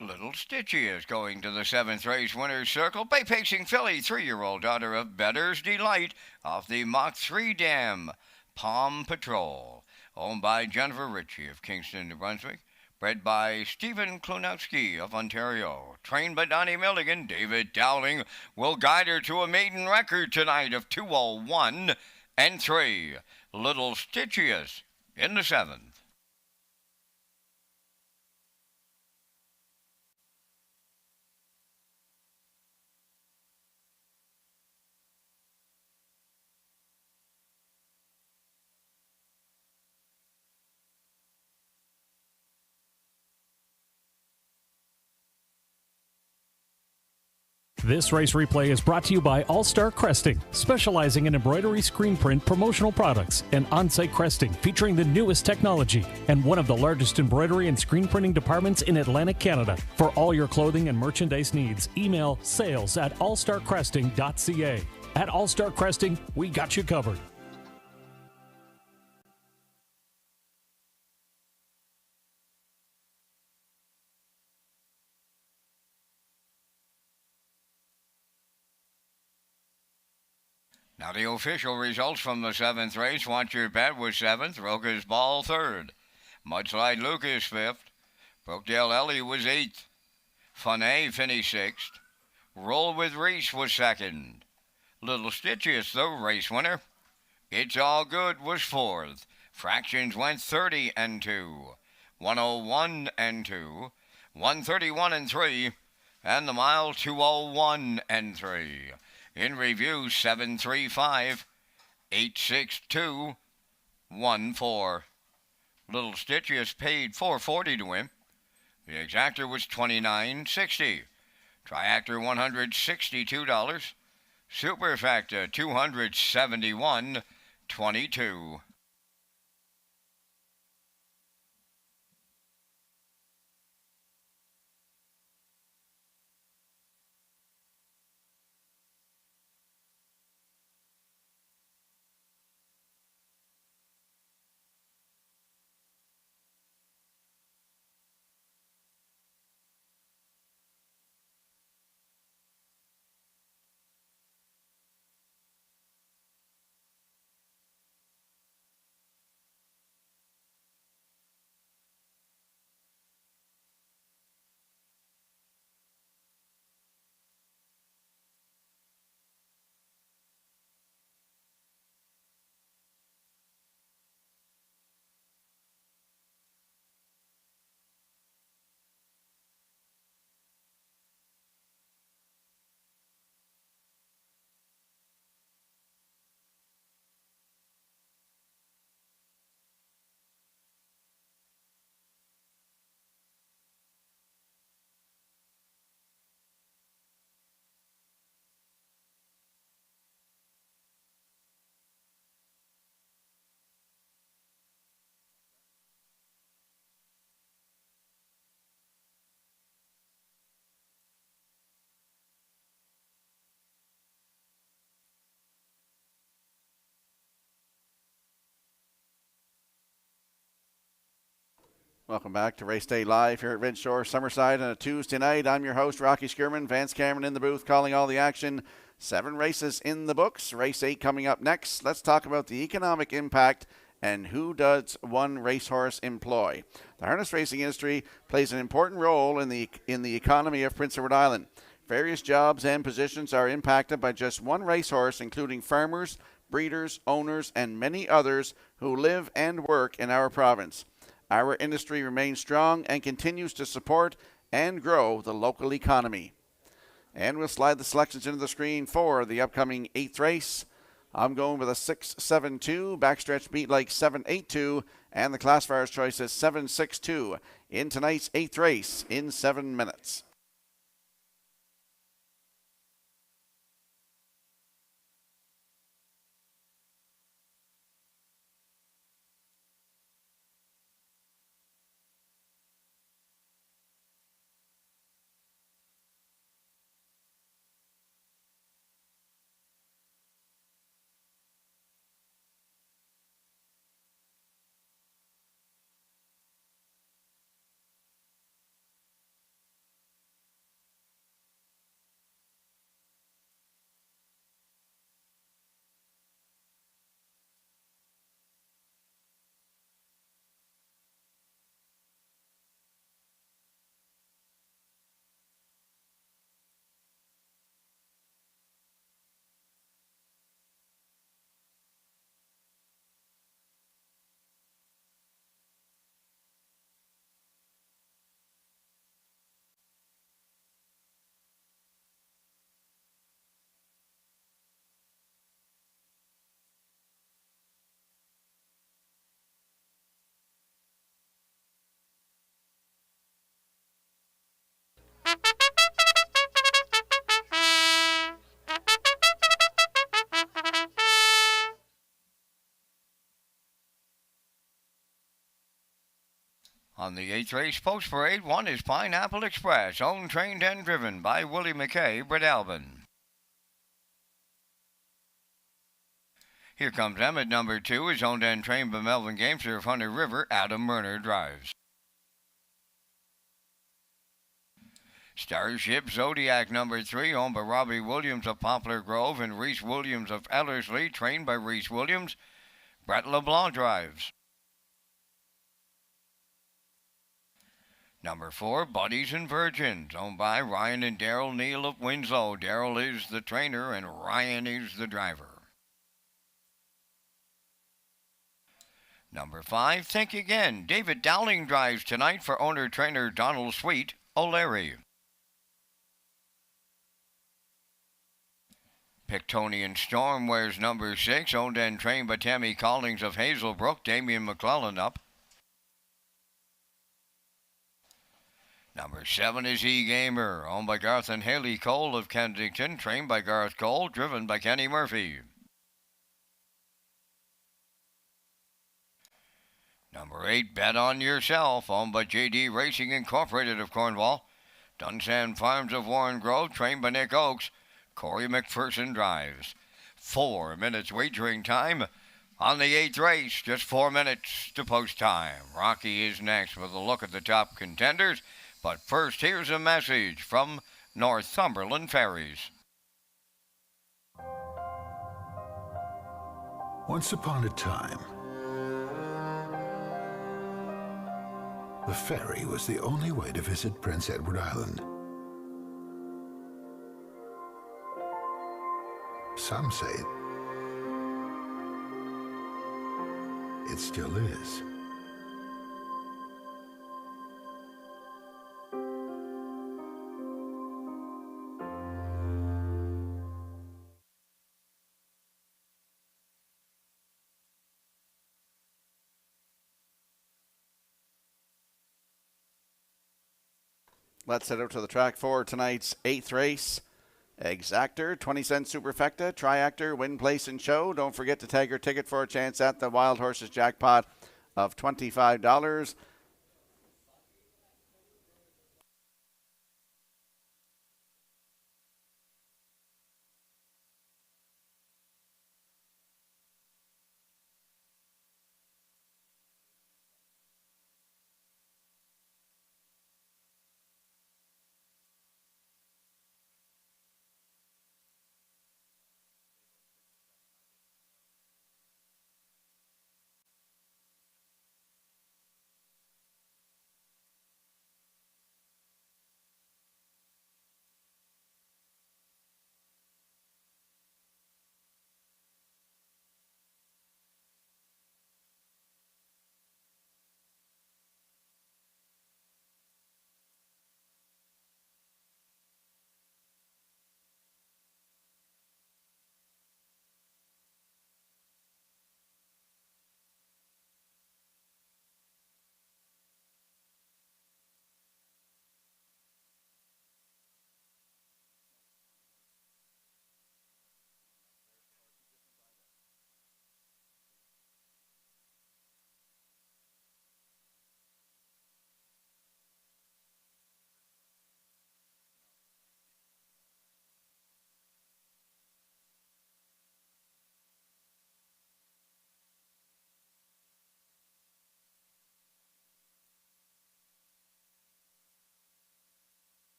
Little Stitchy is going to the 7th race winner's circle. Bay Pacing filly, 3-year-old daughter of Bettor's Delight off the Mach 3 dam. Palm Patrol, owned by Jennifer Ritchie of Kingston, New Brunswick. Bred by Stephen Klonowski of Ontario. Trained by Donnie Milligan, David Dowling will guide her to a maiden record tonight of 2:01 and 3. Little Stitchiest in the 7th. This race replay is brought to you by All Star Cresting, specializing in embroidery, screen print, promotional products, and on-site cresting featuring the newest technology, and one of the largest embroidery and screen printing departments in Atlantic Canada. For all your clothing and merchandise needs, email sales@allstarcresting.ca. At All Star Cresting, we got you covered. Now the official results from the 7th race. Want Your Bet was 7th. Roca's Ball 3rd. Mudslide Lucas 5th. Brookdale Ellie was 8th. Funay finished 6th. Roll with Reese was 2nd. Little Stitches, the race winner. It's All Good was 4th. Fractions went 30 and 2. 101 and 2. 131 and 3. And the mile 201 and 3. In review, 735, 862, 14. Little Stitches paid $4.40 to win. The exactor was $29.60. Triactor $162. Superfactor $271.22. Welcome back to Race Day Live here at Redshores, Summerside on a Tuesday night. I'm your host, Rocky Skierman. Vance Cameron in the booth calling all the action. 7 races in the books. Race 8 coming up next. Let's talk about the economic impact and who does one racehorse employ. The harness racing industry plays an important role in the economy of Prince Edward Island. Various jobs and positions are impacted by just one racehorse, including farmers, breeders, owners, and many others who live and work in our province. Our industry remains strong and continues to support and grow the local economy. And we'll slide the selections into the screen for the upcoming 8th race. I'm going with a 6-7-2, backstretch beat like 7-8-2, and the classifier's choice is 7-6-2 in tonight's 8th race in 7 minutes. On the 8th race post parade, 1 is Pineapple Express, owned, trained, and driven by Willie McKay, Breadalbin. Here comes Emmett, number 2, is owned and trained by Melvin Gamester of Hunter River. Adam Murner drives. Starship Zodiac, number 3, owned by Robbie Williams of Poplar Grove and Reese Williams of Ellerslie, trained by Reese Williams. Brett LeBlanc drives. Number 4, Buddies and Virgins, owned by Ryan and Daryl Neal of Winslow. Daryl is the trainer and Ryan is the driver. Number 5, Think Again. David Dowling drives tonight for owner-trainer Donald Sweet, O'Leary. Pictonian Storm wears number 6, owned and trained by Tammy Collings of Hazelbrook. Damian McClellan up. Number 7 is E-Gamer, owned by Garth and Haley Cole of Kensington, trained by Garth Cole, driven by Kenny Murphy. Number 8, Bet On Yourself, owned by JD Racing Incorporated of Cornwall. Dunsan Farms of Warren Grove, trained by Nick Oakes. Corey McPherson drives. 4 minutes wagering time on the 8th race. Just 4 minutes to post time. Rocky is next with a look at the top contenders. But first, here's a message from Northumberland Ferries. Once upon a time, the ferry was the only way to visit Prince Edward Island. Some say it still is. Let's head out to the track for tonight's 8th race. Exactor, 20-cent superfecta, triactor, win, place, and show. Don't forget to tag your ticket for a chance at the Wild Horses jackpot of $25.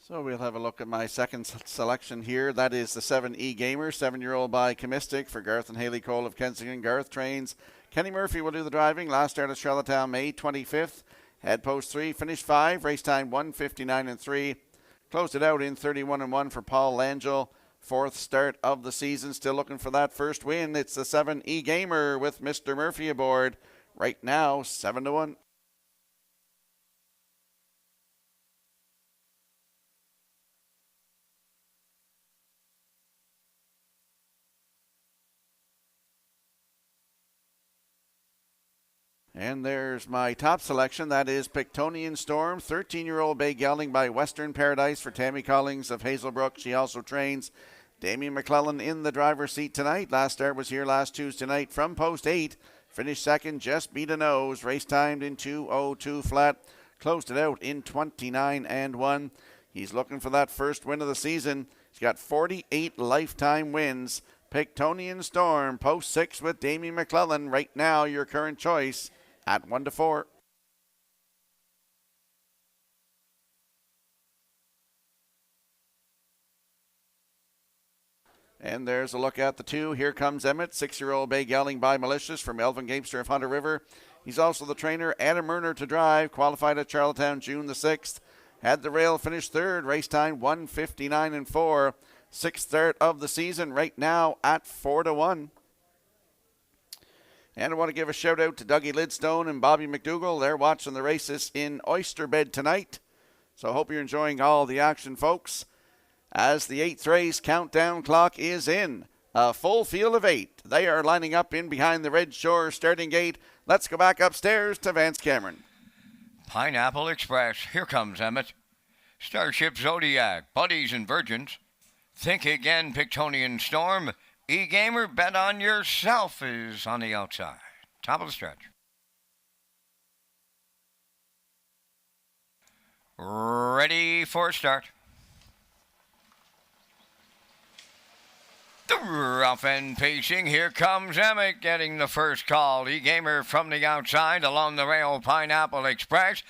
So we'll have a look at my second selection here. That is the 7 E-Gamer, 7-year-old by Comistic for Garth and Haley Cole of Kensington. Garth trains. Kenny Murphy will do the driving. Last start at Charlottetown, May 25th. Head post 3, finished 5. Race time 1:59 and 3. Closed it out in 31 and 1 for Paul Langell. fourth start of the season. Still looking for that first win. It's the 7 E-Gamer with Mr. Murphy aboard. Right now, 7-1. And there's my top selection. That is Pictonian Storm, 13-year-old bay gelding by Western Paradise for Tammy Collings of Hazelbrook. She also trains Damien McClellan in the driver's seat tonight. Last start was here last Tuesday night from post 8. Finished second, just beat a nose. Race timed in 2:02 flat. Closed it out in 29-1. He's looking for that first win of the season. He's got 48 lifetime wins. Pictonian Storm, post 6 with Damien McClellan. Right now, your current choice at 1-4. And there's a look at the 2. Here comes Emmett, 6-year-old bay gelding by Malicious from Elvin Gamester of Hunter River. He's also the trainer. Adam Murner to drive, qualified at Charlottetown June the 6th. Had the rail, finished third, race time 1:59-4. Sixth start of the season, right now at 4-1. And I want to give a shout out to Dougie Lidstone and Bobby McDougall. They're watching the races in Oysterbed tonight. So I hope you're enjoying all the action, folks. As the 8th race countdown clock is in, a full field of 8. They are lining up in behind the Red Shores starting gate. Let's go back upstairs to Vance Cameron. Pineapple Express, here comes Emmett. Starship Zodiac, Buddies and Virgins. Think Again, Pictonian Storm. E-Gamer, Bet on Yourself is on the outside. Top of the stretch. Ready for start. The rough end pacing. Here comes Emmett getting the first call. E-Gamer from the outside along the rail, Pineapple Express.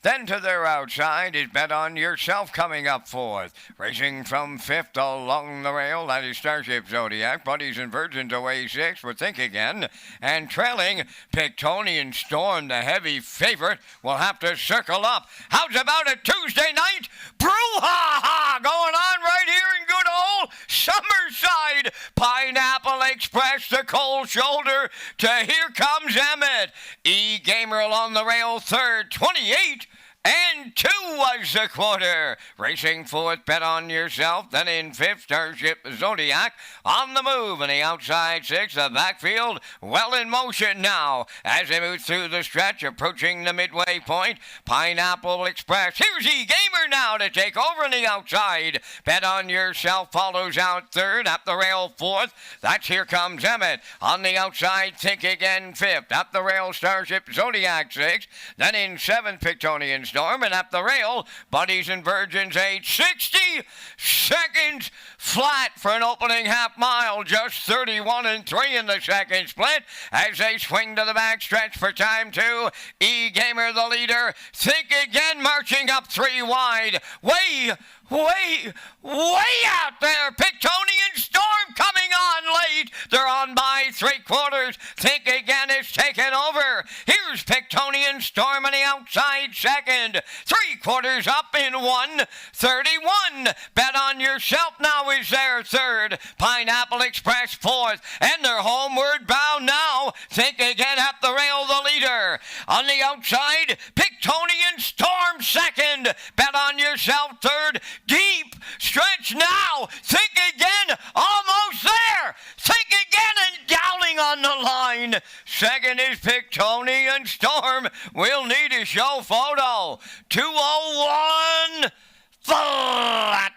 Then to their outside is Bet on Yourself coming up fourth. Racing from fifth along the rail, that is Starship Zodiac. Buddies and Virgins away sixth for Think Again. And trailing Pictonian Storm, the heavy favorite, will have to circle up. How's about a Tuesday night brouhaha going on right here in good old Summerside? Pineapple Express, the cold shoulder to Here Comes Emmett. E-Gamer along the rail third, 28-2 was the quarter. Racing fourth, Bet on Yourself. Then in fifth, Starship Zodiac. On the move in the outside six, the backfield well in motion now as they move through the stretch, approaching the midway point. Pineapple Express. Here's E-Gamer now to take over in the outside. Bet on Yourself follows out third. Up the rail fourth. That's Here Comes Emmett. On the outside, Think Again fifth. Up the rail, Starship Zodiac sixth. Then in seventh, Pictonian Storm. And up the rail, Buddies and Virgins 60 seconds flat for an opening half mile. Just 31-3 in the second split as they swing to the back stretch for time two. E-Gamer the leader. Think Again marching up 3 wide. Way out there. Pictonian Storm coming on late. They're on by 3/4. Think Again is taken over. Here's Pictonian Storm on the outside second. 3/4 up in 1:31. Bet on Yourself now is there third. Pineapple Express fourth. And they're homeward bound now. Think Again up the rail, the leader. On the outside, Pictonian Storm second. Bet on Yourself third. Deep stretch now. Think Again almost there. Think Again and Dowling on the line. Second is Pictonian Storm. We'll need a show photo. 2:01 flat.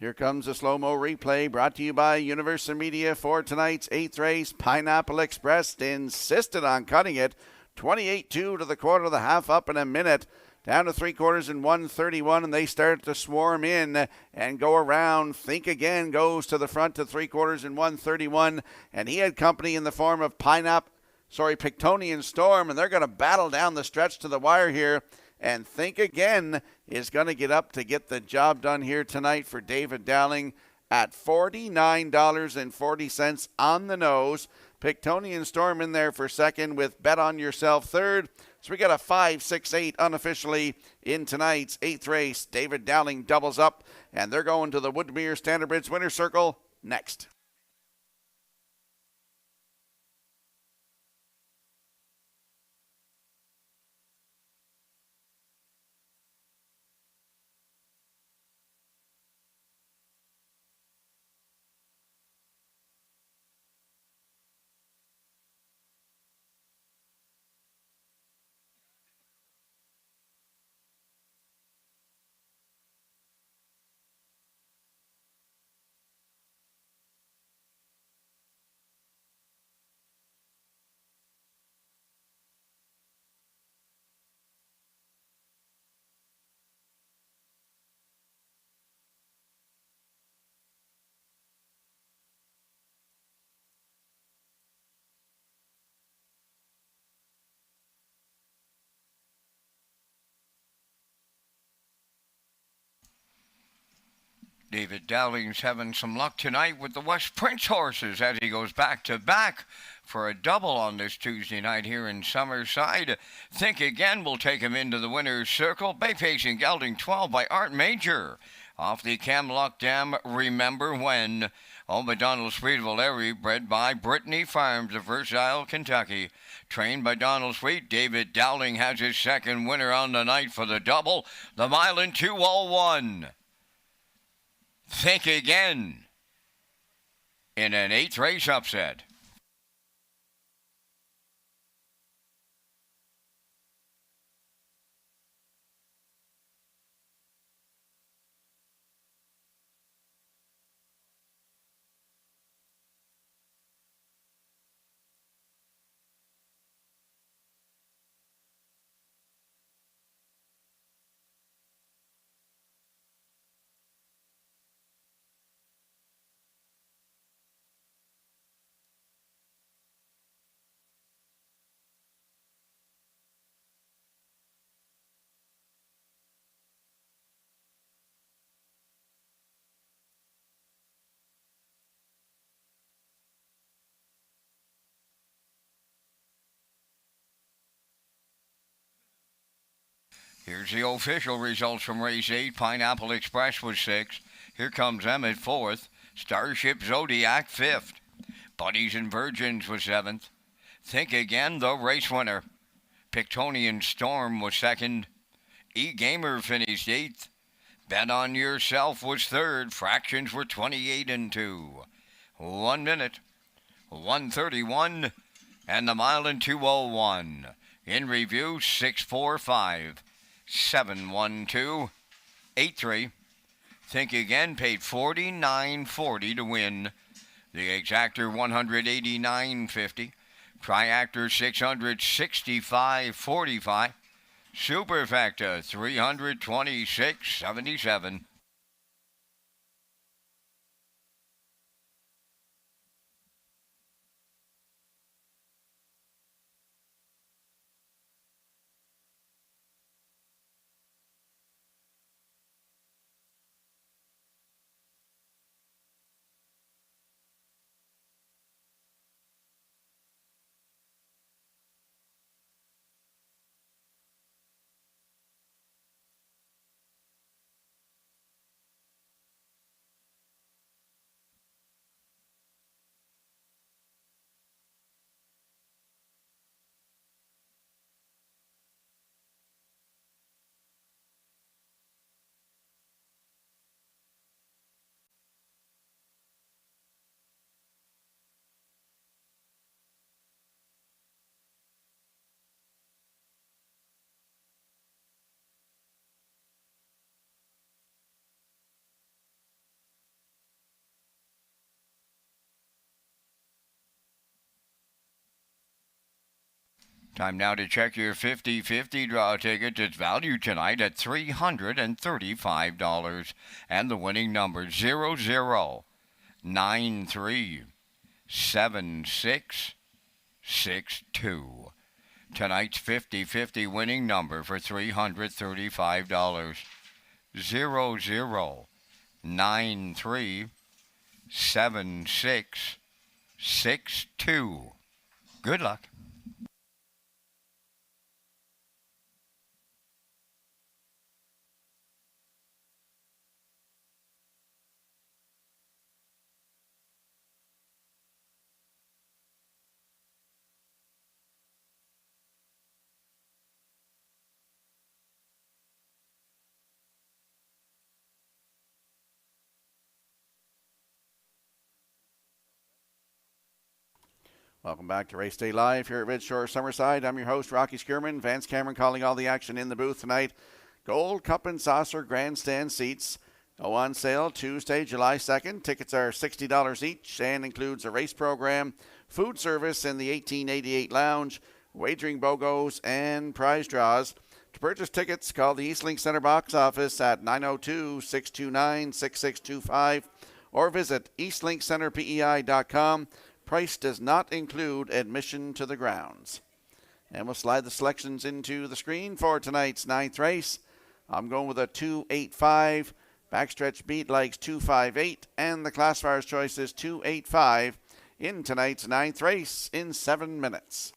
Here comes a slow-mo replay brought to you by Universal Media for tonight's 8th race. Pineapple Express insisted on cutting it. 28-2 to the quarter of the half, up in a minute. Down to 3/4 in 1:31, and they start to swarm in and go around. Think Again goes to the front to 3/4 in 1:31, and he had company in the form of Pictonian Storm, and they're going to battle down the stretch to the wire here. And Think Again is going to get up to get the job done here tonight for David Dowling. at $49.40 on the nose. Pictonian Storm in there for second with Bet on Yourself third. So we got a 5, 6, 8 unofficially in tonight's 8th race. David Dowling doubles up, and they're going to the Woodmere Standard Bridge Winner's Circle next. David Dowling's having some luck tonight with the West Prince horses as he goes back-to-back for a double on this Tuesday night here in Summerside. Think Again will take him into the winner's circle. Bay Pacing Gelding 12 by Art Major. Off the Camlock Dam, Remember When. Donald Sweet Valeri, bred by Brittany Farms of Versailles, Kentucky. Trained by Donald Sweet, David Dowling has his second winner on the night for the double. The mile in 2:01. Think Again in an 8th race upset. Here's the official results from race 8. Pineapple Express was 6th. Here comes Emmett 4th. Starship Zodiac 5th. Buddies and Virgins was 7th. Think Again, the race winner. Pictonian Storm was 2nd. E-Gamer finished 8th. Bet on Yourself was 3rd. Fractions were 28 and 2. 1 minute. 1:31. And the mile in 2:01. In review, 6:45. 7-1-2-8-3. Think Again paid $49.40 to win. The exactor $189.50. Triactor $665.45. Superfecta $326.77. Time now to check your 50-50 draw ticket. It's valued tonight at $335. And the winning number 00937662. Tonight's 50-50 winning number for $335. 00937662. 7662. Good luck. Welcome back to Race Day Live here at Redshores Summerside. I'm your host, Rocky Skirman. Vance Cameron calling all the action in the booth tonight. Gold Cup and Saucer Grandstand seats go on sale Tuesday, July 2nd. Tickets are $60 each and includes a race program, food service in the 1888 Lounge, wagering BOGOs, and prize draws. To purchase tickets, call the Eastlink Center box office at 902-629-6625 or visit eastlinkcenterpei.com. Price does not include admission to the grounds. And we'll slide the selections into the screen for tonight's ninth race. I'm going with a 285. Backstretch Beat likes 258. And the classifier's choice is 285 in tonight's ninth race in 7 minutes.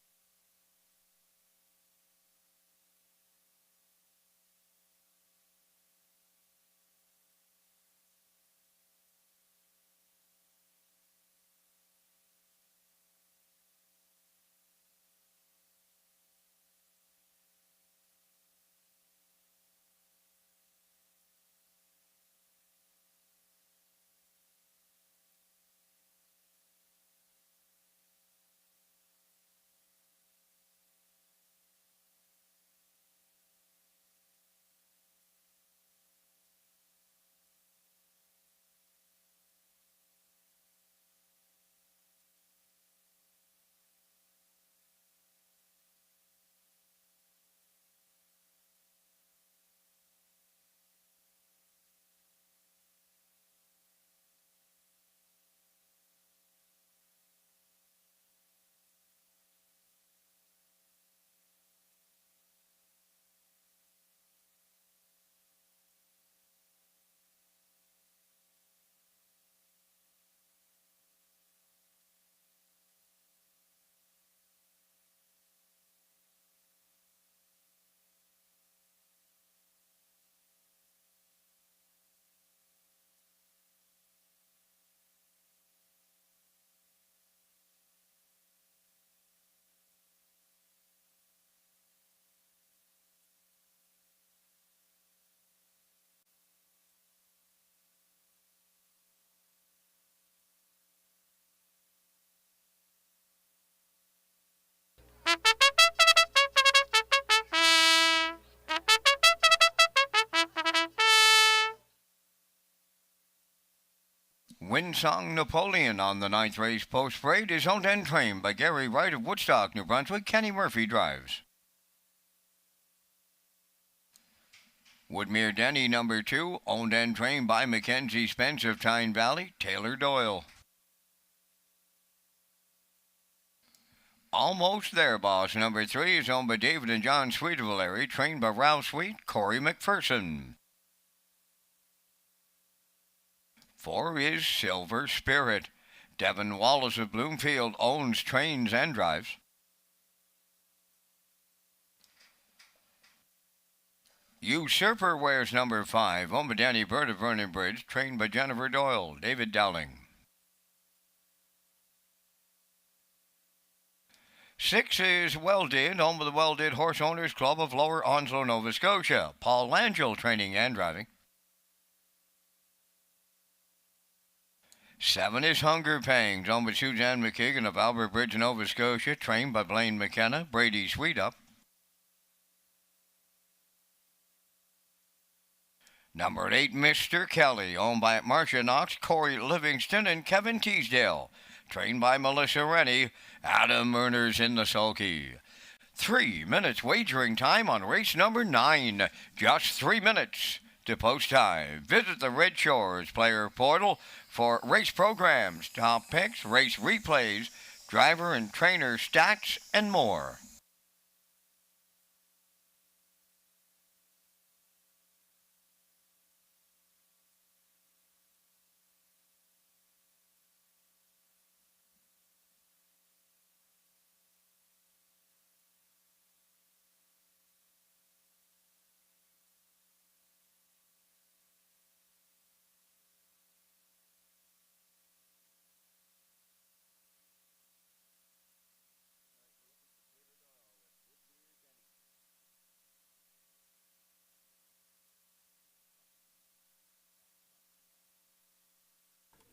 Windsong Napoleon on the ninth race post parade is owned and trained by Gary Wright of Woodstock, New Brunswick. Kenny Murphy drives. Woodmere Denny number 2, owned and trained by Mackenzie Spence of Tyne Valley, Taylor Doyle. Almost There Boss number 3 is owned by David and John Sweetevillary, trained by Ralph Sweet, Corey McPherson. 4 is Silver Spirit. Devin Wallace of Bloomfield owns, trains, and drives. Usurper wears number 5, owned by Danny Bird of Vernon Bridge, trained by Jennifer Doyle, David Dowling. 6 is Well Did, owned by the Well Did Horse Owners Club of Lower Onslow, Nova Scotia, Paul Langell training and driving. 7 is Hunger Pangs, owned by Suzanne McKeegan of Albert Bridge, Nova Scotia, trained by Blaine McKenna, Brady Sweetup. Number 8, Mr. Kelly, owned by Marcia Knox, Corey Livingston, and Kevin Teasdale, trained by Melissa Rennie, Adam Murners in the sulky. 3 minutes wagering time on race number 9, just 3 minutes to post time. Visit the Red Shores player portal for race programs, top picks, race replays, driver and trainer stats, and more.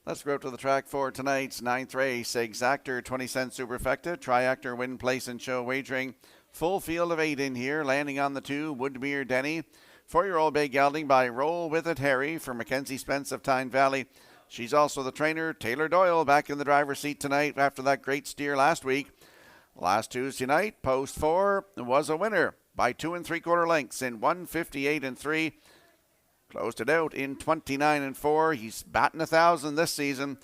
Let's go out to the track for tonight's 9th race. Exactor 20 cents superfecta. Triactor win place and show wagering. Full field of 8 in here. Landing on the 2, Woodmere Denny. 4-year-old bay gelding by Roll With It Harry for Mackenzie Spence of Tyne Valley. She's also the trainer. Taylor Doyle back in the driver's seat tonight after that great steer last week. Last Tuesday night, post 4 was a winner by 2 3/4 lengths in 158 3. Closed it out in 29 4. He's batting 1,000 this season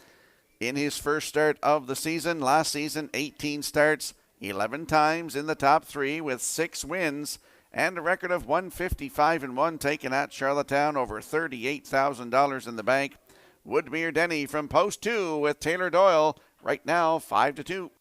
in his first start of the season. Last season, 18 starts, 11 times in the top 3 with 6 wins and a record of 155 1 taken at Charlottetown, over $38,000 in the bank. Woodmere Denny from post 2 with Taylor Doyle right now 5-2.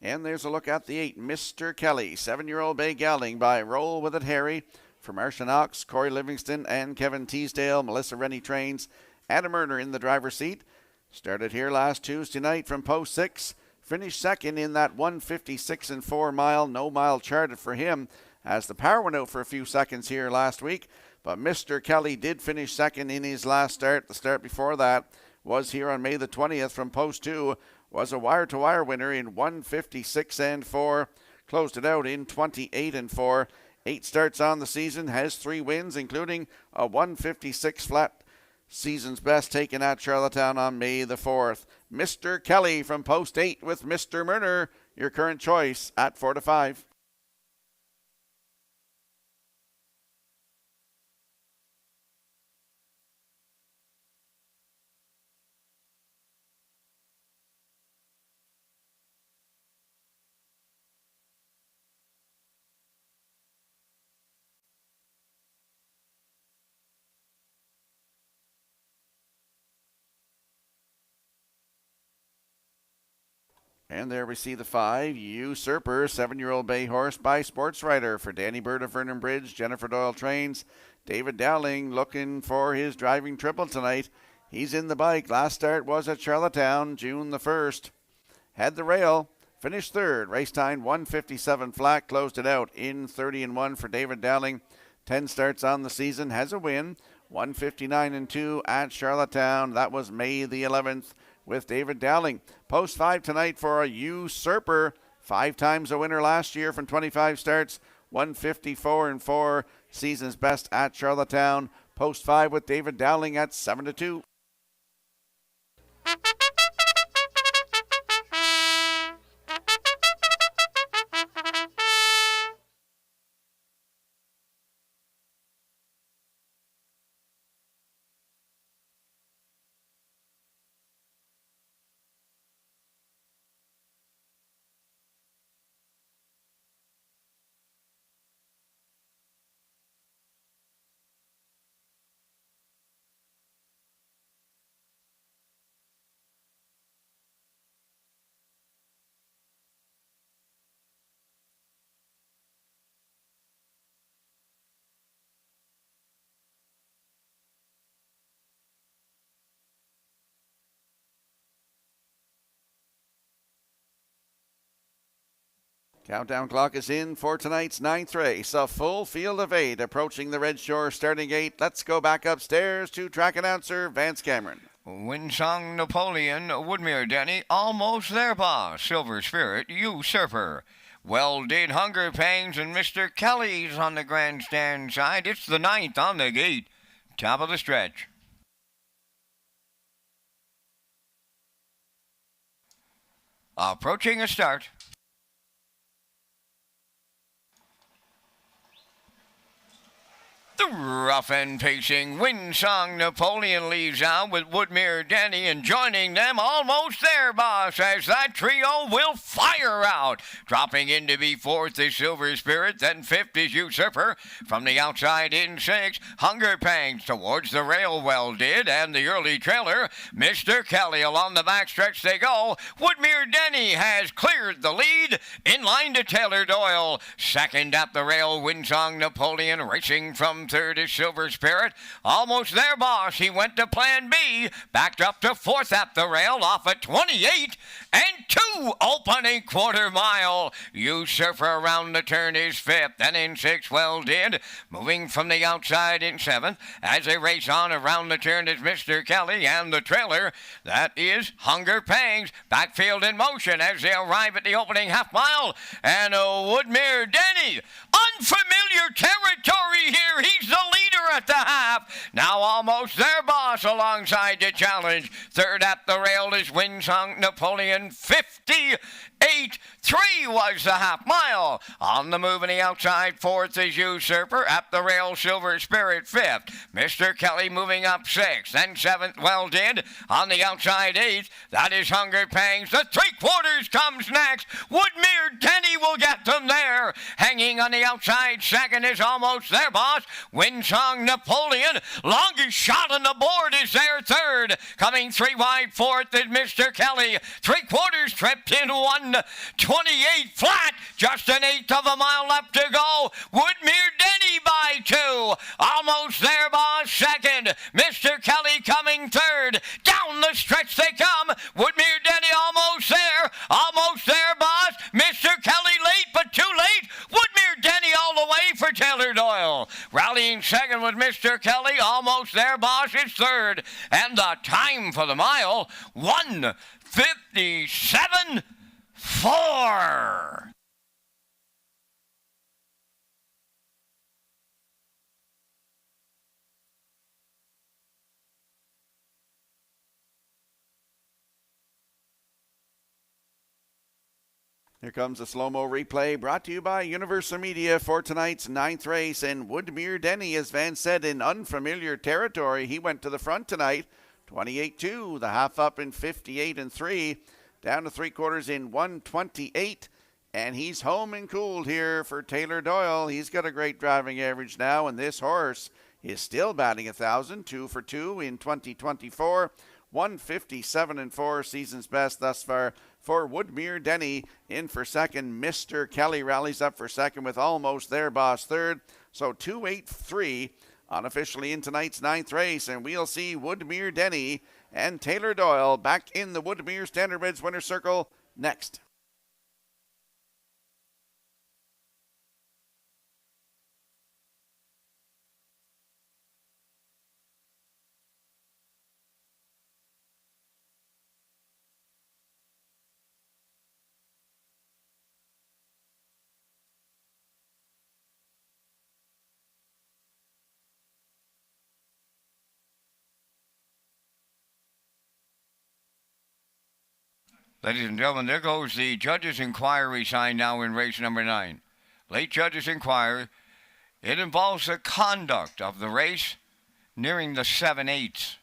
And there's a look at the 8, Mr. Kelly, 7-year-old bay gelding by Roll With It Harry for Marcia Knox, Corey Livingston, and Kevin Teasdale. Melissa Rennie trains. Adam Erner in the driver's seat. Started here last Tuesday night from post 6. Finished second in that 156 4 mile. No mile charted for him as the power went out for a few seconds here last week. But Mr. Kelly did finish second in his last start. The start before that was here on May the 20th from post 2. Was a wire-to-wire winner in 156 4. Closed it out in 28 4. 8 starts on the season, has 3 wins, including a 156 flat season's best taken at Charlottetown on May the 4th. Mr. Kelly from post 8 with Mr. Murner, your current choice at 4-5. And there we see the 5, Usurper, 7-year-old bay horse by Sports Writer for Danny Bird of Vernon Bridge. Jennifer Doyle trains. David Dowling looking for his driving triple tonight. He's in the bike. Last start was at Charlottetown, June the 1st. Had the rail, finished 3rd. Race time 157 flat, closed it out in 30 1 for David Dowling. 10 starts on the season, has a win. 159 2 at Charlottetown. That was May the 11th. With David Dowling. Post 5 tonight for a Usurper. 5 times a winner last year from 25 starts. 154 4. Season's best at Charlottetown. Post 5 with David Dowling at 7-2. Countdown clock is in for tonight's 9th race. A full field of 8 approaching the Red Shore starting gate. Let's go back upstairs to track announcer Vance Cameron. Winsong Napoleon, Woodmere Denny, almost there, boss. Silver Spirit, Usurper. Well did Hunger Pangs and Mr. Kelly's on the grandstand side. It's the 9th on the gate. Top of the stretch. Approaching a start. The rough and pacing Winsong Napoleon leaves out with Woodmere Denny, and joining them almost there, boss, as that trio will fire out. Dropping in to be fourth is Silver Spirit, then fifth is Usurper. From the outside in sixth, Hunger Pangs towards the rail well did, and the early trailer, Mr. Kelly. Along the backstretch they go. Woodmere Denny has cleared the lead. In line to Taylor Doyle. Second at the rail, Winsong Napoleon. Racing from third is Silver Spirit. Almost there, boss. He went to plan B. Backed up to fourth at the rail off at 28 and 2 opening quarter mile. Usurper around the turn is fifth. Then in sixth, well did. Moving from the outside in seventh. As they race on around the turn is Mr. Kelly, and the trailer, that is Hunger Pangs. Backfield in motion as they arrive at the opening half mile. And Woodmere Denny, unfamiliar territory here. He's the leader at the half. Now almost there, boss, alongside the challenge. Third at the rail is Winsong Napoleon. 58-3 was the half mile. On the move on the outside, fourth is Usurper. At the rail, Silver Spirit fifth. Mr. Kelly moving up sixth. Then seventh, well did. On the outside, eighth. That is Hunger Pangs. The three-quarters comes next. Woodmere Denny will get them there. Hanging on the outside, second is almost there, boss. Winsong Napoleon. Longest shot on the board is there, third. Coming three wide, fourth is Mr. Kelly. Three-quarters tripped in 1:28 flat. Just an eighth of a mile left to go. Woodmere Denny by 2. Almost there, boss. Second. Mr. Kelly coming third. Down the stretch they come. Woodmere Denny almost there. Almost there, boss. Mr. Kelly late, but too late. Woodmere Denny all the way for Taylor Doyle. Rallying second with Mr. Kelly. Almost there, boss, is third. And the time for the mile, 1:57.4. Here comes a slow-mo replay brought to you by Universal Media for tonight's ninth race. And Woodmere Denny, as Van said, in unfamiliar territory. He went to the front tonight, 28-2, the half up in 58-3, down to three-quarters in 1:28. And he's home and cooled here for Taylor Doyle. He's got a great driving average now, and this horse is still batting 1,000, 2 for 2 in 2024. 1:57.4, season's best thus far for Woodmere Denny. In for second, Mr. Kelly rallies up for second with almost there, boss, third. So 2:83 unofficially in tonight's ninth race, and we'll see Woodmere Denny and Taylor Doyle back in the Woodmere Standardbreds winner's circle next. Ladies and gentlemen, there goes the judge's inquiry sign now in race number 9. Late judge's inquiry. It involves the conduct of the race nearing the 7/8.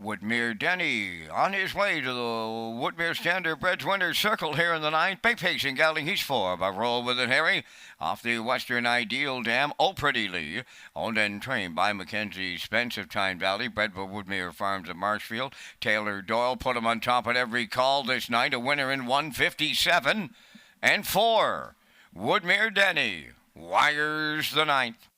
Woodmere Denny on his way to the Woodmere Standardbreds winner's circle here in the ninth. Big pacing gelding, he's 4, but roll with it, Harry. Off the Western Ideal Dam, Oh Pretty Lee. Owned and trained by Mackenzie Spence of Tyne Valley, bred by Woodmere Farms at Marshfield. Taylor Doyle put him on top at every call this night. A winner in 157 and 4. Woodmere Denny wires the ninth.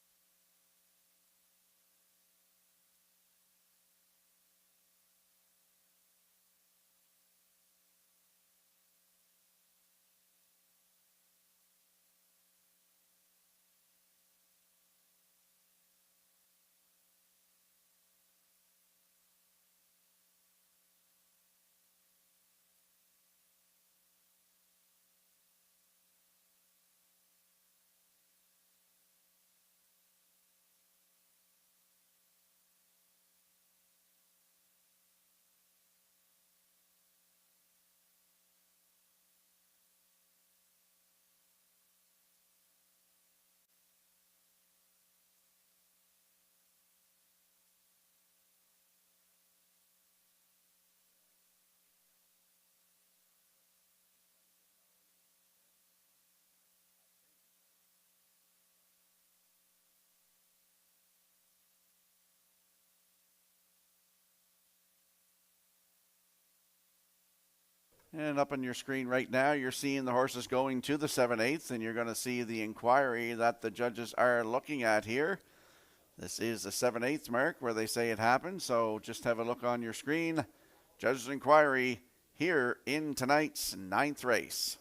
And up on your screen right now, you're seeing the horses going to the 7/8, and you're going to see the inquiry that the judges are looking at here. This is the 7/8 mark where they say it happened, so just have a look on your screen. Judges' inquiry here in tonight's 9th race.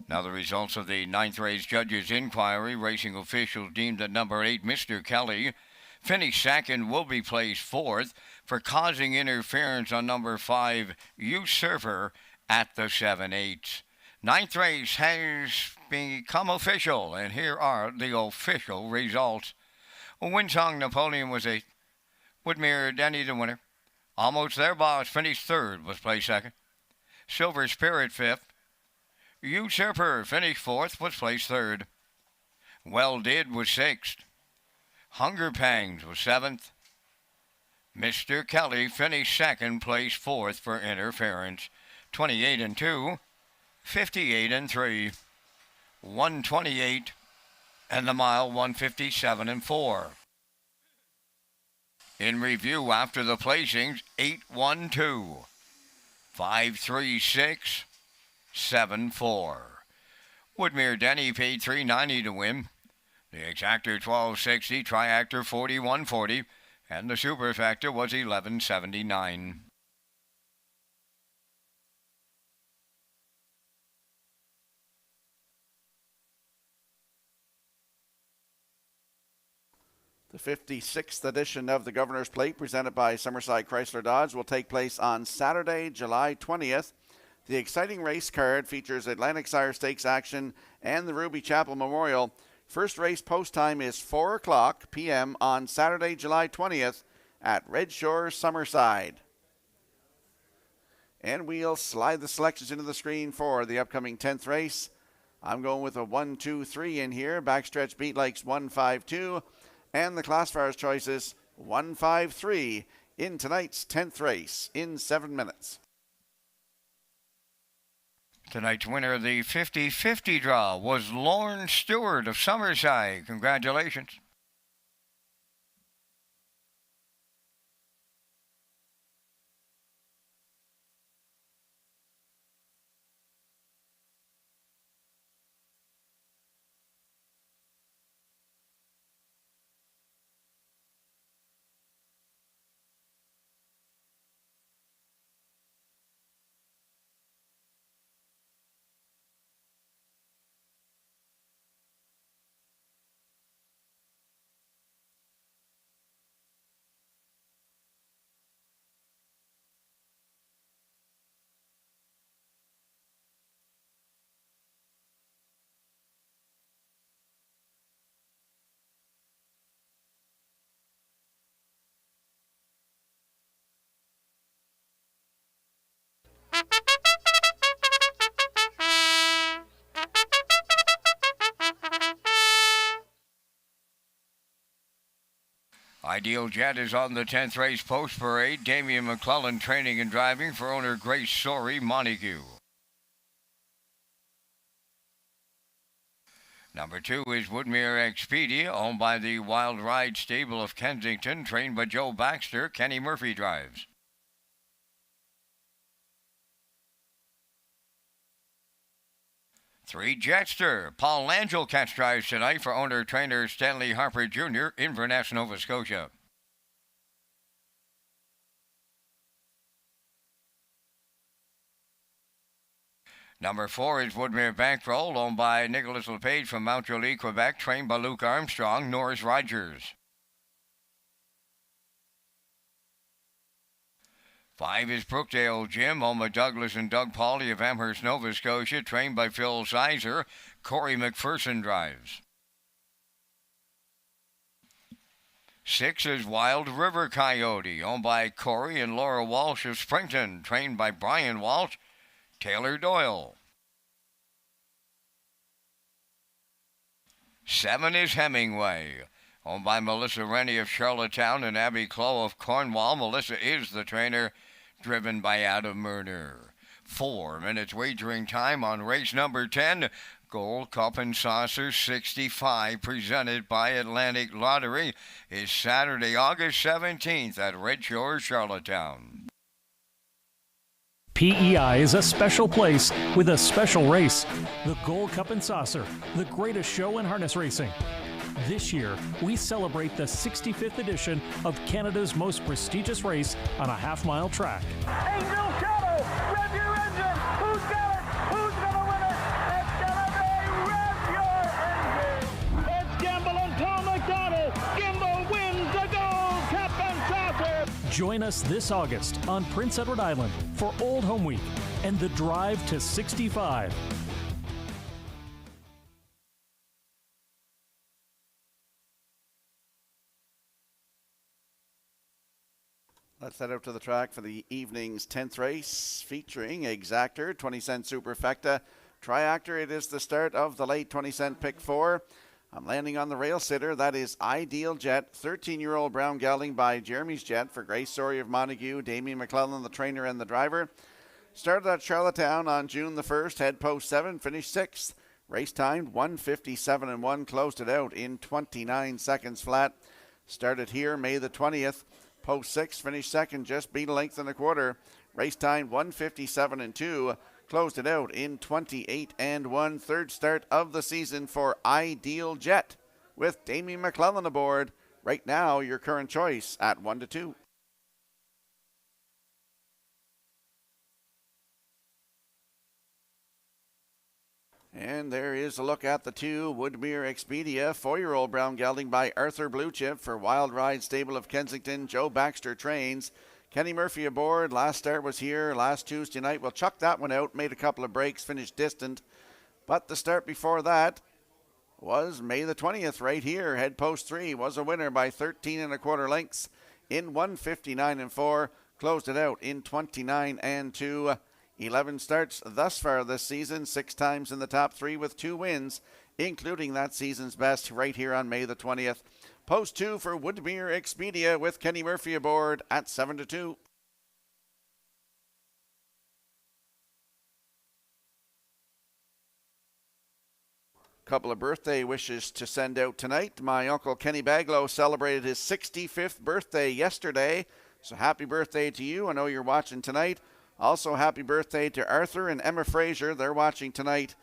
Now the results of the 9th race judges' inquiry. Racing officials deemed that number 8, Mr. Kelly, finished second, will be placed 4th for causing interference on number 5, Usurper, at the 7/8. 9th race has become official, and here are the official results. Winsong Napoleon was 8th. Woodmere Denny the winner. Almost Their Boss finished 3rd, was placed 2nd. Silver Spirit 5th. Usurper finished 4th, was placed 3rd. Well Did was 6th. Hunger Pangs was 7th. Mr. Kelly finished 2nd, placed 4th for interference. 28 and 2, 58 and 3, 128, and the mile 157 and 4. In review after the placings, 8-1-2, 5-3-6, 7-4. Woodmere Denny paid $3.90 to win. The exactor $12.60, triactor $41.40, and the superfecta was $11.79. The 56th edition of the Governor's Plate, presented by Summerside Chrysler Dodge, will take place on Saturday, July 20th. The exciting race card features Atlantic Sire Stakes action and the Ruby Chapel Memorial. First race post time is 4 o'clock p.m. on Saturday, July 20th at Redshores, Summerside. And we'll slide the selections into the screen for the upcoming 10th race. I'm going with a 1-2-3 in here. Backstretch Beat Likes 1-5-2. And the classifiers choices 1-5-3 in tonight's 10th race in 7 minutes. Tonight's winner of the 50-50 draw was Lorne Stewart of Summerside. Congratulations. Ideal Jet is on the 10th race post parade. Damian McClellan training and driving for owner Grace Sorey Montague. Number 2 is Woodmere Expedia, owned by the Wild Ride Stable of Kensington, trained by Joe Baxter. Kenny Murphy drives. Three Jetster. Paul Langell catch drives tonight for owner-trainer Stanley Harper Jr. in Inverness, Nova Scotia. Number 4 is Woodmere Bankroll, owned by Nicholas LePage from Mount Jolie, Quebec, trained by Luke Armstrong, Norris Rogers. 5 is Brookdale Jim, home of Douglas and Doug Pauly of Amherst, Nova Scotia, trained by Phil Sizer. Corey McPherson drives. 6 is Wild River Coyote, owned by Corey and Laura Walsh of Springton, trained by Brian Walsh, Taylor Doyle. 7 is Hemingway, owned by Melissa Rennie of Charlottetown and Abby Clough of Cornwall. Melissa is the trainer, driven by Adam Murner. 4 minutes wagering time on race number 10. Gold Cup and Saucer 65, presented by Atlantic Lottery, is Saturday, August 17th at Redshores, Charlottetown. PEI is a special place with a special race. The Gold Cup and Saucer, the greatest show in harness racing. This year, we celebrate the 65th edition of Canada's most prestigious race on a half-mile track. Angel Shadow, rev your engine. Who's got it? Who's gonna win it? It's gonna be rev your engine. It's Gimbal and Tom McDonald. Gimbal wins the Gold Cup and Saucer. Join us this August on Prince Edward Island for Old Home Week and the Drive to 65. Let's head out to the track for the evening's 10th race, featuring Exactor, 20-cent Superfecta, Triactor, it is the start of the late 20-cent pick 4. I'm landing on the rail sitter. That is Ideal Jet, 13-year-old brown gelding by Jeremy's Jet for Grace Story of Montague, Damien McClellan, the trainer and the driver. Started at Charlottetown on June the 1st, head post 7, finished 6th. Race timed 1:57.1, closed it out in 29 seconds flat. Started here May the 20th, post 6, finished 2nd, just beat a length and a quarter. Race time 1:57.2, closed it out in 28.1. Third start of the season for Ideal Jet with Damien McClellan aboard. Right now, your current choice at 1-2. And there is a look at the 2 Woodmere Expedia, 4-year-old brown gelding by Arthur Bluechip for Wild Ride Stable of Kensington. Joe Baxter trains. Kenny Murphy aboard. Last start was here last Tuesday night. We'll chuck that one out. Made a couple of breaks, finished distant. But the start before that was May the 20th right here. Head post 3 was a winner by 13 1/4 lengths in 1:59.4. Closed it out in 29.2. 11 starts thus far this season, 6 times in the top 3 with 2 wins, including that season's best right here on May the 20th. Post 2 for Woodmere Expedia with Kenny Murphy aboard at 7-2. Couple of birthday wishes to send out tonight. My uncle Kenny Baglow celebrated his 65th birthday yesterday, so happy birthday to you. I know you're watching tonight. Also, happy birthday to Arthur and Emma Fraser. They're watching tonight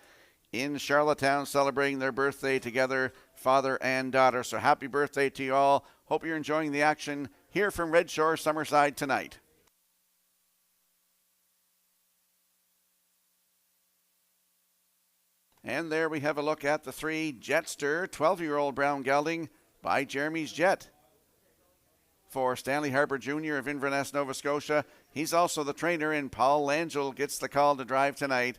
in Charlottetown, celebrating their birthday together, father and daughter. So happy birthday to you all. Hope you're enjoying the action here from Red Shore, Summerside tonight. And there we have a look at the 3 Jetster, 12-year-old brown gelding by Jeremy's Jet. For Stanley Harper Jr. of Inverness, Nova Scotia. He's also the trainer, and Paul Langell gets the call to drive tonight.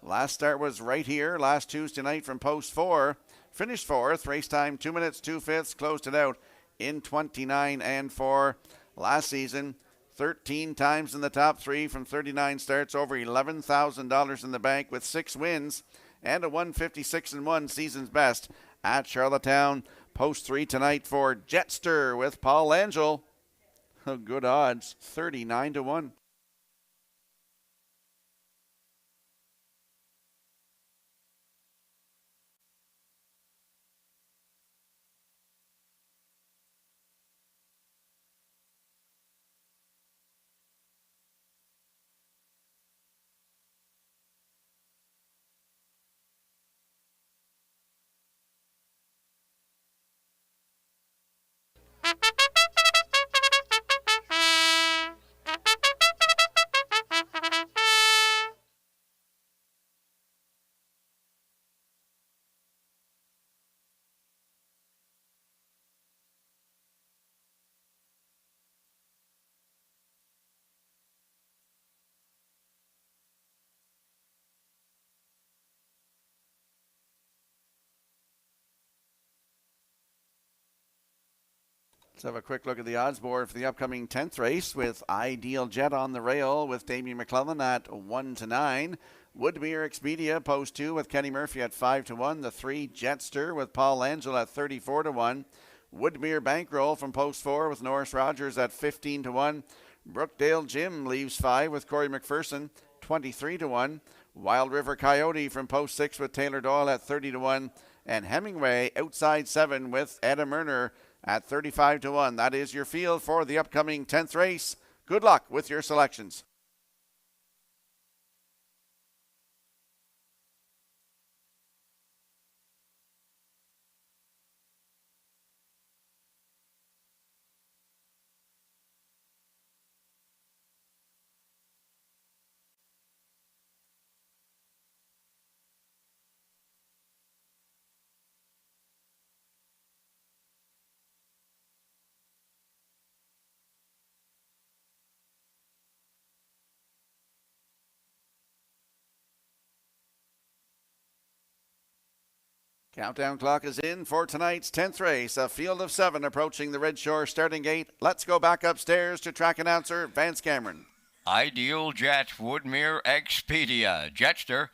Last start was right here last Tuesday night from post 4. Finished 4th. Race time 2 minutes 2/5. Closed it out in 29.4. Last season, 13 times in the top 3 from 39 starts, over $11,000 in the bank with 6 wins and a 1:56.1 season's best at Charlottetown. Post 3 tonight for Jetster with Paul Langell. Good odds, 39-1. Let's have a quick look at the odds board for the upcoming 10th race with Ideal Jet on the rail with Damien McClellan at 1-9. Woodmere Expedia, post 2 with Kenny Murphy at 5-1. The 3 Jetster with Paul Langell at 34-1. Woodmere Bankroll from post 4 with Norris Rogers at 15-1. Brookdale Jim leaves 5 with Corey McPherson, 23-1. Wild River Coyote from post 6 with Taylor Doyle at 30-1. And Hemingway outside 7 with Adam Murner at 35-1. That is your field for the upcoming 10th race. Good luck with your selections. Countdown clock is in for tonight's 10th race. A field of 7 approaching the Red Shore starting gate. Let's go back upstairs to track announcer Vance Cameron. Ideal Jet, Woodmere Expedia. Jetster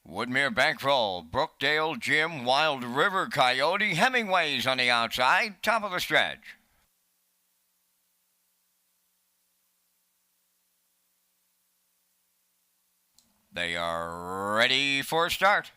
Woodmere Bankroll, Brookdale Jim, Wild River Coyote, Hemingway's on the outside, top of the stretch. They are ready for a start.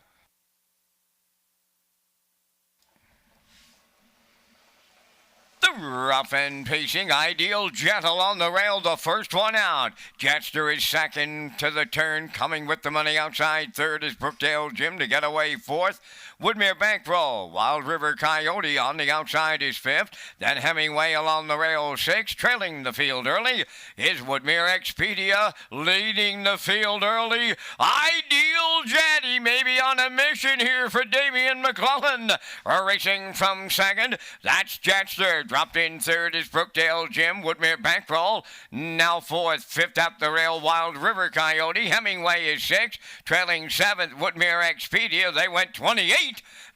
The rough and pacing Ideal Jet along the rail, the first one out. Jetster is second to the turn, coming with the money outside. Third is Brookdale Jim to get away fourth. Woodmere Bankroll, Wild River Coyote on the outside is fifth. Then Hemingway along the rail sixth. Trailing the field early is Woodmere Expedia, leading the field early. Ideal Jet, he may be on a mission here for Damian McClellan. Racing from second, that's Jetster. Dropped in third is Brookdale Jim. Woodmere Bankroll now fourth. Fifth up the rail, Wild River Coyote. Hemingway is sixth. Trailing seventh, Woodmere Expedia. They went 28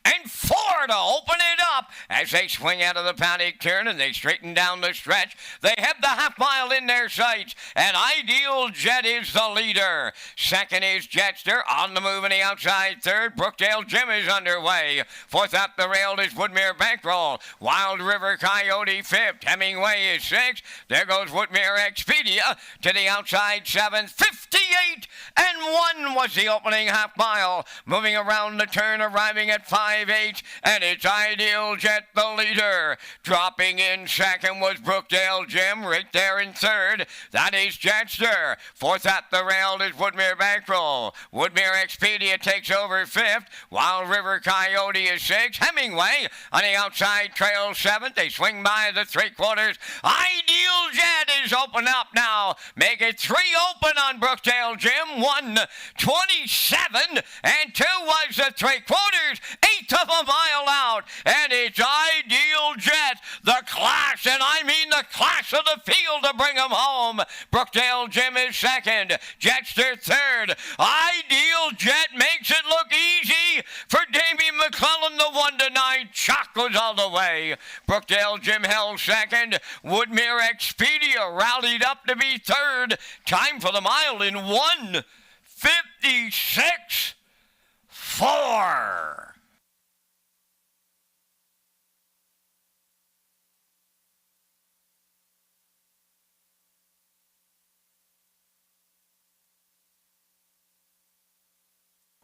and 4 to open it up as they swing out of the paddock turn and they straighten down the stretch. They have the half mile in their sights, and Ideal Jet is the leader. Second is Jetster on the move on the outside. Third, Brookdale Jim is underway. Fourth up the rail is Woodmere Bankroll. Wild River Coyote fifth. Hemingway is sixth. There goes Woodmere Expedia to the outside seventh. 58 and 1 was the opening half mile. Moving around the turn, arriving at 5-8, and it's Ideal Jet the leader. Dropping in second was Brookdale Jim, right there in third. That is Jetster. Fourth at the rail is Woodmere Bankroll. Woodmere Expedia takes over fifth. Wild River Coyote is sixth. Hemingway on the outside trails seventh. They swing by the three-quarters. Ideal Jet is open up now. Make it 3 open on Brookdale Jim. 1:27 and 2 was the three-quarters. 1/8 of a mile out, and it's Ideal Jet, the class, and I mean the class of the field to bring him home. Brookdale Jim is second, Jetster third. Ideal Jet makes it look easy for Damian McClellan. The 1-9 chalk goes all the way. Brookdale Jim held second. Woodmere Expedia rallied up to be third. Time for the mile in 1:56.4.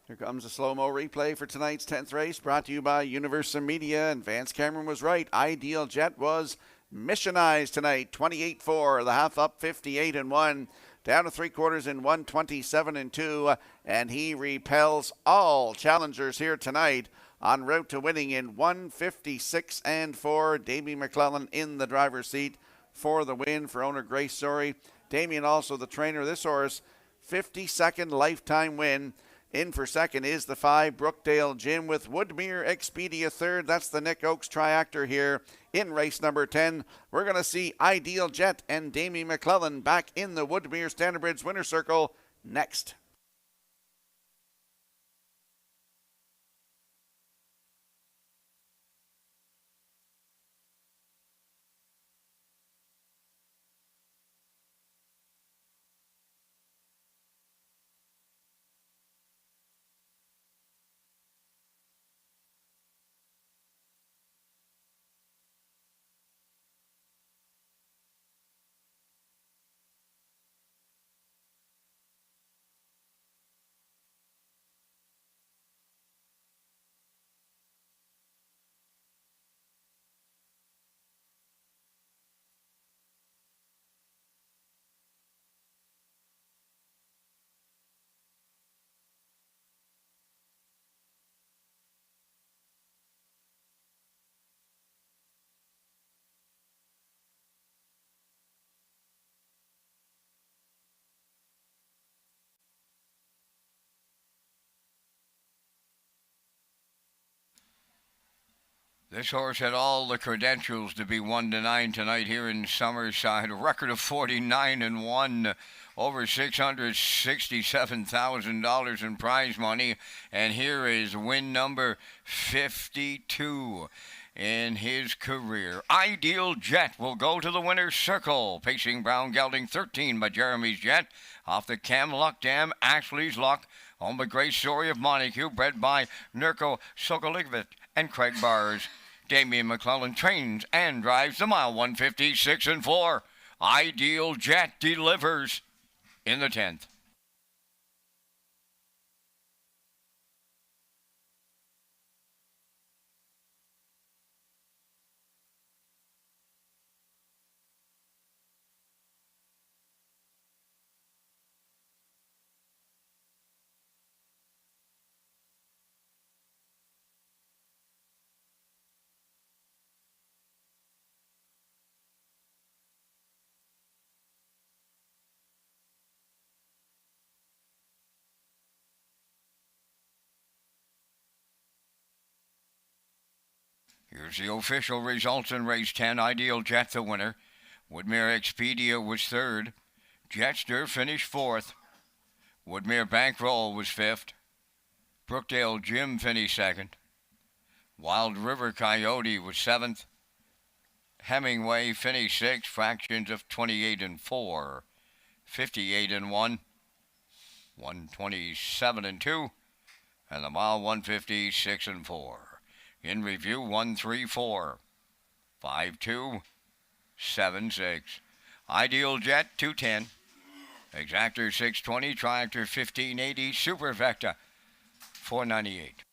Here comes a slow-mo replay for tonight's 10th race, brought to you by Universal Media, and Vance Cameron was right. Ideal Jet was missionized tonight, 28-4, the half up 58 and 1, down to three-quarters in 1:27 and 2, and he repels all challengers here tonight en route to winning in 1:56 and 4. Damian McClellan in the driver's seat for the win for owner Grace Story. Damian also the trainer of this horse, 52nd lifetime win. In for second is the 5, Brookdale Jim, with Woodmere Expedia third. That's the Nick Oakes triactor here in race number 10. We're going to see Ideal Jet and Damian McClellan back in the Woodmere Standardbridge winner circle next. This horse had all the credentials to be 1-9 tonight here in Summerside. A record of 49 and 1, over $667,000 in prize money. And here is win number 52 in his career. Ideal Jet will go to the winner's circle. Pacing Brown Gelding 13 by Jeremy's Jet. Off the Cam Luck Dam, Ashley's Luck. Home by Great Story of Montague, bred by Nurko Sokolikvit and Craig Bars. Damian McClellan trains and drives the mile 156 and 4. Ideal Jet delivers in the 10th. Here's the official results in race 10. Ideal Jet the winner. Woodmere Expedia was third. Jetster finished fourth. Woodmere Bankroll was fifth. Brookdale Jim finished second. Wild River Coyote was seventh. Hemingway finished sixth. Fractions of 28 and 4. 58 and 1. 127 and 2. And the mile 156 and 4. In review, 134, 52, 76. Ideal Jet, 210. Exactor, 620. Triactor, 1580. Super Vecta, 498.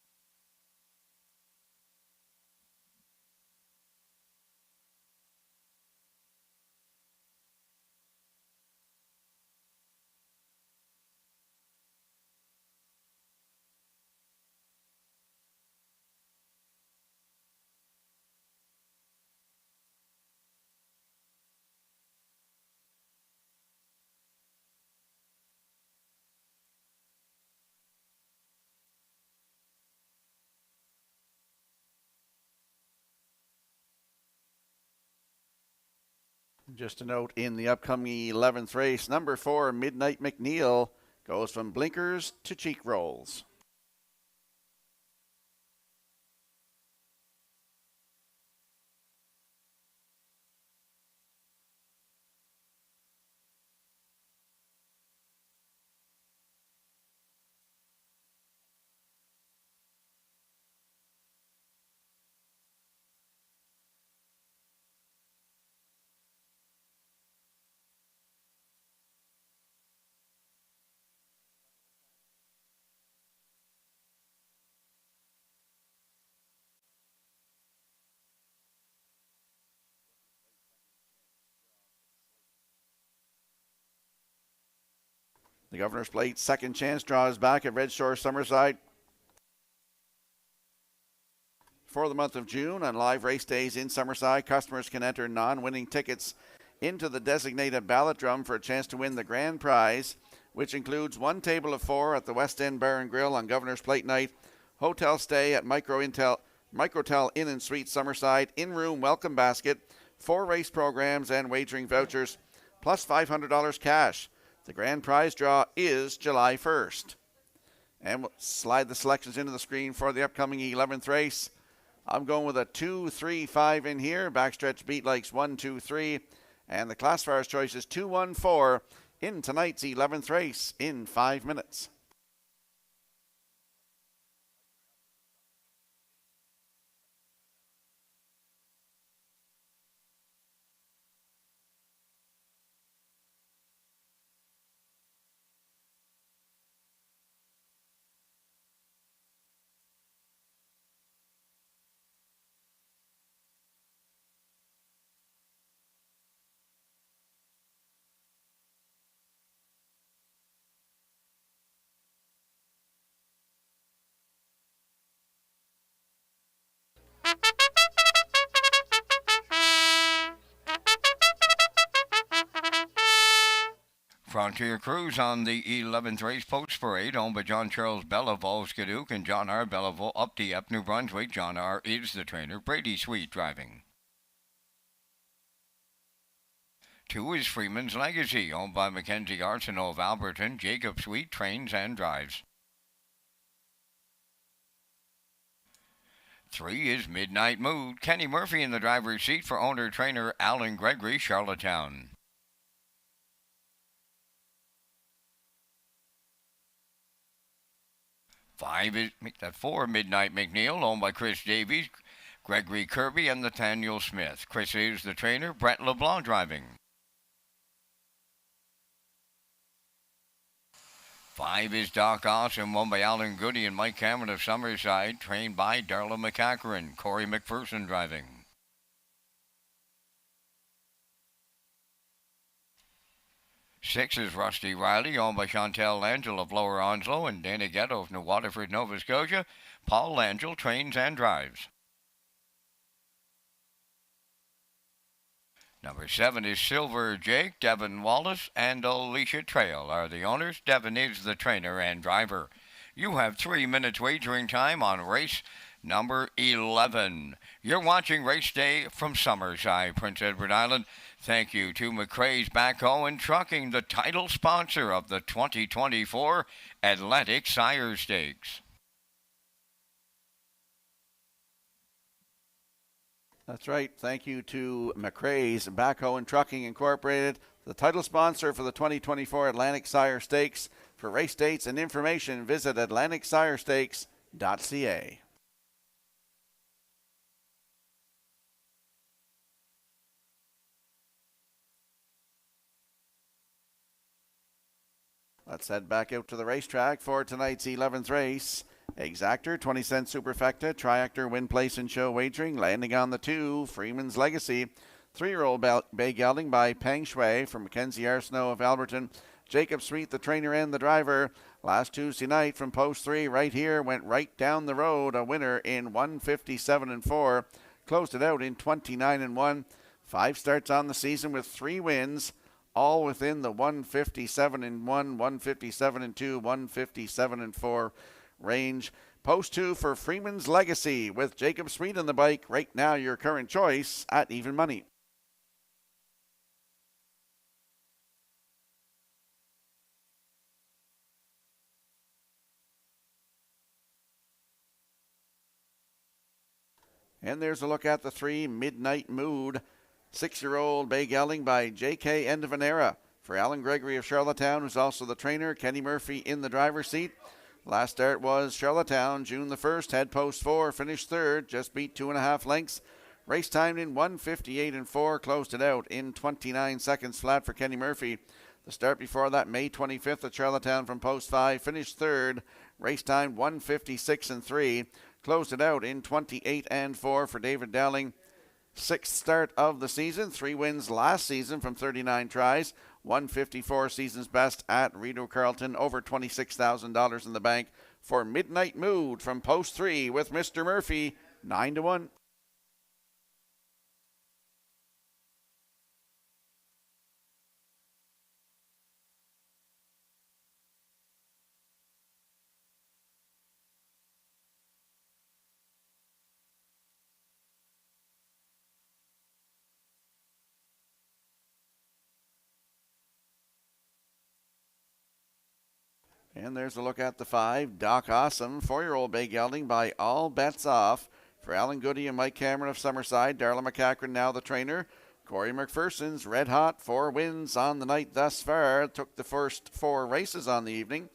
Just a note, in the upcoming 11th race, number 4, Midnight McNeil, goes from blinkers to cheek rolls. The Governor's Plate second chance draws back at Redshores Summerside for the month of June. On live race days in Summerside, customers can enter non-winning tickets into the designated ballot drum for a chance to win the grand prize, which includes one table of 4 at the West End Bar and Grill on Governor's Plate night, hotel stay at Microtel Inn and Suite Summerside, in-room welcome basket, 4 race programs and wagering vouchers, plus $500 cash. The grand prize draw is July 1st. And we'll slide the selections into the screen for the upcoming 11th race. I'm going with a 2-3-5 in here. Backstretch beat likes 1-2-3. And the classifier's choice is 2-1-4 in tonight's 11th race in 5 minutes. Frontier Cruise on the 11th race post parade, owned by John Charles Bellevaux, Skidoock, and John R. Bellevaux, up Dieppe, New Brunswick. John R. is the trainer. Brady Sweet driving. 2 is Freeman's Legacy, owned by Mackenzie Arsenault of Alberton. Jacob Sweet trains and drives. 3 is Midnight Mood. Kenny Murphy in the driver's seat for owner-trainer Alan Gregory, Charlottetown. 4, Midnight McNeil, owned by Chris Davies, Gregory Kirby, and Nathaniel Smith. Chris is the trainer. Brett LeBlanc driving. 5 is Doc Awesome, won by Alan Goody and Mike Cameron of Summerside, trained by Darla McCacherin. Corey McPherson driving. 6 is Rusty Riley, owned by Chantel Langell of Lower Onslow and Dana Ghetto of New Waterford, Nova Scotia. Paul Langell trains and drives. Number 7 is Silver Jake. Devin Wallace and Alicia Trail are the owners. Devin is the trainer and driver. You have 3 minutes wagering time on race number 11. You're watching Race Day from Summerside, Prince Edward Island. Thank you to McRae's Backhoe and Trucking, the title sponsor of the 2024 Atlantic Sire Stakes. That's right. Thank you to McRae's Backhoe and Trucking Incorporated, the title sponsor for the 2024 Atlantic Sire Stakes. For race dates and information, visit atlanticsirestakes.ca. Let's head back out to the racetrack for tonight's 11th race. Exactor, 20 cent superfecta, triactor, win, place, and show wagering. Landing on the 2, Freeman's Legacy. 3-year-old bay gelding by Peng Shui from Mackenzie Arsenault of Alberton. Jacob Sweet, the trainer and the driver. Last Tuesday night from post 3 right here, went right down the road. A winner in 157-4. Closed it out in 29-1. 5 starts on the season with 3 wins. All within the 157-1, 157-2, 157-4 range. Post 2 for Freeman's Legacy with Jacob Sweet on the bike. Right now, your current choice at even money. And there's a look at the 3, Midnight Mood. 6-year-old bay gelding by J.K. Endevanera. For Alan Gregory of Charlottetown, who's also the trainer. Kenny Murphy in the driver's seat. Last start was Charlottetown, June the 1st. Head post 4, finished 3rd. Just beat 2.5 lengths. Race timed in 158-4. Closed it out in 29 seconds flat for Kenny Murphy. The start before that, May 25th at Charlottetown from post 5. Finished 3rd. Race time 156-3. Closed it out in 28-4 for David Dowling. 6th start of the season, 3 wins last season from 39 tries, 154 season's best at Rideau Carleton, over $26,000 in the bank for Midnight Mood from post 3 with Mr. Murphy, 9-1. And there's a look at the 5, Doc Awesome, 4-year-old bay gelding by All Bets Off. For Alan Goody and Mike Cameron of Summerside, Darla McCacherin now the trainer. Corey McPherson's red hot, 4 wins on the night thus far. Took the first 4 races on the evening.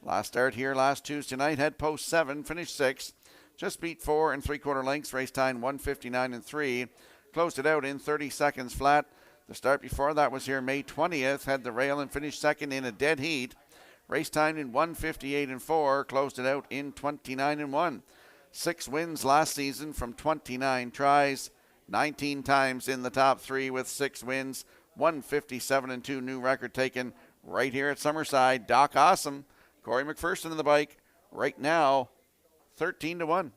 Last start here last Tuesday night, head post 7, finished 6th. Just beat 4 3/4 lengths, race time 159-3. Closed it out in 30 seconds flat. The start before that was here May 20th, had the rail and finished 2nd in a dead heat. Race time in 158-4, closed it out in 29-1. 6 wins last season from 29 tries, 19 times in the top 3 with 6 wins, 157-2 new record taken right here at Summerside. Doc Awesome, Corey McPherson in the bike, right now 13-1.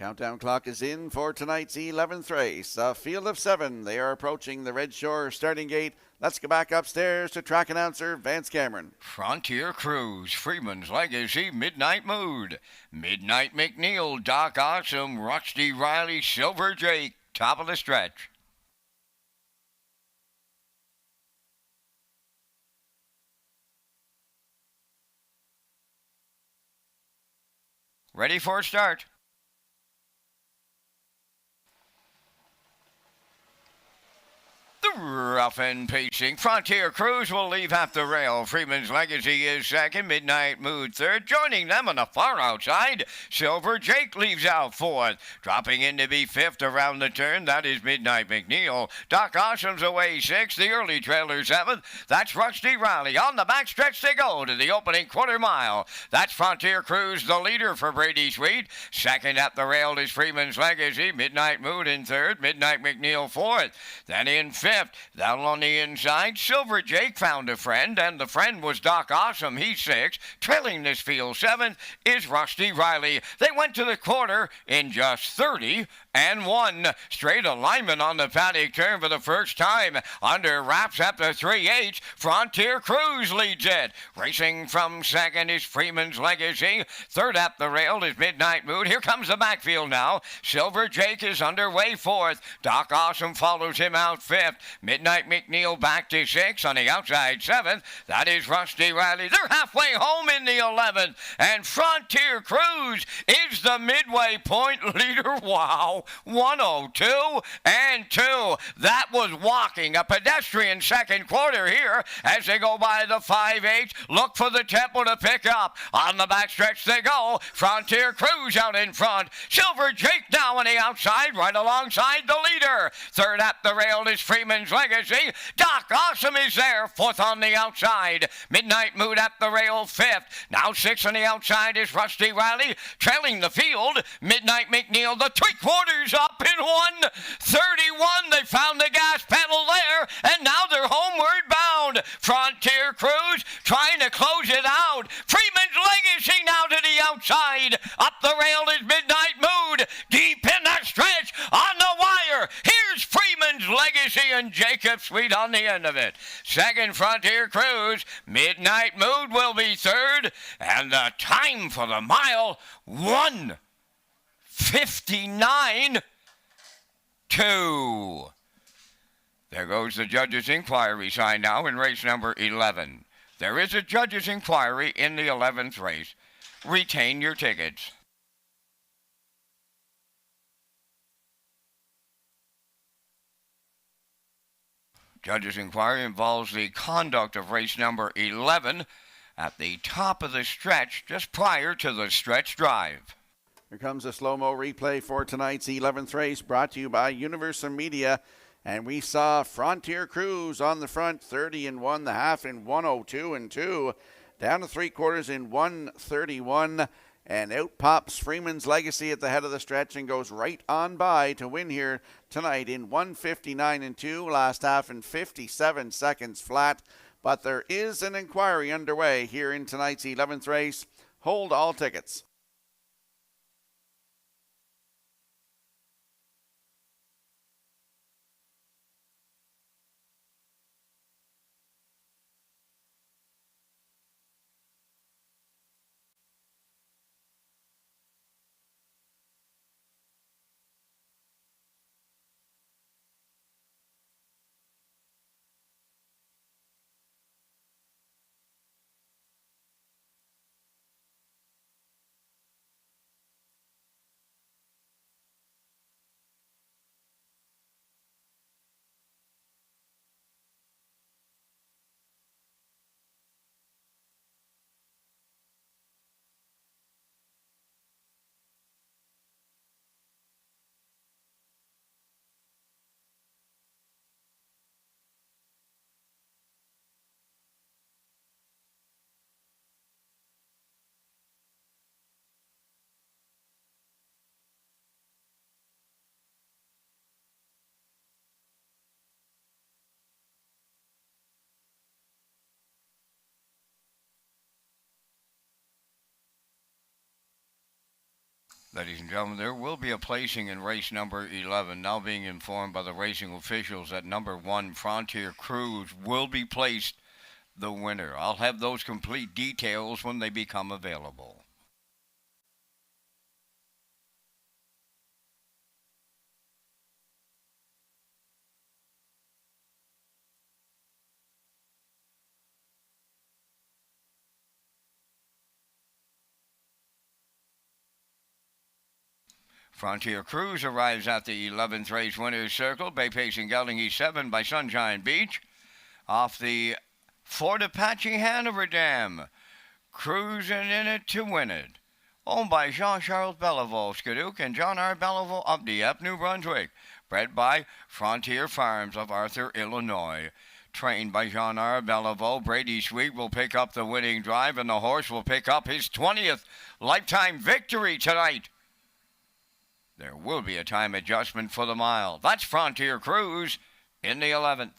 Countdown clock is in for tonight's 11th race. A field of 7. They are approaching the Red Shore starting gate. Let's go back upstairs to track announcer Vance Cameron. Frontier Cruise, Freeman's Legacy, Midnight Mood, Midnight McNeil, Doc Awesome, Rusty Riley, Silver Jake, top of the stretch. Ready for a start. The rough and pacing Frontier Cruise will leave half the rail. Freeman's Legacy is second, Midnight Mood third. Joining them on the far outside, Silver Jake leaves out fourth. Dropping in to be fifth around the turn, that is Midnight McNeil. Doc Awesome's away sixth, the early trailer seventh. That's Rusty Riley. On the backstretch they go to the opening quarter mile. That's Frontier Cruise, the leader for Brady Sweet. Second at the rail is Freeman's Legacy, Midnight Mood in third, Midnight McNeil fourth. Then in fifth, down on the inside, Silver Jake found a friend, and the friend was Doc Awesome. He's sixth. Trailing this field seventh is Rusty Riley. They went to the quarter in just 30 and 1. Straight alignment on the paddock turn for the first time. Under wraps at the 3/8. Frontier Cruise leads it. Racing from second is Freeman's Legacy. Third at the rail is Midnight Mood. Here comes the backfield now. Silver Jake is underway fourth. Doc Awesome follows him out fifth. Midnight McNeil back to sixth. On the outside seventh. That is Rusty Riley. They're halfway home in the 11th. And Frontier Cruise is the midway point leader. Wow. 102 and 2. That was walking. A pedestrian second quarter here as they go by the 5/8. Look for the tempo to pick up. On the backstretch they go. Frontier Cruise out in front. Silver Jake now on the outside, right alongside the leader. Third at the rail is Freeman's Legacy. Doc Awesome is there. Fourth on the outside. Midnight Mood at the rail fifth. Now sixth on the outside is Rusty Riley. Trailing the field, Midnight McNeil, the three-quarters up in 1:31. They found the gas pedal there, and now they're homeward bound. Frontier Cruise trying to close it out. Freeman's Legacy now to the outside. Up the rail is Midnight Mood. Deep in the stretch on the wire. Here's Freeman's Legacy and Jacob Sweet on the end of it. Second, Frontier Cruise. Midnight Mood will be third. And the time for the mile, 1:59.2. There goes the judge's inquiry sign now in race number 11. There is a judge's inquiry in the 11th race. Retain your tickets. Judge's inquiry involves the conduct of race number 11 at the top of the stretch just prior to the stretch drive. Here comes a slow-mo replay for tonight's 11th race, brought to you by Universal Media. And we saw Frontier Cruise on the front, 30 and 1, the half in 1:02 and 2, down to three-quarters in 1:31, and out pops Freeman's Legacy at the head of the stretch and goes right on by to win here tonight in 1:59 and 2, last half in 57 seconds flat. But there is an inquiry underway here in tonight's 11th race. Hold all tickets. Ladies and gentlemen, there will be a placing in race number 11. Now being informed by the racing officials that number 1 Frontier Cruise will be placed the winner. I'll have those complete details when they become available. Frontier Cruise arrives at the 11th race winner's circle. Bay Pacing Gelding E7 by Sunshine Beach. Off the Fort Apache Hanover Dam. Cruising in it to win it. Owned by Jean-Charles Bellevaux, Skidooc, and John R. Bellevaux of Dieppe, New Brunswick. Bred by Frontier Farms of Arthur, Illinois. Trained by Jean R. Bellevaux, Brady Sweet will pick up the winning drive, and the horse will pick up his 20th lifetime victory tonight. There will be a time adjustment for the mile. That's Frontier Cruise in the 11th.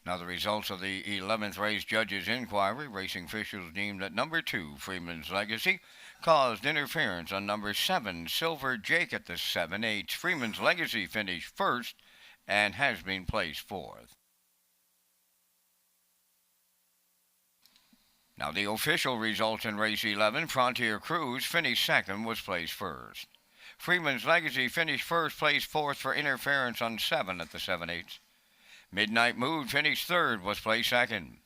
Now the results of the 11th race judges' inquiry. Racing officials deemed that number 2, Freeman's Legacy, caused interference on number 7, Silver Jake at the 7/8. Freeman's Legacy finished first and has been placed fourth. Now the official results in race 11. Frontier Cruise finished second, was placed first. Freeman's Legacy finished first, placed fourth for interference on 7 at the 7/8. Midnight Mood finished third, was placed second.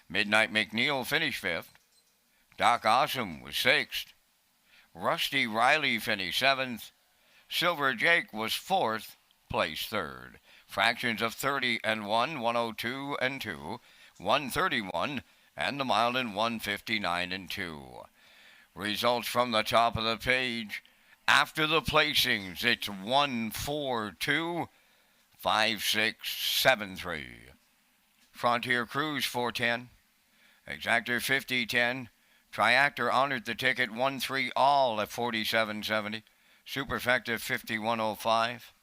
Midnight McNeil finished fifth. Doc Awesome was sixth. Rusty Riley finished seventh. Silver Jake was fourth, placed third. Fractions of 30 and 1, 102 and 2, 131, and the mile in 159 and 2. Results from the top of the page. After the placings, it's 142. 5673. Frontier Cruise 410. Exactor 5010. Triactor honored the ticket 1-3 all at 4770. Superfecta 5105.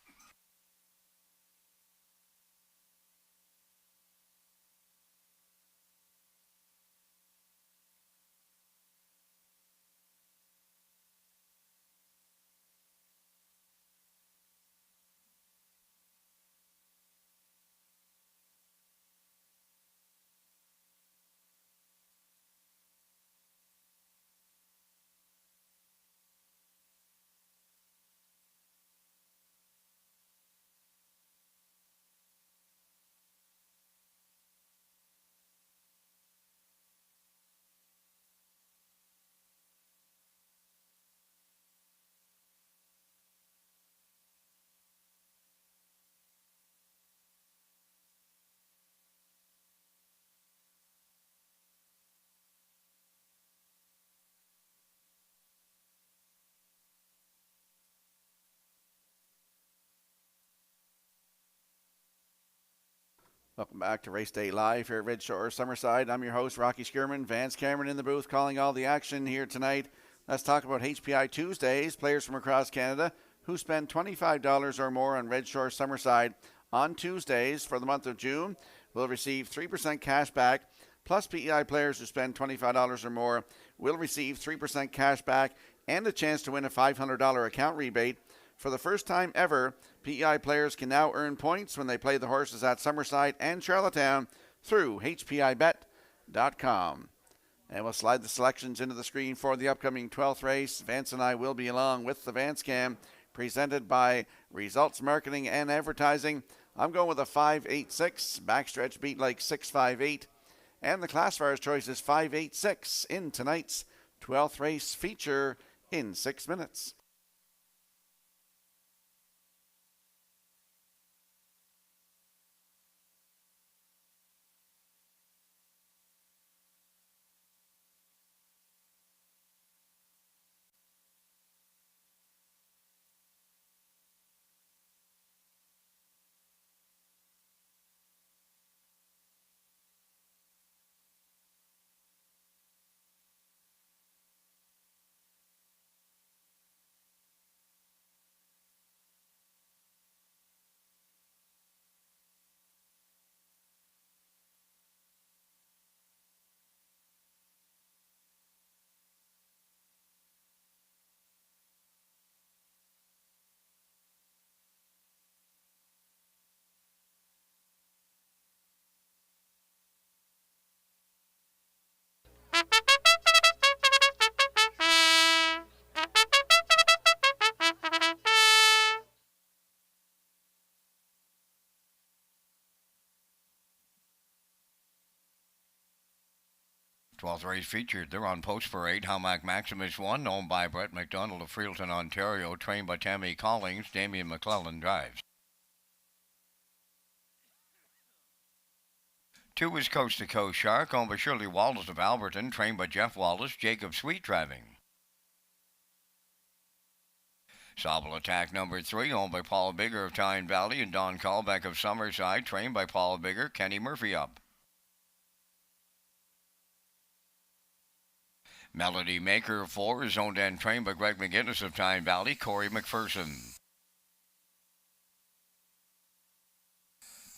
Welcome back to Race Day Live here at Red Shores, Summerside. I'm your host, Rocky Skierman. Vance Cameron in the booth calling all the action here tonight. Let's talk about HPI Tuesdays. Players from across Canada who spend $25 or more on Red Shores Summerside on Tuesdays for the month of June will receive 3% cash back. Plus, PEI players who spend $25 or more will receive 3% cash back and a chance to win a $500 account rebate. For the first time ever, PEI players can now earn points when they play the horses at Summerside and Charlottetown through hpibet.com. And we'll slide the selections into the screen for the upcoming 12th race. Vance and I will be along with the Vance Cam, presented by Results Marketing and Advertising. I'm going with a 5.86, backstretch beat like 6.58, and the classifier's choice is 5.86 in tonight's 12th race feature in 6 minutes. Twelfth race featured. They're on Post Parade. Howmack Maximus 1, owned by Brett McDonald of Freelton, Ontario, trained by Tammy Collings. Damian McClellan drives. 2 is Coast to Coast Shark, owned by Shirley Wallace of Alberton, trained by Jeff Wallace. Jacob Sweet driving. Sobble Attack number 3, owned by Paul Bigger of Tyne Valley and Don Callback of Summerside, trained by Paul Bigger. Kenny Murphy up. Melody Maker 4 is owned and trained by Greg McGinnis of Tyne Valley. Corey McPherson.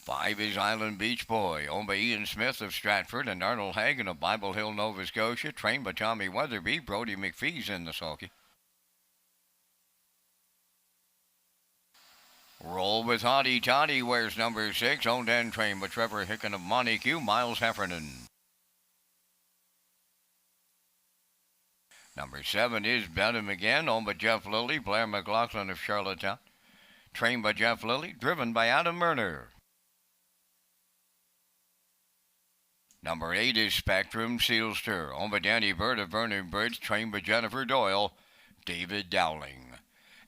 5 is Island Beach Boy, owned by Ian Smith of Stratford and Arnold Hagan of Bible Hill, Nova Scotia, trained by Tommy Weatherby. Brody McPhee's in the sulky. Roll with Hottie Toddy wears number 6, owned and trained by Trevor Hicken of Montague, Miles Heffernan. Number 7 is Bet Him Again, owned by Jeff Lilly, Blair McLaughlin of Charlottetown, trained by Jeff Lilly, driven by Adam Murner. Number 8 is Spectrum Sealster, owned by Danny Bird of Vernon Bridge, trained by Jennifer Doyle, David Dowling.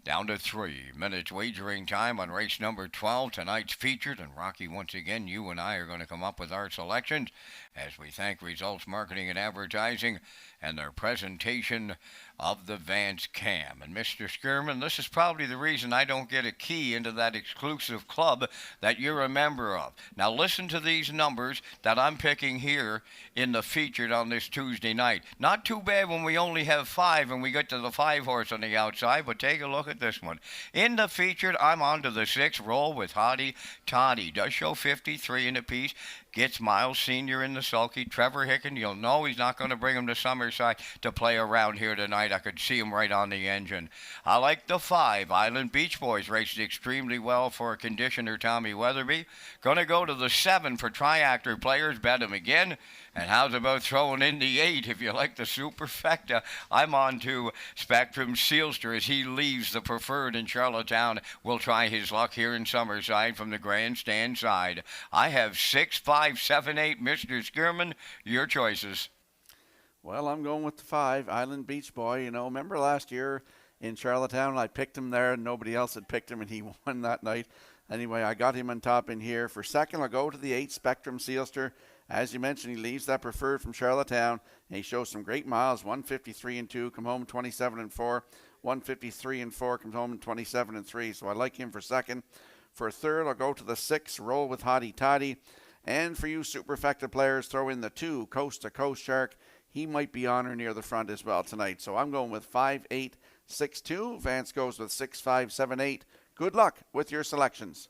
Down to 3 minutes wagering time on race number 12, tonight's featured. And Rocky, once again, you and I are going to come up with our selections as we thank Results Marketing and Advertising and their presentation of the Vance Cam. And Mr. Skirman, this is probably the reason I don't get a key into that exclusive club that you're a member of. Now listen to these numbers that I'm picking here in the featured on this Tuesday night. Not too bad when we only have 5 and we get to the 5 horse on the outside, but take a look at this one. In the featured, I'm on to the 6, Roll with Hottie Toddy. Does show 53 in a piece. Gets Miles Sr. in the sulky. Trevor Hicken, you'll know he's not going to bring him to Summerside to play around here tonight. I could see him right on the engine. I like the 5. Island Beach Boys raced extremely well for conditioner Tommy Weatherby. Going to go to the 7 for triactor players. Bet him again. And how's about throwing in the 8 if you like the superfecta? I'm on to Spectrum Sealster as he leaves the preferred in Charlottetown. Will try his luck here in Summerside from the grandstand side. I have 6, 5, 7, 8. Mr. Skirman, your choices. Well, I'm going with the 5, Island Beach Boy. You know, remember last year in Charlottetown, I picked him there and nobody else had picked him and he won that night. Anyway, I got him on top in here. For second, I'll go to the 8, Spectrum Sealster. As you mentioned, he leaves that preferred from Charlottetown, and he shows some great miles, 153 and 2, come home 27 and 4, 153 and 4, comes home 27 and 3. So I like him for second. For third, I'll go to the 6, Roll with Hottie Toddy. And for you superfecta players, throw in the 2, Coast to Coast Shark. He might be on or near the front as well tonight. So I'm going with 5, 8, 6, 2. Vance goes with 6, 5, 7, 8. Good luck with your selections.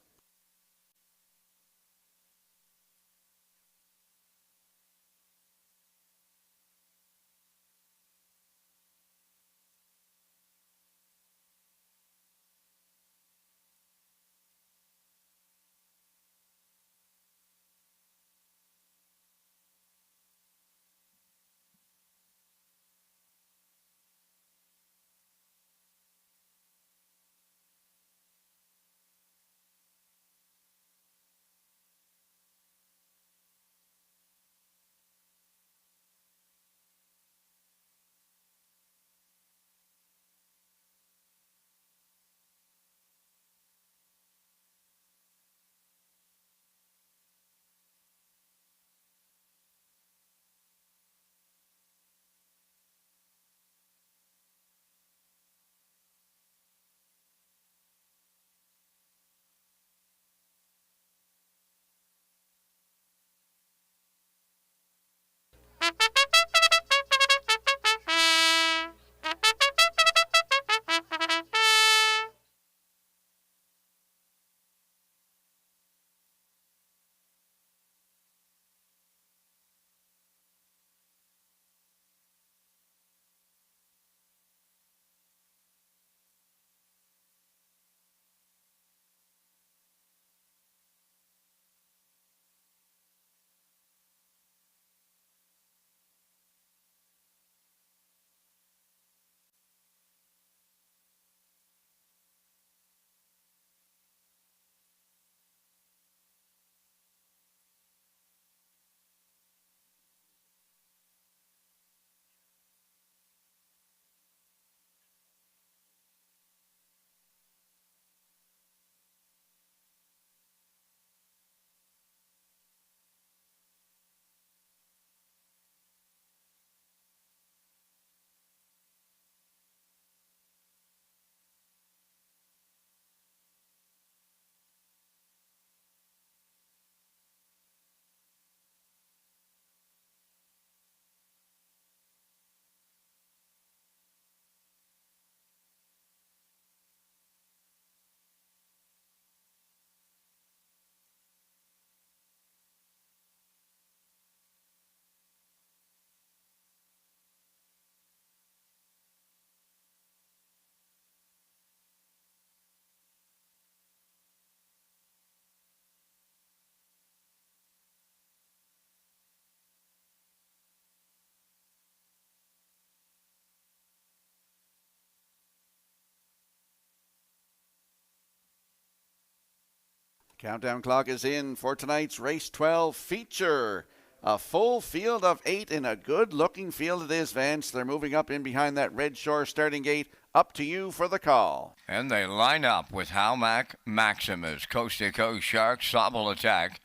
Countdown clock is in for tonight's Race 12 feature. A full field of 8 in a good-looking field it is, Vance. They're moving up in behind that Red Shore starting gate. Up to you for the call. And they line up with Halmac Maximus, Coast to Coast Shark, Sobble Attack,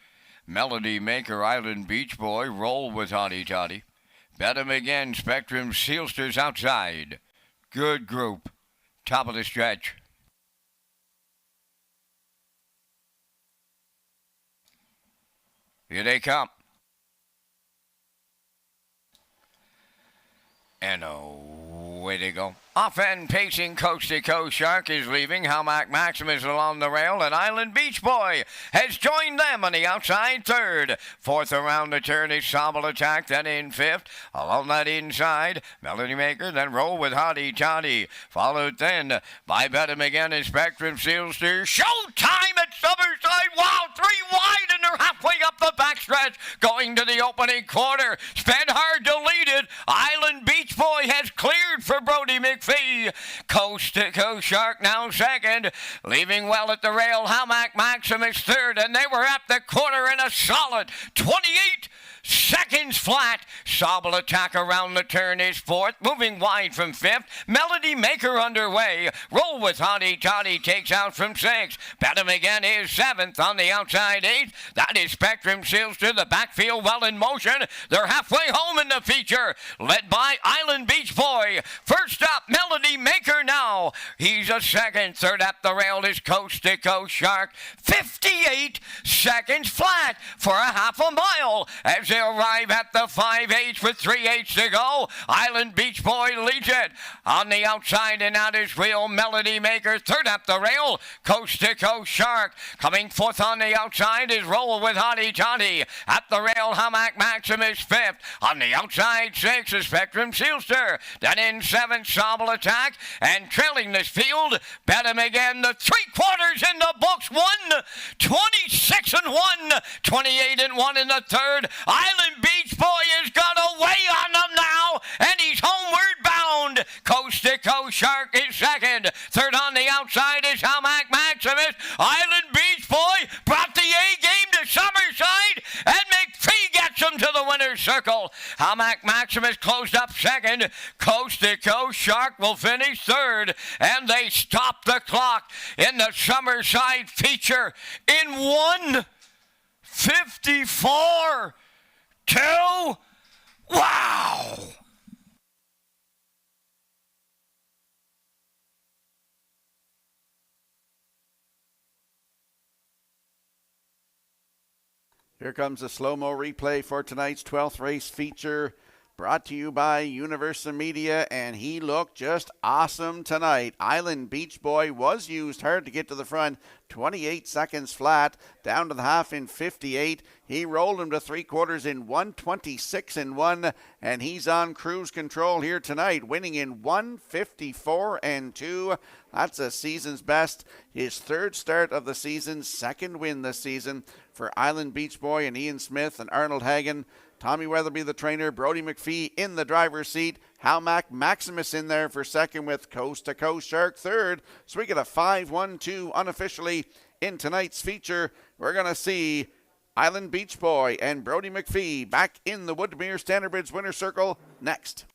Melody Maker, Island Beach Boy, Roll with Hottie Toddy, Bet 'em Again, Spectrum, Sealsters outside. Good group. Top of the stretch. Here they come. And away they go. Off and pacing, Coast to Coast Shark is leaving. Halmac Maximus along the rail, and Island Beach Boy has joined them on the outside third. Fourth around the turn is Sobble Attack, then in fifth. Along that inside, Melody Maker, then Roll with Hottie Toddy. Followed then by Bet 'em Again and Spectrum Sealster. Showtime at Summerside. Wow, 3 wide, and they're halfway up the backstretch. Going to the opening quarter. Sped hard to lead it. Island Beach Boy has cleared for Brody McPhee. Coast to Coast Shark now second. Leaving well at the rail, Halmac Maximus third, and they were at the quarter in a solid 28 seconds flat. Sobble Attack around the turn is fourth, moving wide from fifth. Melody Maker underway. Roll with Hottie Toddy takes out from sixth. Bet 'em Again is seventh on the outside eighth. That is Spectrum Sealster, the backfield well in motion. They're halfway home in the feature, led by Island Beach Boy. First up, Melody Maker now. He's a second. Third up the rail is Coast to Coast Shark. 58 seconds flat for a half a mile as they arrive at the 5/8 with 3/8 to go. Island Beach Boy leads it. On the outside and out is Real Melody Maker. Third up the rail, Coast to Coast Shark. Coming fourth on the outside is Roll with Hottie Toddy. At the rail, Halmac Maximus fifth. On the outside, sixth is Spectrum Sealster. Then in seventh, Sobble Attack. And trailing this field, Bet 'em Again. The 3/4 in the books. 26-1, 28-1 in the third. Island Beach Boy has got away on them now, and he's homeward bound. Coast to Coast Shark is second. Third on the outside is Halmac Maximus. Island Beach Boy brought the A game to Summerside, and McPhee gets him to the winner's circle. Halmac Maximus closed up second. Coast to Coast Shark will finish third, and they stop the clock in the Summerside feature in 1:54.2. Wow! Here comes a slow-mo replay for tonight's 12th race feature, brought to you by Universal Media, and he looked just awesome tonight. Island Beach Boy was used hard to get to the front, 28 seconds flat, down to the half in 58. He rolled him to 3/4 in 1:26-1, and he's on cruise control here tonight, winning in 1:54.2. That's a season's best. His third start of the season, second win this season for Island Beach Boy and Ian Smith and Arnold Hagen. Tommy Weatherby, the trainer, Brody McPhee in the driver's seat. Halmac Maximus in there for second with Coast to Coast Shark third. So we get a 5-1-2 unofficially in tonight's feature. We're going to see Island Beach Boy and Brody McPhee back in the Woodmere Standard Bridge winner circle next.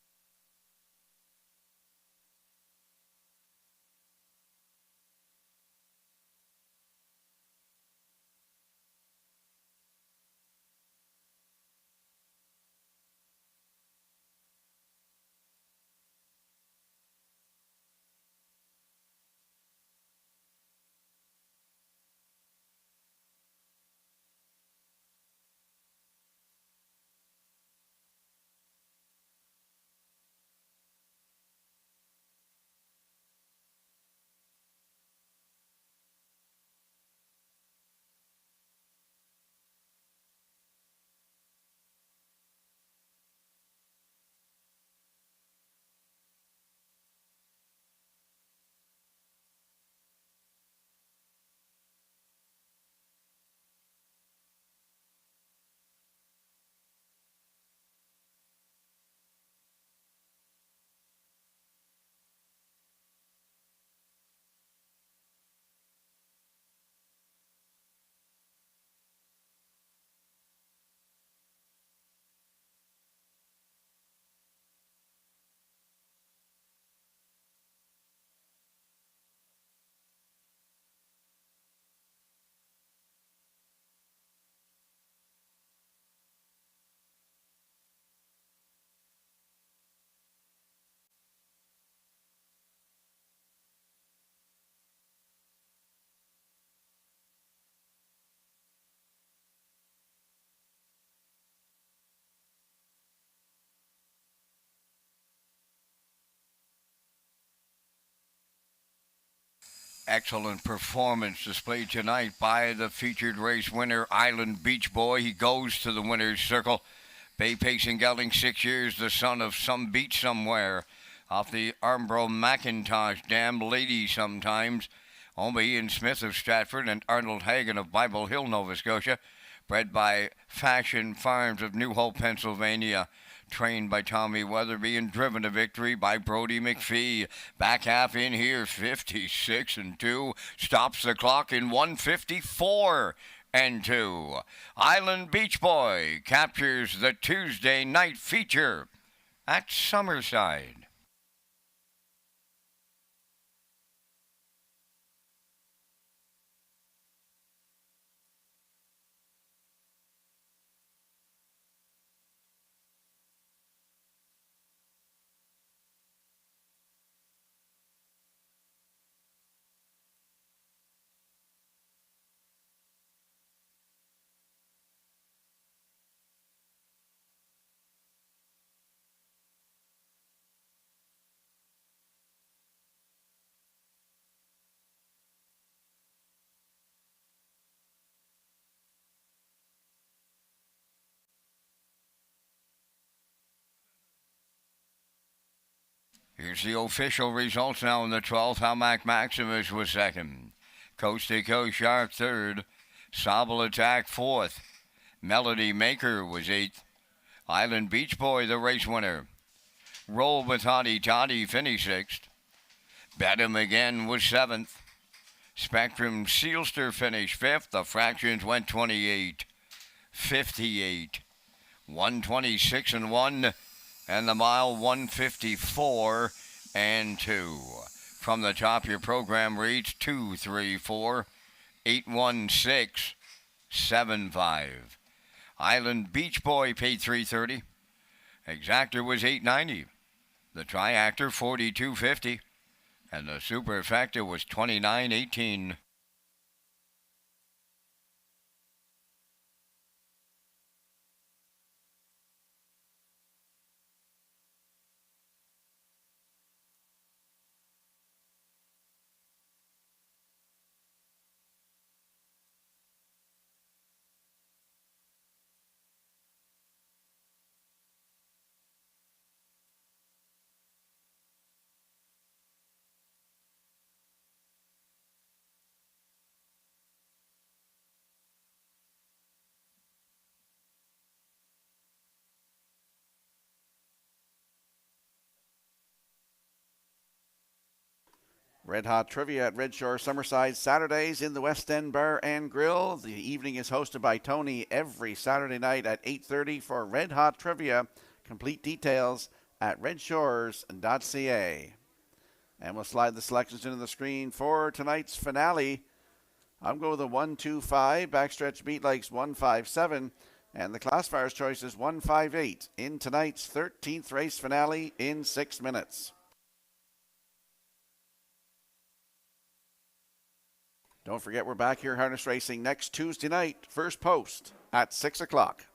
Excellent performance displayed tonight by the featured race winner, Island Beach Boy. He goes to the winner's circle. Bay Pacing Gelding, 6 years, the son of some beach somewhere. Off the Armbro Macintosh Dam, Lady Sometimes. Owned by Ian Smith of Stratford and Arnold Hagan of Bible Hill, Nova Scotia. Bred by Fashion Farms of New Hope, Pennsylvania. Trained by Tommy Weatherby and driven to victory by Brody McPhee. Back half in here, 56-2. Stops the clock in 154-2. Island Beach Boy captures the Tuesday night feature at Summerside. Here's the official results now in the 12th. Hamac Maximus was second. Coast to Coast Shark third. Sobble Attack fourth. Melody Maker was eighth. Island Beach Boy, the race winner. Roll with Hottie Toddy finished sixth. Bet Him Again was seventh. Spectrum Sealster finished fifth. The fractions went 28, 58, 126 and 1. And the mile 154-2. From the top, your program reads 234-816-75. Island Beach Boy paid $330. Exactor was $890. The Triactor $42.50. And the Superfecta was $29.18. Red Hot Trivia at Red Shore Summerside, Saturdays in the West End Bar and Grill. The evening is hosted by Tony every Saturday night at 8:30 for Red Hot Trivia. Complete details at redshores.ca. And we'll slide the selections into the screen for tonight's finale. I'm going with a 1-2-5, backstretch beat likes 1-5-7, and the classifier's choice is 1-5-8 in tonight's 13th race finale in 6 minutes. Don't forget, we're back here harness racing next Tuesday night, first post at 6 o'clock.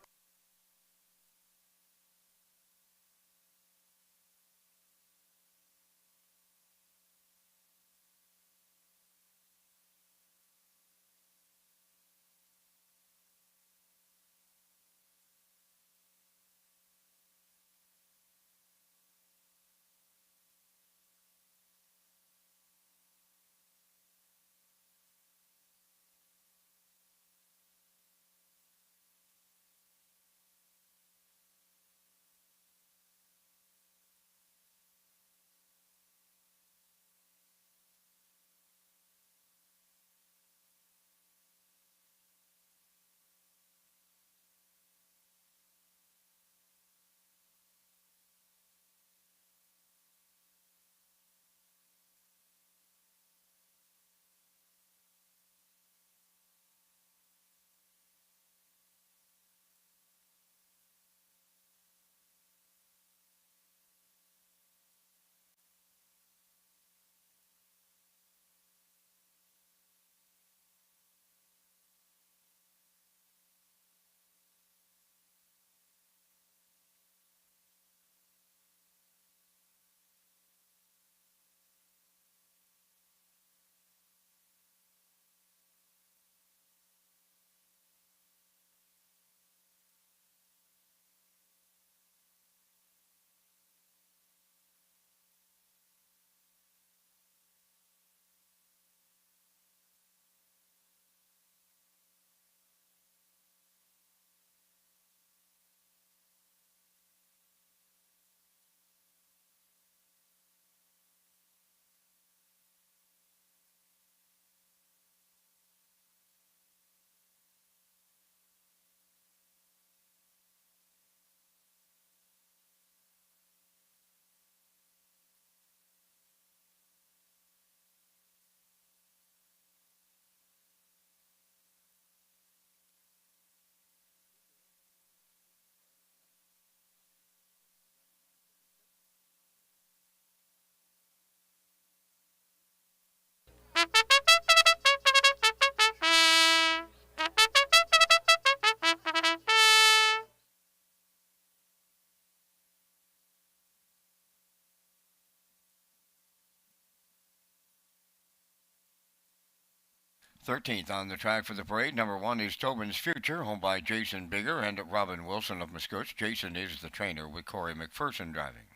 13th on the track for the parade. Number 1 is Tobin's Future, owned by Jason Bigger and Robin Wilson of Muscooch. Jason is the trainer with Corey McPherson driving.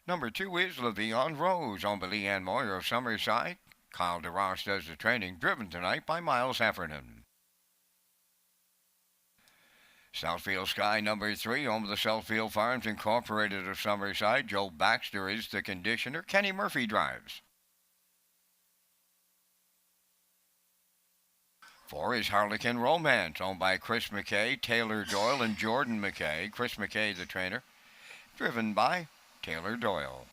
Number 2 is Le'Veon Rose, owned by Leanne Moyer of Summerside. Kyle DeRoche does the training, driven tonight by Miles Heffernan. Southfield Sky, number 3, owned by the Southfield Farms Incorporated of Summerside. Joe Baxter is the conditioner. Kenny Murphy drives. 4 is Harlequin Romance, owned by Chris McKay, Taylor Doyle, and Jordan McKay. Chris McKay, the trainer, driven by Taylor Doyle.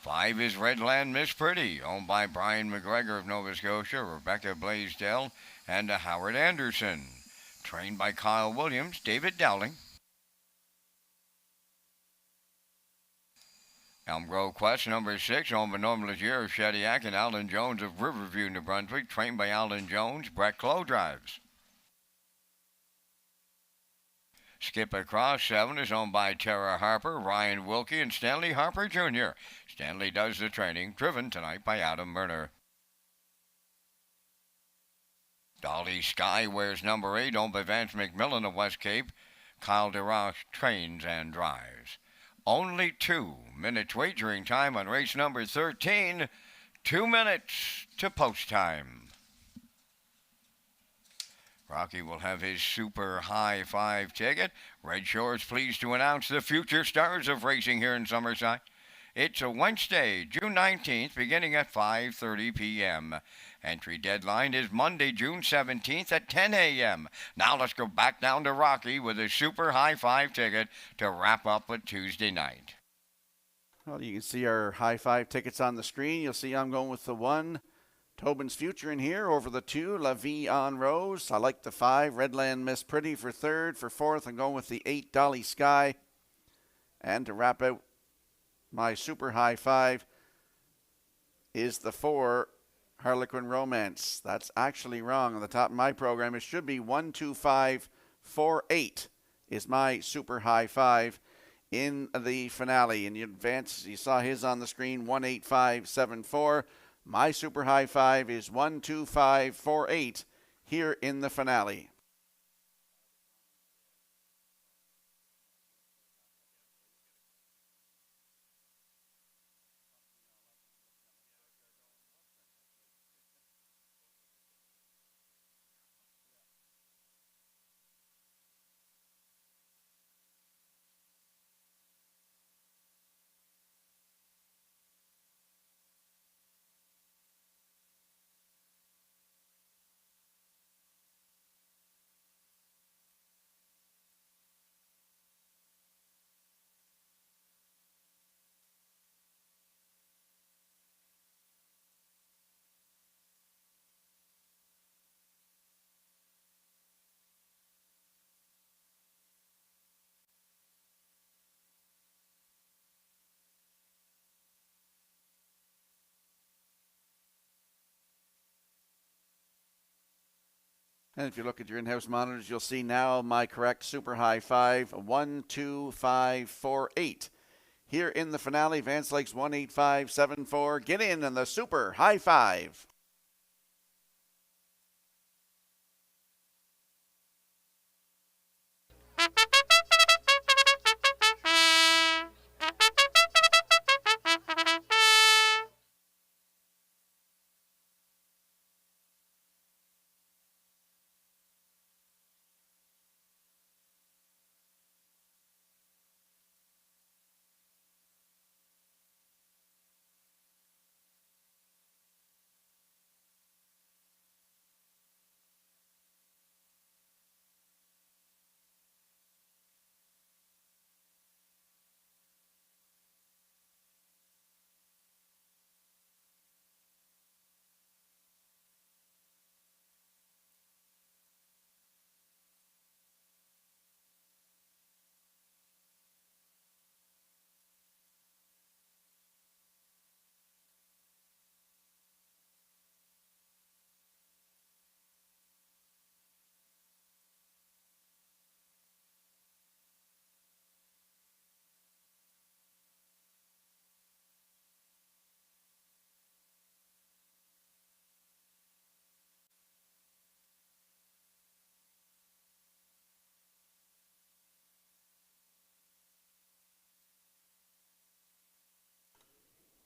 5 is Redland Miss Pretty, owned by Brian McGregor of Nova Scotia, Rebecca Blaisdell, and Howard Anderson. Trained by Kyle Williams, David Dowling. Elm Grove Quest, number 6, owned by Norm Legier of Shediac and Alan Jones of Riverview, New Brunswick. Trained by Alan Jones, Brett Clough drives. Skip Across 7 is owned by Tara Harper, Ryan Wilkie, and Stanley Harper Jr. Stanley does the training, driven tonight by Adam Murner. Dolly Sky wears number 8, owned by Vance McMillan of West Cape. Kyle DeRoche trains and drives. Only 2 minutes wagering time on race number 13. 2 minutes to post time. Rocky will have his super high 5 ticket. Red Shores pleased to announce the future stars of racing here in Summerside. It's a Wednesday, June 19th, beginning at 5:30 p.m. Entry deadline is Monday, June 17th at 10 a.m. Now let's go back down to Rocky with his super high 5 ticket to wrap up with Tuesday night. Well, you can see our high 5 tickets on the screen. You'll see I'm going with the 1, Tobin's Future in here, over the 2, La Vie en Rose. I like the 5, Redland Miss Pretty for 3rd. For 4th, I'm going with the 8, Dolly Sky. And to wrap out my super high 5 is the 4, Harlequin Romance. That's actually wrong on the top of my program. It should be 12548 is my super high 5 in the finale. In advance, you saw his on the screen, 18574. My super high 5 is 12548 here in the finale. And if you look at your in-house monitors, you'll see now my correct super high 5, 12548. Here in the finale, Vance Lakes 18574. Get in on the super high 5.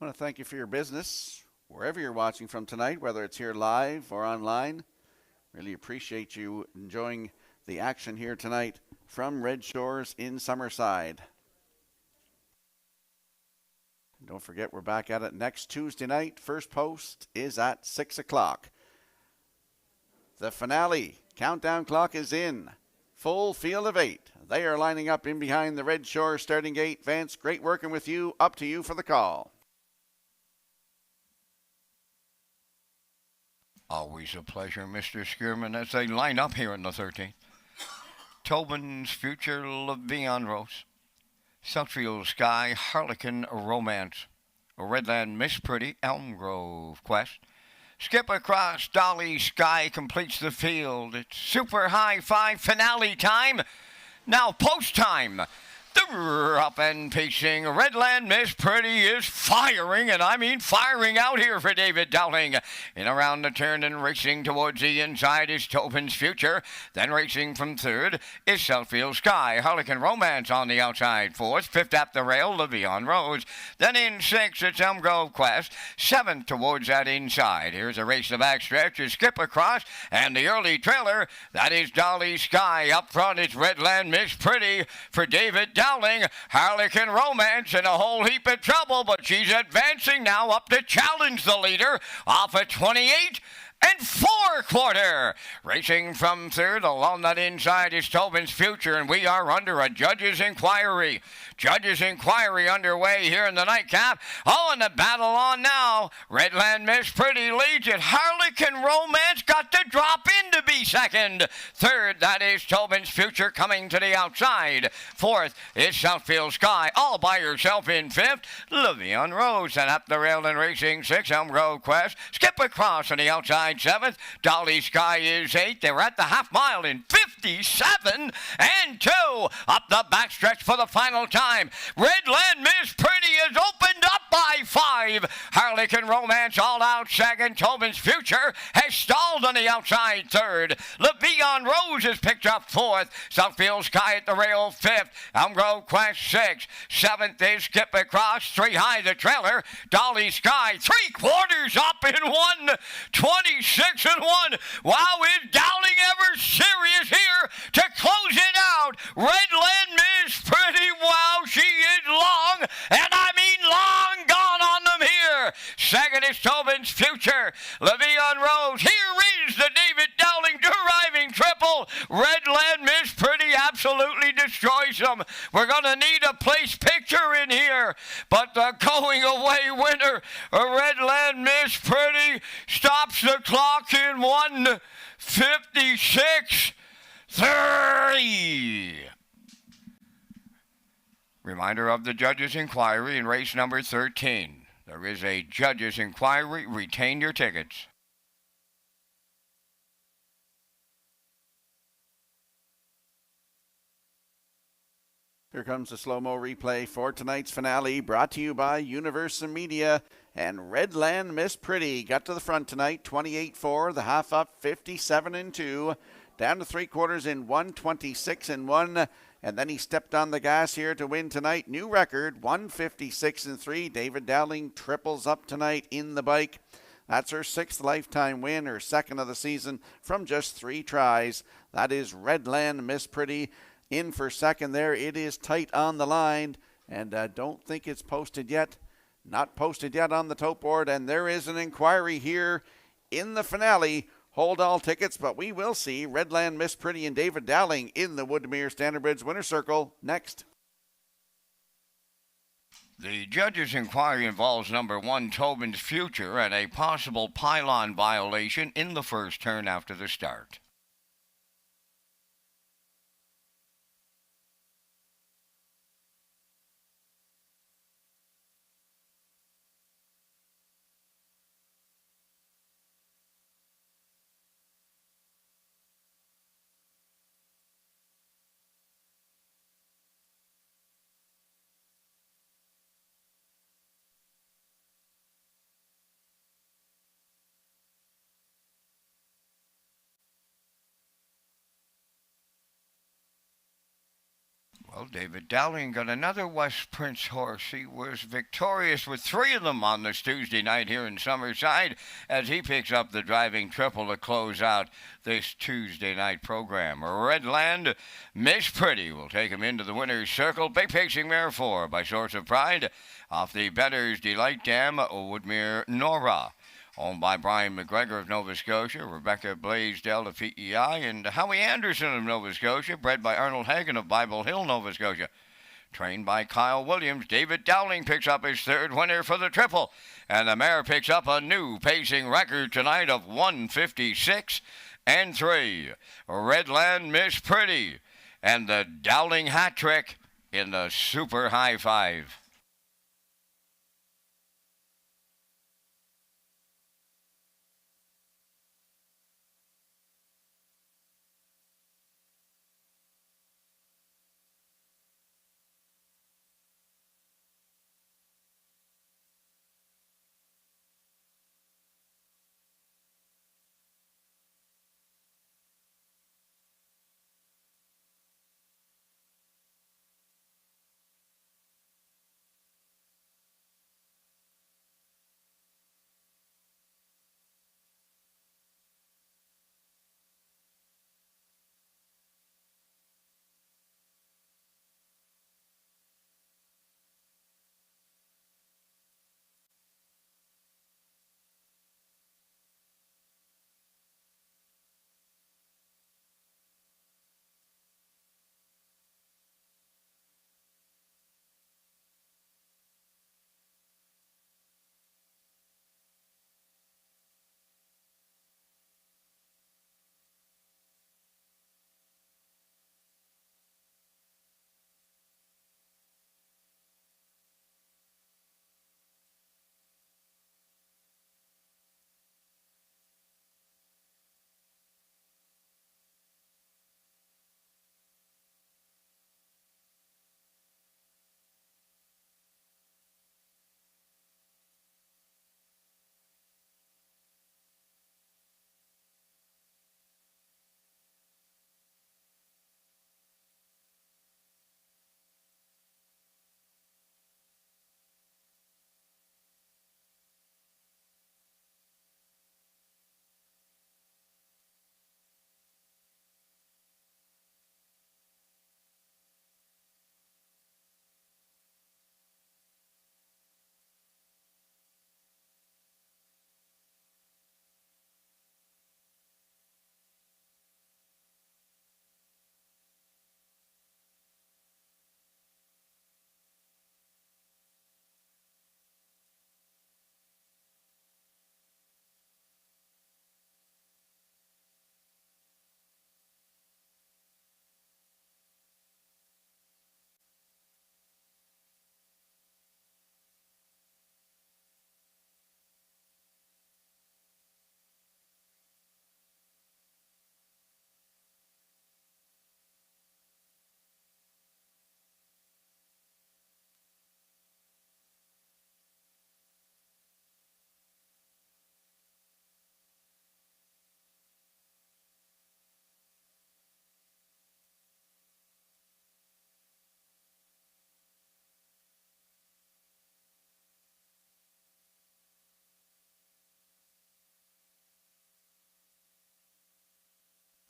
I want to thank you for your business, wherever you're watching from tonight, whether it's here live or online. Really appreciate you enjoying the action here tonight from Red Shores in Summerside. Don't forget, we're back at it next Tuesday night. First post is at 6 o'clock. The finale countdown clock is in. Full field of 8. They are lining up in behind the Red Shore starting gate. Vance, great working with you. Up to you for the call. Always a pleasure, Mr. Skierman, as they line up here in the 13th. Tobin's Future, Levion Rose. Southfield Sky, Harlequin Romance. Redland Miss Pretty, Elm Grove Quest. Skip Across, Dolly Sky completes the field. It's Super High Five finale time. Now post time. They're up and pacing. Redland Miss Pretty is firing, and I mean firing out here for David Dowling. In around the turn and racing towards the inside is Tobin's Future. Then racing from third is Southfield Sky. Harlequin Romance on the outside. Fourth, fifth at the rail, Levion Rose. Then in sixth, it's Elm Grove Quest. Seventh towards that inside. Here's a race the backstretch is Skip Across, and the early trailer, that is Dolly Sky. Up front, it's Redland Miss Pretty for David Dowling. Harlequin Romance in a whole heap of trouble, but she's advancing now up to challenge the leader off at 28 and 4/4. Racing from third along that inside is Tobin's Future, and we are under a judge's inquiry. Judge's inquiry underway here in the nightcap. Oh, and the battle on now. Redland Miss Pretty leads it. Harlequin Romance got to drop in to be second. Third, that is Tobin's Future coming to the outside. Fourth is Southfield Sky, all by herself in fifth. Levion Rose, and up the rail and racing six, Elm Grove Quest. Skip Across on the outside seventh. Dolly Sky is eighth. They're at the half mile in 57 and 2. Up the backstretch for the final time. Redland Miss Pretty is opened up by 5. Harlequin Romance all out second. Tobin's Future has stalled on the outside third. Levion Rose is picked up fourth. Southfield Sky at the rail fifth. Elm Grove Quest sixth. Seventh is Skip Across. 3 high the trailer. Dolly Sky 3/4 up in 1. 26 and 1. Wow, is Dowling ever serious here to close it out? Redland Miss Pretty, wow, she is long, and I mean long gone on them here. Second is Tobin's Future. Levion Rose. Here is the David Dowling driving triple. Redland Miss Pretty absolutely destroys them. We're going to need a place picture in here, but the going away winner, Redland Miss Pretty, stops the clock in 1:56:30. Reminder of the judge's inquiry in race number 13. There is a judge's inquiry. Retain your tickets. Here comes the slow-mo replay for tonight's finale, brought to you by Universal Media. And Redland Miss Pretty got to the front tonight, 28-4, the half up, 57 and 2, down to 3/4 in 1:26 and 1. And then he stepped on the gas here to win tonight. New record, 1:56 and 3. David Dowling triples up tonight in the bike. That's her 6th lifetime win, her 2nd of the season from just 3 tries. That is Redland Miss Pretty in for second there. It is tight on the line, and don't think it's posted yet. Not posted yet on the tote board, and there is an inquiry here in the finale. Hold all tickets, but we will see Redland Miss Pretty and David Dowling in the Woodmere Standard Bridge winner circle next. The judge's inquiry involves number 1, Tobin's Future, and a possible pylon violation in the first turn after the start. Well, David Dowling got another West Prince horse. He was victorious with 3 of them on this Tuesday night here in Summerside as he picks up the driving triple to close out this Tuesday night program. Redland Miss Pretty will take him into the winner's circle. Big pacing mare 4 by Source of Pride off the Better's Delight Dam, Woodmere Nora. Owned by Brian McGregor of Nova Scotia, Rebecca Blaisdell of PEI, and Howie Anderson of Nova Scotia, bred by Arnold Hagen of Bible Hill, Nova Scotia. Trained by Kyle Williams, David Dowling picks up his 3rd winner for the triple, and the mare picks up a new pacing record tonight of 156 and 3. Redland Miss Pretty, and the Dowling hat trick in the Super High 5.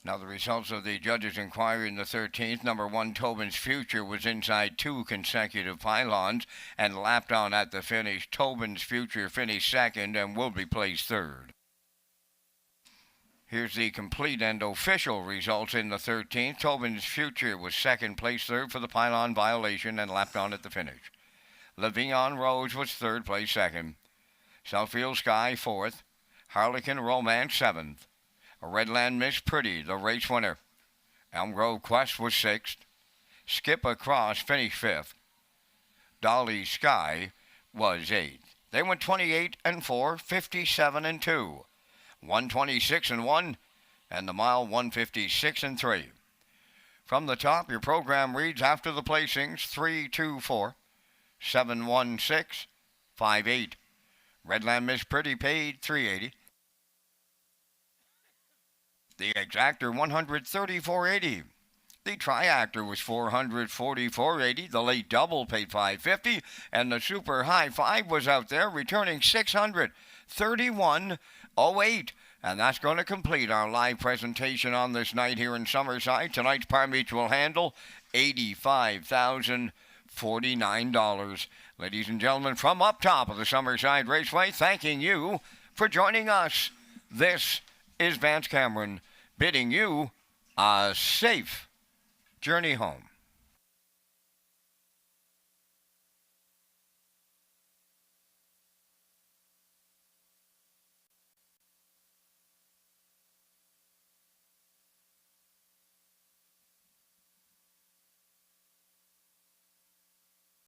Now the results of the judges' inquiry in the 13th. Number 1, Tobin's Future, was inside 2 consecutive pylons and lapped on at the finish. Tobin's Future finished 2nd and will be placed 3rd. Here's the complete and official results in the 13th. Tobin's Future was 2nd, place 3rd for the pylon violation and lapped on at the finish. Levion Rose was 3rd, place 2nd. Southfield Sky 4th. Harlequin Romance 7th. Redland Miss Pretty, the race winner. Elm Grove Quest was 6th. Skip Across finished 5th. Dolly Sky was 8th. They went 28 and 4, 57 and 2, 126 and 1, and the mile 156 and 3. From the top, your program reads after the placings 3, 2, 4, 7, 1, 6, 5, 8. Redland Miss Pretty paid $380. The exactor $134.80. The triactor was $444.80. The late double paid $550, and the super high five was out there, returning $631.08. And that's going to complete our live presentation on this night here in Summerside. Tonight's par mutual handle, $85,049. Ladies and gentlemen, from up top of the Summerside Raceway, thanking you for joining us. This is Vance Cameron bidding you a safe journey home.